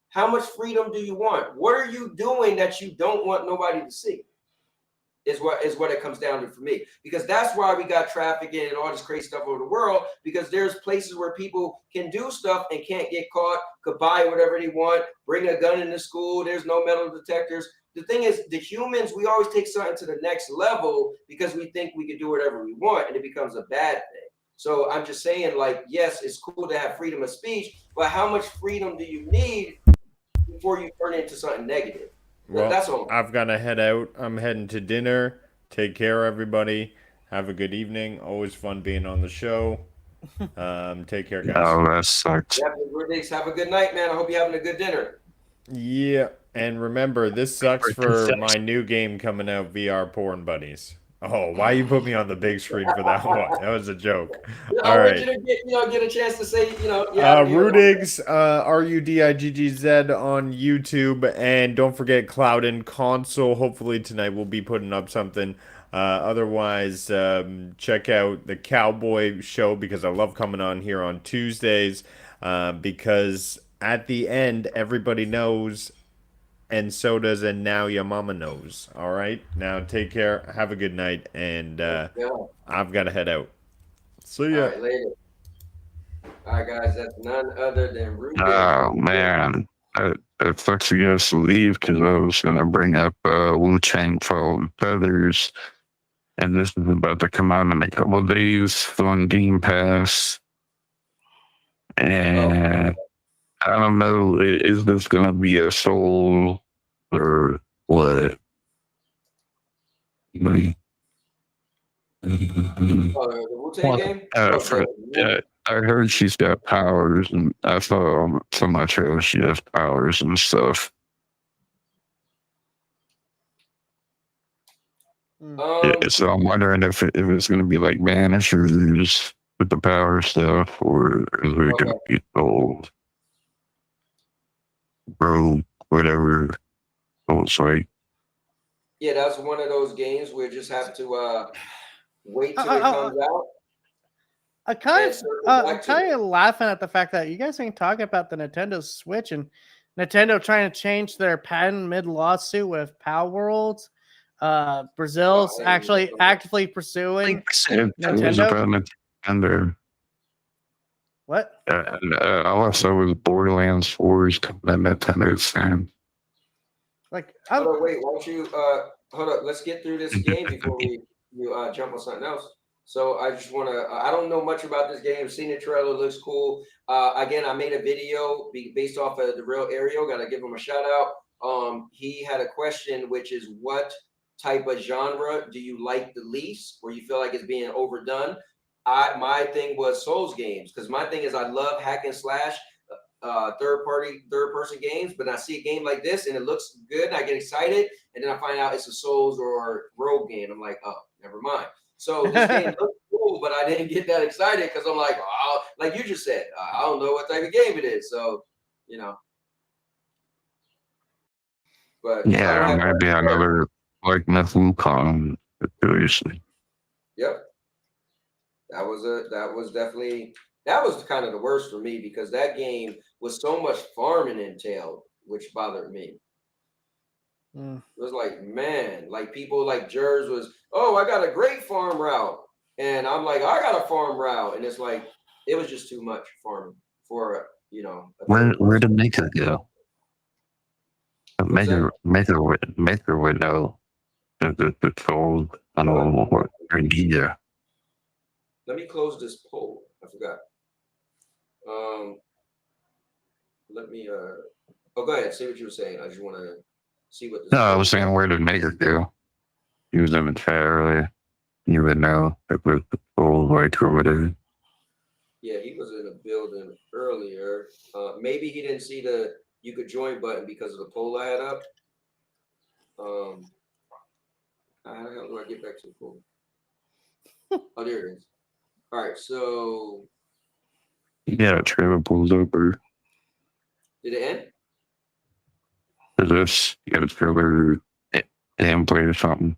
how much freedom do you want? What are you doing that you don't want nobody to see? Is what it comes down to for me. Because that's why we got trafficking and all this crazy stuff over the world, because there's places where people can do stuff and can't get caught, could buy whatever they want, bring a gun into school, there's no metal detectors. The thing is, the humans, we always take something to the next level because we think we can do whatever we want and it becomes a bad thing. So I'm just saying, like, yes, it's cool to have freedom of speech, but how much freedom do you need before you turn it into something negative? Well, that's all. I've got to head out. I'm heading to dinner. Take care, everybody. Have a good evening. Always fun being on the show. Take care, guys. Oh, that sucks. Have a good night, man. I hope you're having a good dinner. Yeah, and remember, this sucks for my new game coming out, VR Porn Buddies. Oh, why you put me on the big screen for that one? That was a joke. All right. I want you to get a chance to say, Rudigs, RUDIGGZ on YouTube, and don't forget Cloud and Console. Hopefully tonight we'll be putting up something. Otherwise, check out the Cowboy Show because I love coming on here on Tuesdays because at the end, everybody knows, and so does And Now Your Mama Knows. All right? Now, take care. Have a good night, and I've got to head out. See ya. All right, later. All right, guys, that's none other than Rudy. Oh, man. It sucks you guys to leave because I was going to bring up Wu-Tang Fall Feathers, and this is about to come out in a couple of days on Game Pass. And I don't know, is this going to be a soul or what? The Wu-Tang game? I heard she's got powers, and I saw from my trailer she has powers and stuff. So I'm wondering if it's going to be like Vanishers with the power stuff, or is it going to be soul, rogue, whatever. It's like. Yeah, that's one of those games where you just have to wait till it comes out. I'm kind of laughing at the fact that you guys ain't talking about the Nintendo Switch and Nintendo trying to change their patent mid lawsuit with Power Worlds. Brazil's actually actively pursuing Nintendo. What? All I saw was Borderlands 4 is coming at Nintendo's fan. Wait, why don't you hold up? Let's get through this game before you jump on something else. So I just want to, I don't know much about this game. Seen the trailer, looks cool. Again, I made a video based off of the real Ariel. Got to give him a shout out. He had a question, which is what type of genre do you like the least, or you feel like it's being overdone? My thing was Souls games, because my thing is I love hack and slash, third person games, but I see a game like this and it looks good and I get excited, and then I find out it's a Souls or rogue game. I'm like, oh, never mind. So this game looks cool, but I didn't get that excited because I'm like, oh, like you just said, I don't know what type of game it is. So, But yeah, it might be another like Wukong situation. Yep. That was kind of the worst for me because that game was so much farming entailed, which bothered me. It was like, man, like people like Jers was, oh, I got a great farm route. And I'm like, I got a farm route. And it's like, it was just too much farming for, Where did Maker go? Maker would know the soul. I don't know what idea. Let me close this poll. I forgot. Let me oh, go ahead. Say what you were saying. I just want to see what this. No, I was saying, where did Maker go? He was in the chat earlier. You would know if it was the full right or whatever. Yeah, he was in a building earlier. Maybe he didn't see the you could join button because of the poll I had up. How the hell do I get back to the poll? Oh, there it is. All right, so Yeah, trailer pulls over. did it end? For this, you got a trailer and play or something.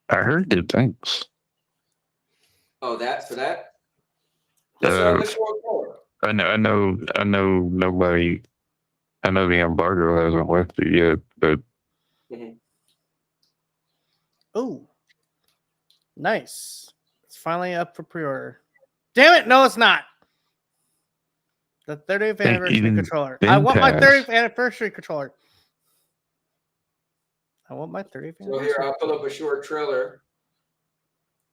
I heard good things. Oh, that for that. I know nobody. I know the embargo hasn't lifted yet, but Oh, nice! It's finally up for pre-order. Damn it! No, it's not. The 30th anniversary controller. I want my 30th anniversary controller. I want my 30th anniversary. So here, I'll pull up a short trailer.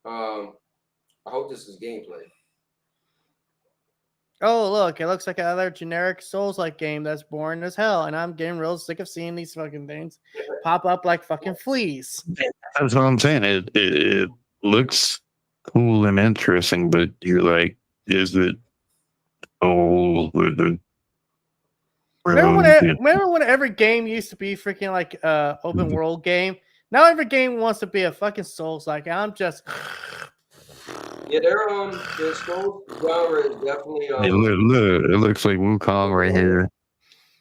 I hope this is gameplay. Oh, look, it looks like another generic Souls-like game that's boring as hell, and I'm getting real sick of seeing these fucking things pop up like fucking fleas. That's what I'm saying. It looks cool and interesting, but you're like, is it old? Remember when every game used to be freaking like open world game? Now every game wants to be a fucking Souls-like. I'm just Yeah, their Souls genre is definitely it looks like Wukong right here.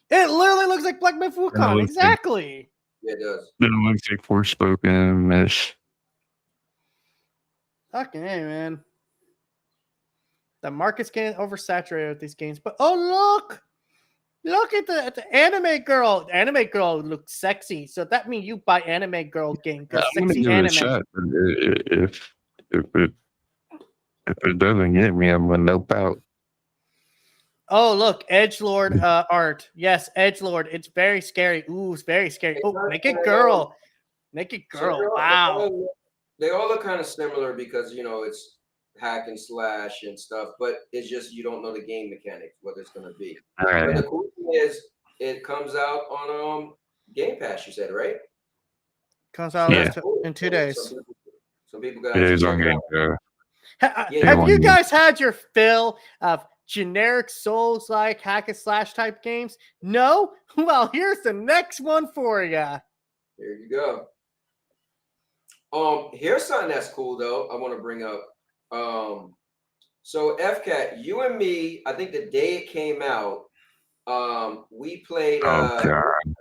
It literally looks like Black Myth Wukong. Exactly. Yeah, it does. It looks like Forspoken-ish. Fucking hey, man. The market's getting oversaturated with these games, but oh look at the anime girl. The anime girl looks sexy, so that means you buy anime girl game because sexy anime. Shot, if it doesn't get me, I'm gonna nope out. Oh, look, Edgelord art. Yes, Edgelord. It's very scary. Ooh, it's very scary. Oh, naked girl. Naked girl. So Wow. They all look kind of similar because, you know, it's hack and slash and stuff, but it's just you don't know the game mechanics, what it's going to be. Right. But the cool thing is it comes out on Game Pass, you said, right? Comes out in 2 days. Some people got to Have you guys had your fill of generic Souls-like hack and slash type games? No? Well, here's the next one for you. There you go. Here's something that's cool though. I want to bring up. So FCAT, you and me, I think the day it came out, we played. Oh God.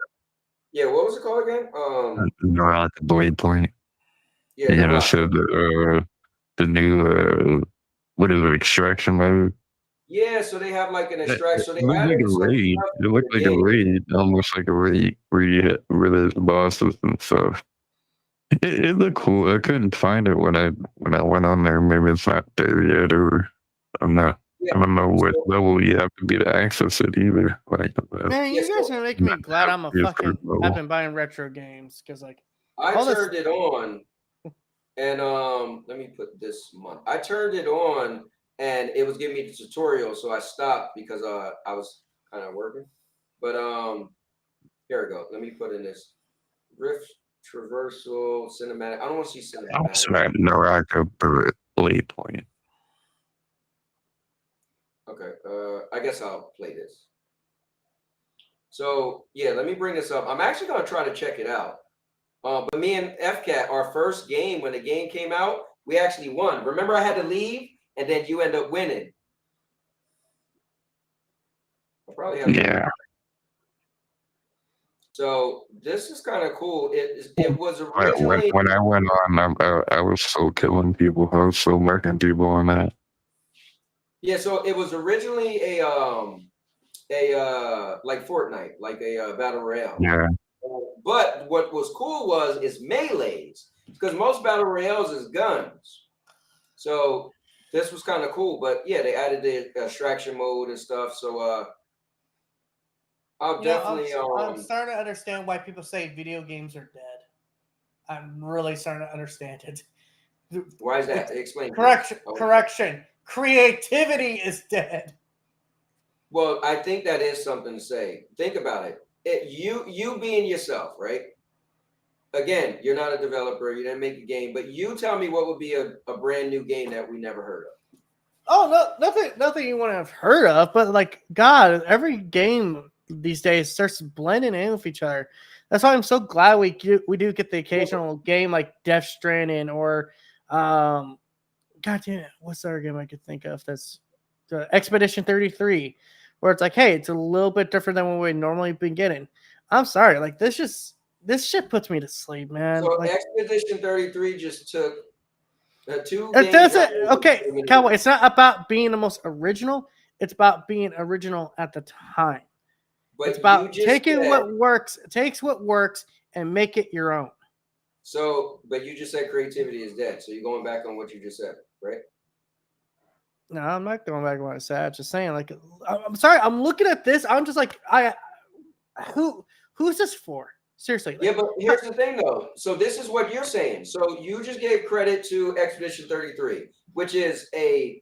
Yeah, what was it called again? Not the Blade Point. Yeah, so the new what is it, extraction mode? Yeah, so they have like an extract. So they It looked like a raid. It looked like a raid, almost like a raid where you hit rid the bosses and stuff. It looked cool. I couldn't find it when I went on there. Maybe it's not there yet, or I'm not. I don't know what level you have to be to access it either. Man, you guys are making me glad I've been buying retro games because like I turned it on, and let me put this month. I turned it on, and it was giving me the tutorial, so I stopped because I was kind of working. But here we go. Let me put in this rift. Traversal, cinematic. I don't want to see cinematic. No, I could Blade Point. Okay, I guess I'll play this. So yeah, let me bring this up. I'm actually gonna try to check it out. But me and FCAT, our first game when the game came out, we actually won. Remember, I had to leave, and then you end up winning. I probably have. Yeah. So this is kind of cool. It was originally when I went on, I was so killing people. I was so murking people on that. Yeah, so it was originally a like Fortnite, like a battle royale. Yeah. But what was cool is melees, because most battle royales is guns. So this was kind of cool. But yeah, they added the extraction mode and stuff. So I'll definitely. I'm starting to understand why people say video games are dead. I'm really starting to understand it. Why is that? Explain. Correction. creativity is dead. Well, I think that is something to say. Think about it. You being yourself, right? Again, you're not a developer. You didn't make a game, but you tell me what would be a brand new game that we never heard of. Oh, no, nothing you want to have heard of, but like God, every game these days starts blending in with each other. That's why I'm so glad we do get the occasional game like Death Stranding or God damn it, what's the other game I could think of that's Expedition 33, where it's like, hey, it's a little bit different than what we've normally been getting. I'm sorry, like this shit puts me to sleep, man. So Like, Expedition 33 just took two it games. doesn't. Okay, Cowboy. It's not about being the most original. It's about being original at the time. But it's about you just taking said, what works, and make it your own. So, but you just said creativity is dead. So you're going back on what you just said, right? No, I'm not going back to what I said. I'm just saying, like, I'm sorry. I'm looking at this. I'm just like, who's this for? Seriously. Like, Yeah, but here's the thing, though. So this is what you're saying. So you just gave credit to Expedition 33, which is a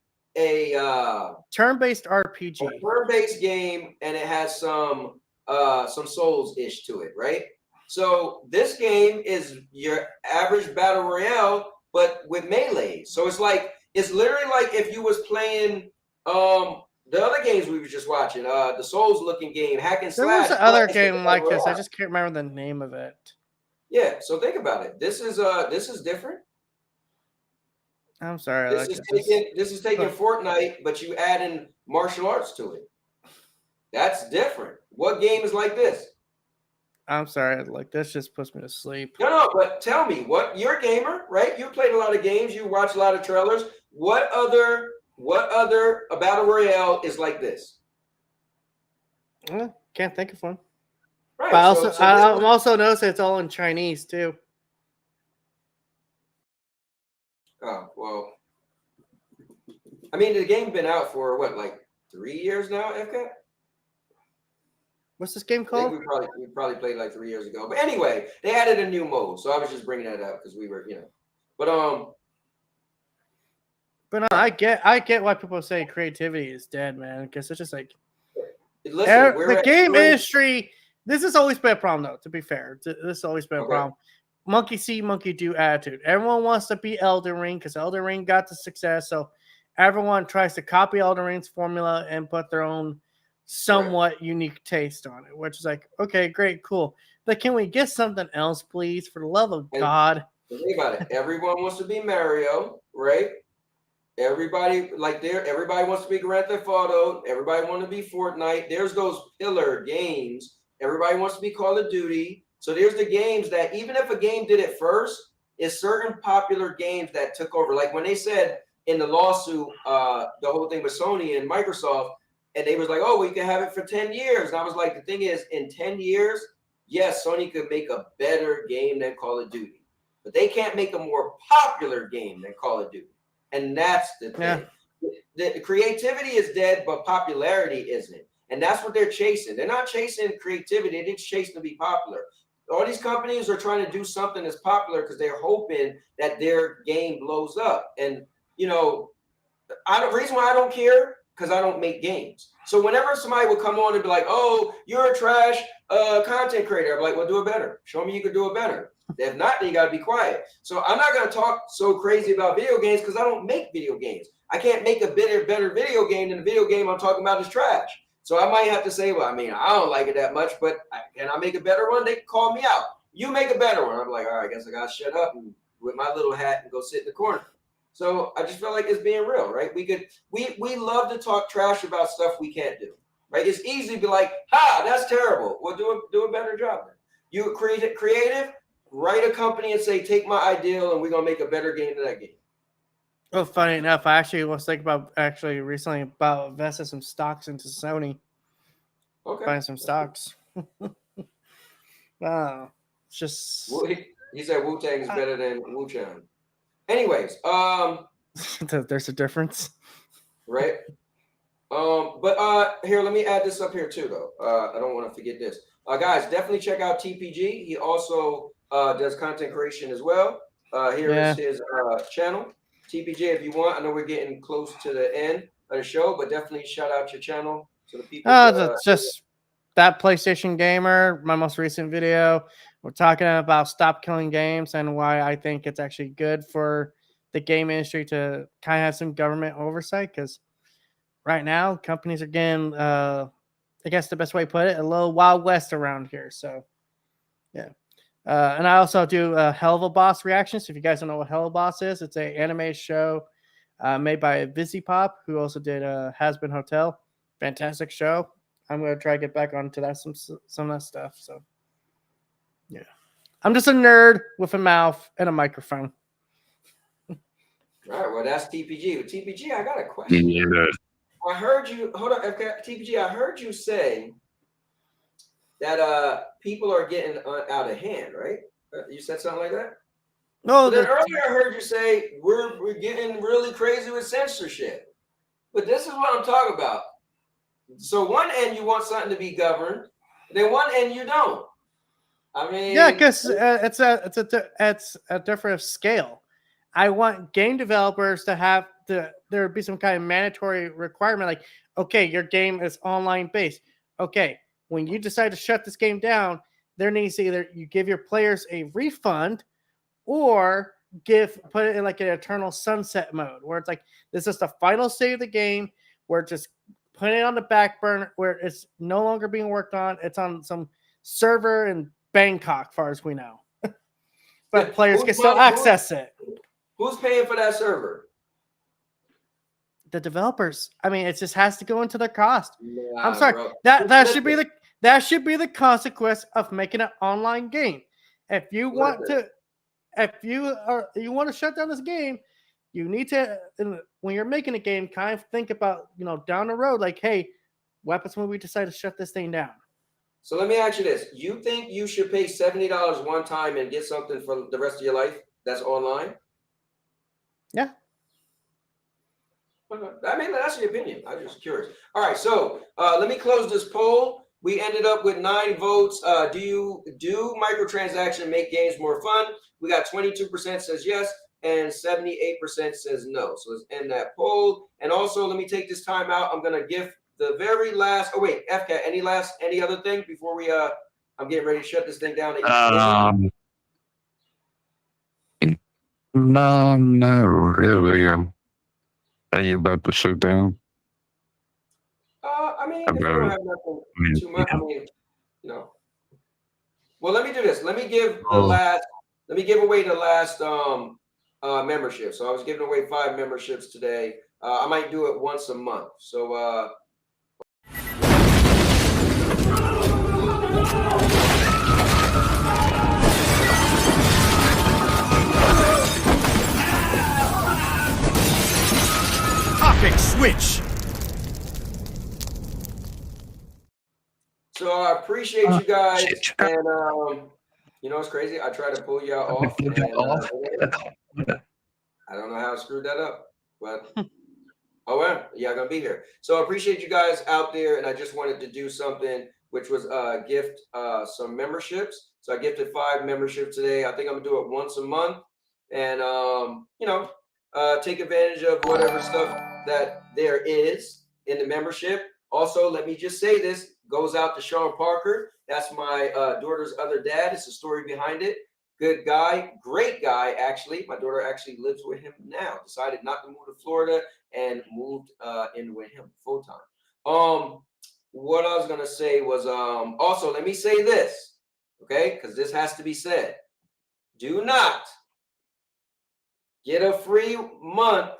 turn-based RPG, a turn-based game, and it has some Souls-ish to it, right? So this game is your average battle royale, but with melee. So it's literally like if you was playing the other games we were just watching, the Souls-looking game, hack and slash. There was another game like this. I just can't remember the name of it. Yeah, so think about it. This is different. I'm sorry. This is taking Fortnite, but you add in martial arts to it. That's different. What game is like this? I'm sorry. Like this just puts me to sleep. No, but tell me, you're a gamer, right? You played a lot of games. You watch a lot of trailers. What other battle royale is like this? Can't think of one. Right. But I'm also noticing it's all in Chinese too. Oh well. I mean, the game's been out for what, like 3 years now, FCAT? What's this game called? We probably played like 3 years ago. But anyway, they added a new mode, so I was just bringing that up because we were, But no, I get why people say creativity is dead, man. Because it's just like the game industry. This has always been a problem, though. To be fair, this has always been a problem. Monkey see, monkey do attitude. Everyone wants to be Elden Ring because Elden Ring got the success. So everyone tries to copy Elden Ring's formula and put their own somewhat unique taste on it, which is like, okay, great, cool. But can we get something else, please? For the love of God. Think about it. Everyone wants to be Mario, right? Everybody wants to be Grand Theft Auto. Everybody wants to be Fortnite. There's those pillar games. Everybody wants to be Call of Duty. So there's the games that even if a game did it first, it's certain popular games that took over. Like when they said in the lawsuit, the whole thing with Sony and Microsoft, and they was like, oh, we can have it for 10 years. And I was like, the thing is, in 10 years, yes, Sony could make a better game than Call of Duty. But they can't make a more popular game than Call of Duty. And that's the thing. The creativity is dead, but popularity isn't. And that's what they're chasing. They're not chasing creativity. They're just chasing to be popular. All these companies are trying to do something that's popular because they're hoping that their game blows up. And, the reason why I don't care, because I don't make games. So whenever somebody would come on and be like, oh, you're a trash content creator, I'm like, well, do it better. Show me you can do it better. If not, then you got to be quiet. So I'm not going to talk so crazy about video games because I don't make video games. I can't make a better video game than the video game I'm talking about is trash. So I might have to say, well, I mean, I don't like it that much, but can I make a better one? They can call me out. You make a better one. I'm like, all right, I guess I got to shut up and with my little hat and go sit in the corner. So I just feel like it's being real, right? We love to talk trash about stuff we can't do, right? It's easy to be like, that's terrible. Well, do a better job then. You creative, write a company and say, take my ideal and we're going to make a better game than that game. Well, funny enough, I actually was thinking about recently about investing some stocks into Sony. Okay. Buying some stocks. It's just... He said Wu-Tang is better than Wu-Chang. Anyways, there's a difference. Right? But here, let me add this up here too, though. I don't want to forget this. Guys, definitely check out TPG. He also does content creation as well. Here is his channel. TPJ, if you want, I know we're getting close to the end of the show, but definitely shout out your channel so the people. That's just that PlayStation Gamer, my most recent video. We're talking about stop killing games and why I think it's actually good for the game industry to kind of have some government oversight, because right now companies are getting, I guess the best way to put it, a little Wild West around here. So, yeah. And I also do Hell of a Boss reactions. If you guys don't know what Hell of a Boss is, it's an anime show made by VisiPop, who also did Has Been Hotel. Fantastic show. I'm gonna try to get back onto that some of that stuff. So, yeah, I'm just a nerd with a mouth and a microphone. All right, well, that's TPG. But TPG, I got a question. Yeah. I heard you. Hold on, TPG. I heard you say that people are getting out of hand, right? You said something like that. No, but then earlier I heard you say we're getting really crazy with censorship. But this is what I'm talking about. So one end you want something to be governed, then one end you don't. I mean, yeah, because it's a different scale. I want game developers to have there be some kind of mandatory requirement, like, okay, your game is online based. Okay, when you decide to shut this game down, there needs to either you give your players a refund or put it in like an eternal sunset mode where it's like this is the final state of the game, where just put it on the back burner, where it's no longer being worked on. It's on some server in Bangkok, far as we know. But players can still access it. Who's paying for that server? The developers. I mean, it just has to go into their cost. Nah, I'm sorry. Bro. That should be the consequence of making an online game. If you want to shut down this game, you need to, when you're making a game, kind of think about, down the road, like, hey, what happens when we decide to shut this thing down? So let me ask you this. You think you should pay $70 one time and get something for the rest of your life that's online? Yeah. I mean, that's your opinion. I'm just curious. All right, so let me close this poll. We ended up with 9 votes. Do microtransaction make games more fun? We got 22% says yes, and 78% says no. So let's end that poll. And also, let me take this time out. I'm gonna give the very last. Oh wait, FCAT. Any other thing before we? I'm getting ready to shut this thing down. No, really. Are you about to shut down? I mean, if you don't have nothing too much, I mean, Well, let me do this. Let me give the last. Let me give away the last membership. So I was giving away 5 memberships today. I might do it once a month. So. Topic switch. So I appreciate you guys, and it's crazy. I tried to pull y'all off, and I don't know how I screwed that up, but oh well, y'all gonna be here. So I appreciate you guys out there, and I just wanted to do something, which was gift some memberships. So I gifted 5 memberships today. I think I'm gonna do it once a month, and take advantage of whatever stuff that there is in the membership. Also, let me just say this goes out to Sean Parker. That's my daughter's other dad. It's a story behind it. Good guy, great guy, actually. My daughter actually lives with him now. Decided not to move to Florida and moved in with him full time. What I was gonna say was also, let me say this, okay? Because this has to be said. Do not get a free month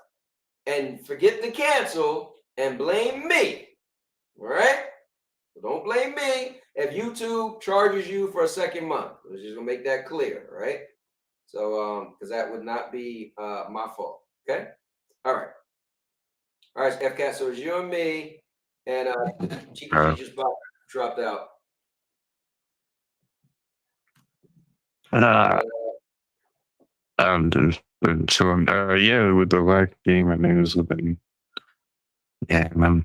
and forget to cancel and blame me. All right? So don't blame me if YouTube charges you for a second month. We're just gonna make that clear, right? So because that would not be my fault. Okay. All right. FCAT. So it's you and me, and GPG just dropped out. Yeah, with the last game, I think it was been, yeah, man.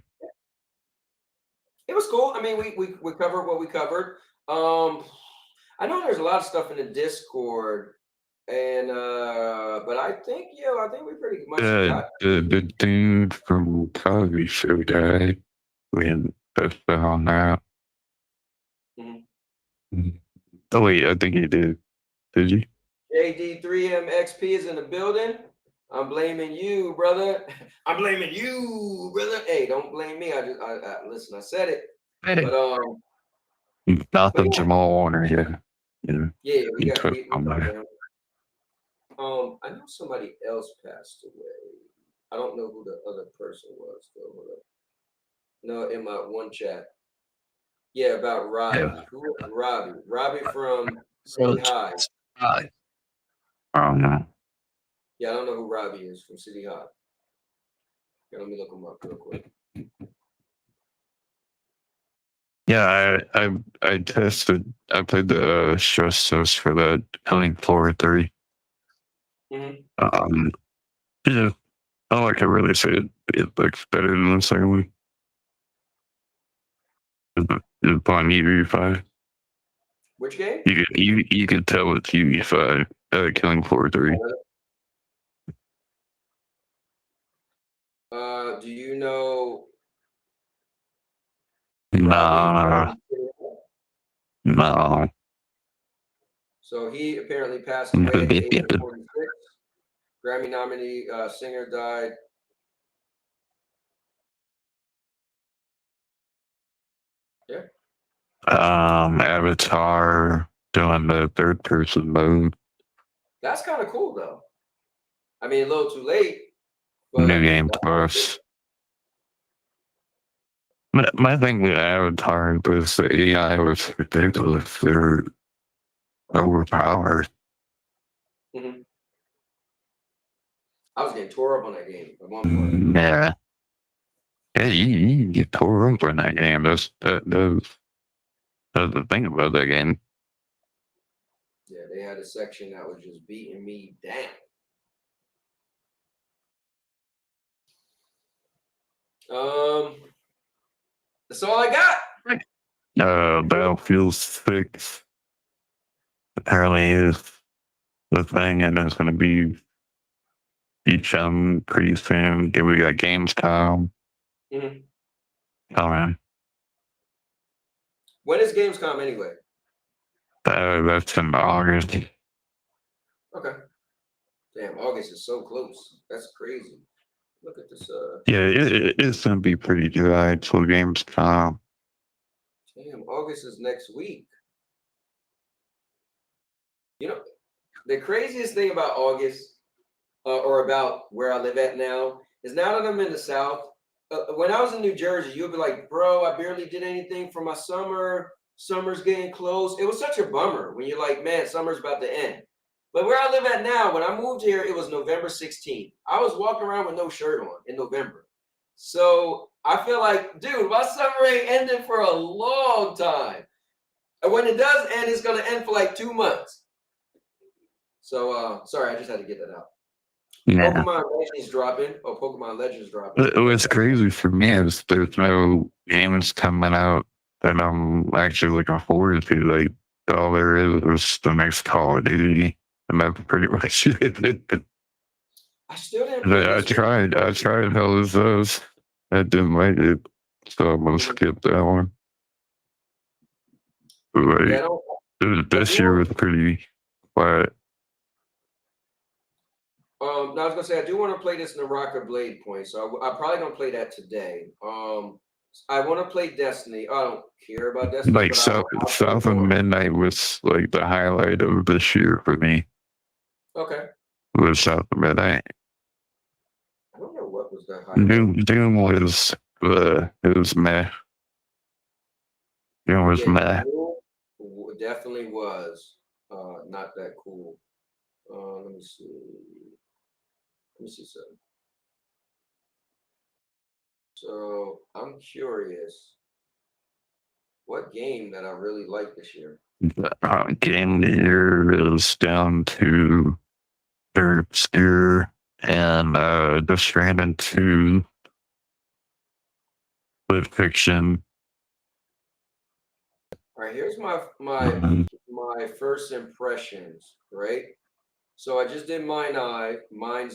It was cool. I mean, we covered what we covered. I know there's a lot of stuff in the Discord And but I think we pretty much got. The dude from Cosby Show died. We had posted on that. Oh wait, I think he did. Did you? JD3MXP is in the building. I'm blaming you, brother. I'm blaming you, brother. Hey, don't blame me. I listen. I said it. But Not the Jamal Warner, yeah. yeah, we got on there. him. I know somebody else passed away. I don't know who the other person was though. Hold up. No, in my one chat. Yeah, about Robbie. Yeah. Who was Robbie? Robbie from City High. I don't know. Yeah, I don't know who Robbie is from City High. Okay, let me look him up real quick. Yeah, I tested. I played the stress test for that Killing Floor 3. Yeah, all I can really say it looks better than the second one. It's on EV5. Which game? You can tell it's EV5. Killing Floor 3. Do you know? No. So he apparently passed away at the age of 46. Grammy nominee singer died. Yeah. Avatar doing the third person mode. That's kind of cool though. I mean, a little too late. But New Game Plus. My thing with Avatar was the AI was ridiculous. They're overpowered. I was getting tore up on that game at one point. Yeah. Yeah, you get tore up in that game. That's the thing about that game. Yeah, they had a section that was just beating me down. That's all I got. Battlefield 6 apparently is the thing, and it's going to be each pretty soon. Yeah, we got Gamescom. All right. When is Gamescom anyway? That's in August. Okay. Damn, August is so close. That's crazy. Look at this. Yeah, it's going to be pretty dry till Gamescom. Damn, August is next week. You know, the craziest thing about August, or about where I live at now, is now that I'm in the South. When I was in New Jersey, you'd be like, bro, I barely did anything for my summer. Summer's getting close. It was such a bummer when you're like, man, summer's about to end. But where I live at now, when I moved here, it was November 16th. I was walking around with no shirt on in November. So I feel like, dude, my summer ain't ending for a long time. And when it does end, it's going to end for like 2 months. So, sorry, I just had to get that out. Yeah. Pokemon Legends dropping. Oh, Pokemon Legends dropping. It was crazy for me is there's no games coming out that I'm actually looking forward to. Like, all there is the next Call of Duty. And that's pretty much it. I still didn't. I tried Hell is Those. I didn't like it. So I'm going to skip that one. But like, this year was pretty quiet. Now I was gonna say I do want to play this Naraka Blade Point, so I'm probably gonna play that today. I want to play Destiny. I don't care about Destiny. Like South of Midnight was like the highlight of this year for me. Okay. Was South of Midnight. I don't know what was the highlight. Doom was it was meh. Doom was meh. Doom definitely was not that cool. Let me see. Let me see something. So I'm curious, what game that I really like this year? Game of the year is down to very obscure and Death Stranding 2, Live Fiction. All right, here's my first impressions, right? So I just did Mind's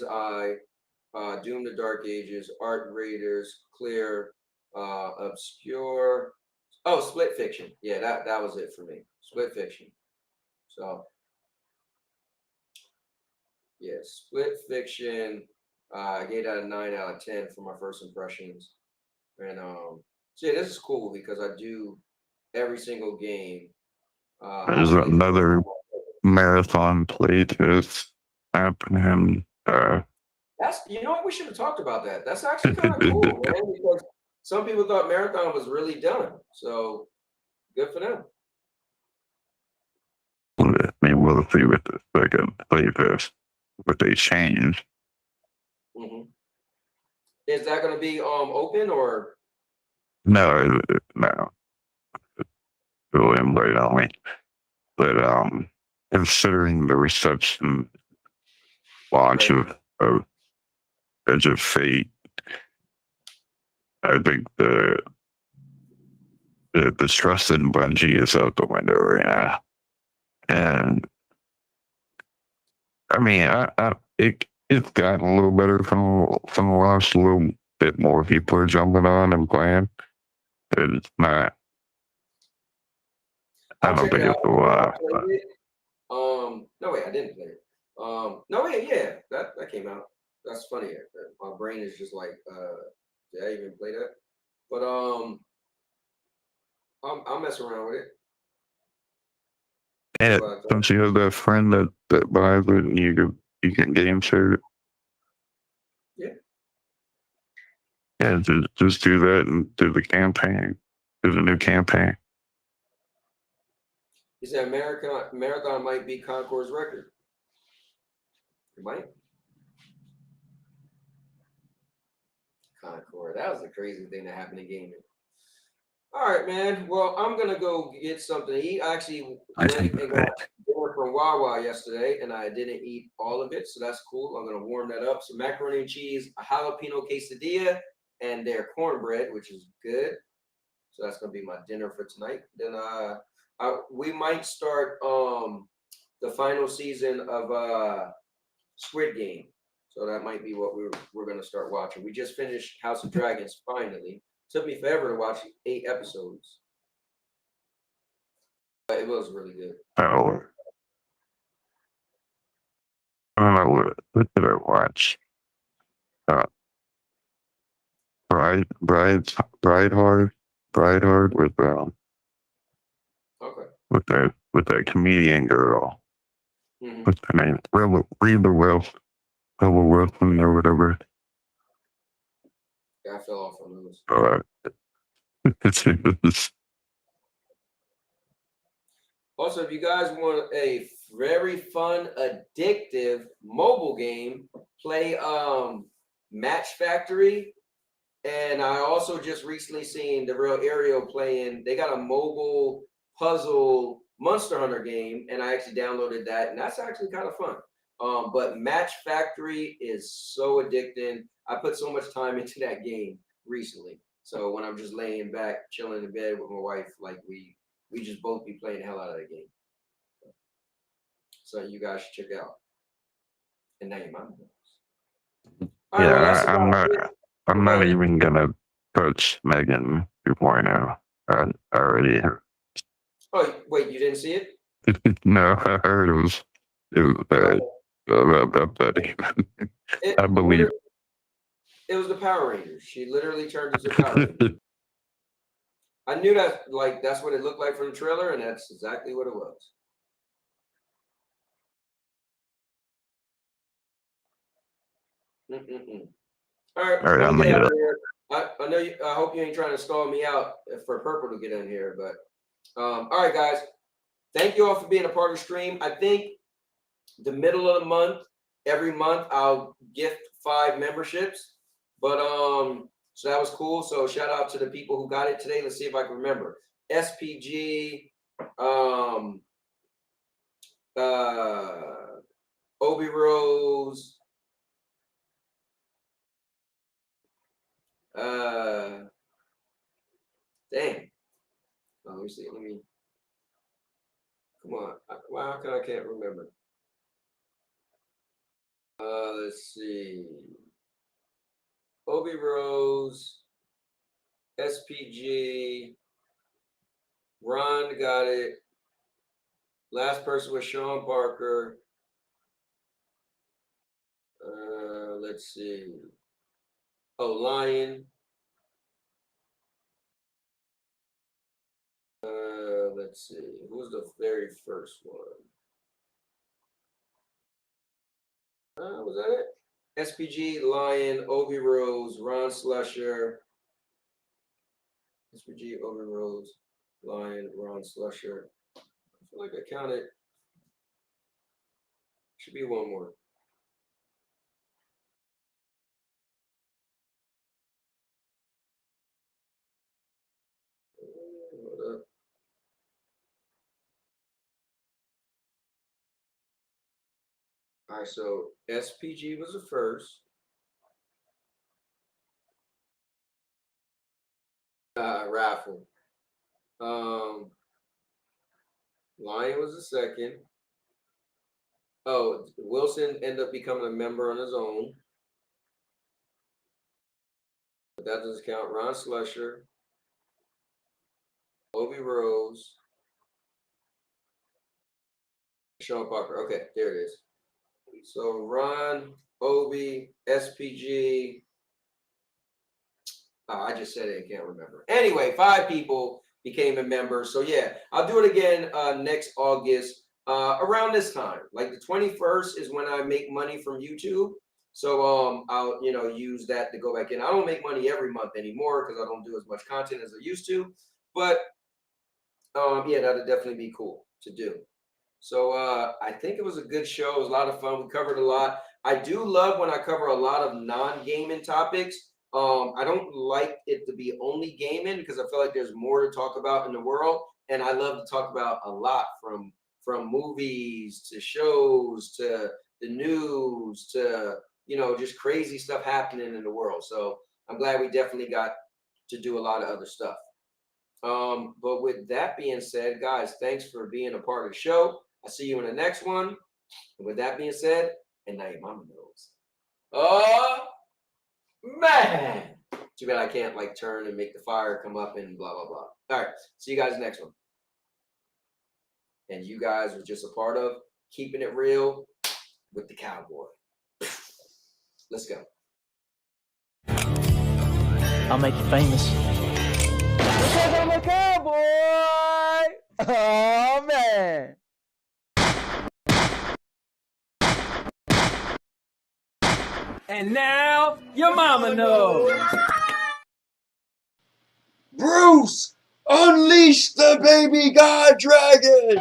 Eye, Doom the Dark Ages, Art Raiders, Clear, Obscure. Oh, Split Fiction. Yeah, that was it for me. Split Fiction. So yeah, Split Fiction. I gave that a 9 out of 10 for my first impressions. And so yeah, this is cool because I do every single game. There's another marathon playtest happening. That's, you know what, we should have talked about that. That's actually kind of cool, man, because some people thought marathon was really done. So good for them. I mean, we'll see with the second playtest what they change. Mm-hmm. Is that going to be open or? No, it'll invite only. But considering the reception launch of Edge of Fate, I think the trust in Bungie is out the window right now. And I mean, it's gotten a little better from the last. A little bit more people are jumping on and playing. It's not. I don't think it's a lot. No wait, I didn't play it. No wait, yeah, that came out. That's funny. My brain is just like, did I even play that? But I'll mess around with it. And don't you have that friend that buys it and you can game share it? Yeah. Yeah, just do that and do the campaign. Do the new campaign. He said marathon might beat Concord's record. It might. Concord. That was the crazy thing that happened in gaming. All right, man. Well, I'm gonna go get something to eat. I actually went and got dinner from Wawa yesterday, and I didn't eat all of it, so that's cool. I'm gonna warm that up. Some macaroni and cheese, a jalapeno quesadilla, and their cornbread, which is good. So that's gonna be my dinner for tonight. Then we might start the final season of Squid Game. So that might be what we're gonna start watching. We just finished House of Dragons finally. Took me forever to watch 8 episodes, but it was really good. Oh, I don't know what did I watch? Brideheart with Okay. with that comedian girl. Mm-hmm. What's her name? Reba Wilson or whatever. Yeah, I fell off on those. Also, if you guys want a very fun, addictive mobile game, play Match Factory. And I also just recently seen the real Ariel playing. They got a mobile puzzle Monster Hunter game, and I actually downloaded that, and that's actually kind of fun. But Match Factory is so addicting. I put so much time into that game recently. So when I'm just laying back, chilling in bed with my wife, like we just both be playing the hell out of that game. So you guys should check it out. And now you're my knows. Yeah, I'm not even gonna touch Megan 2.0. I already. Oh wait, you didn't see it? No, I heard it was bad. I believe. It was the Power Rangers. She literally turned into Power Rangers. I knew that, like, that's what it looked like from the trailer, and that's exactly what it was. All right, I'm let me gonna get get out up. of here. I know you. I hope you ain't trying to stall me out for Purple to get in here, but all right, guys. Thank you all for being a part of the stream. I think the middle of the month, every month, I'll gift 5 memberships. But so that was cool. So shout out to the people who got it today. Let's see if I can remember. SPG, Obi Rose, dang. Oh, let me see. Let me. Come on. Wow, how come I can't remember? Let's see. Obi Rose, SPG, Ron got it. Last person was Sean Parker. Let's see. Oh, Lion. Let's see. Who was the very first one? Was that it? SPG, Lion, Obi Rose, Ron Slusher. SPG, Obi Rose, Lion, Ron Slusher. I feel like I counted. Should be one more. Hold up. All right, so SPG was the first. Raffle. Lion was the second. Oh, Wilson ended up becoming a member on his own. But that doesn't count. Ron Slusher. Obi Rose. Sean Parker. Okay, there it is. So Ron, Obi, SPG. Oh, I just said it. I can't remember. Anyway, 5 people became a member. So yeah, I'll do it again next August around this time. Like the 21st is when I make money from YouTube. So I'll use that to go back in. I don't make money every month anymore because I don't do as much content as I used to. But yeah, that'd definitely be cool to do. So I think it was a good show. It was a lot of fun. We covered a lot. I do love when I cover a lot of non-gaming topics. I don't like it to be only gaming because I feel like there's more to talk about in the world. And I love to talk about a lot from movies to shows to the news to, just crazy stuff happening in the world. So I'm glad we definitely got to do a lot of other stuff. But with that being said, guys, thanks for being a part of the show. I'll see you in the next one. And with that being said, and now your mama knows. Oh, man. Too bad I can't turn and make the fire come up and blah, blah, blah. All right. See you guys next one. And you guys were just a part of Keeping It Real with the Cowboy. Let's go. I'll make you famous. Because I'm a cowboy! Oh, man. And now, your mama knows. Bruce, unleash the baby god dragon!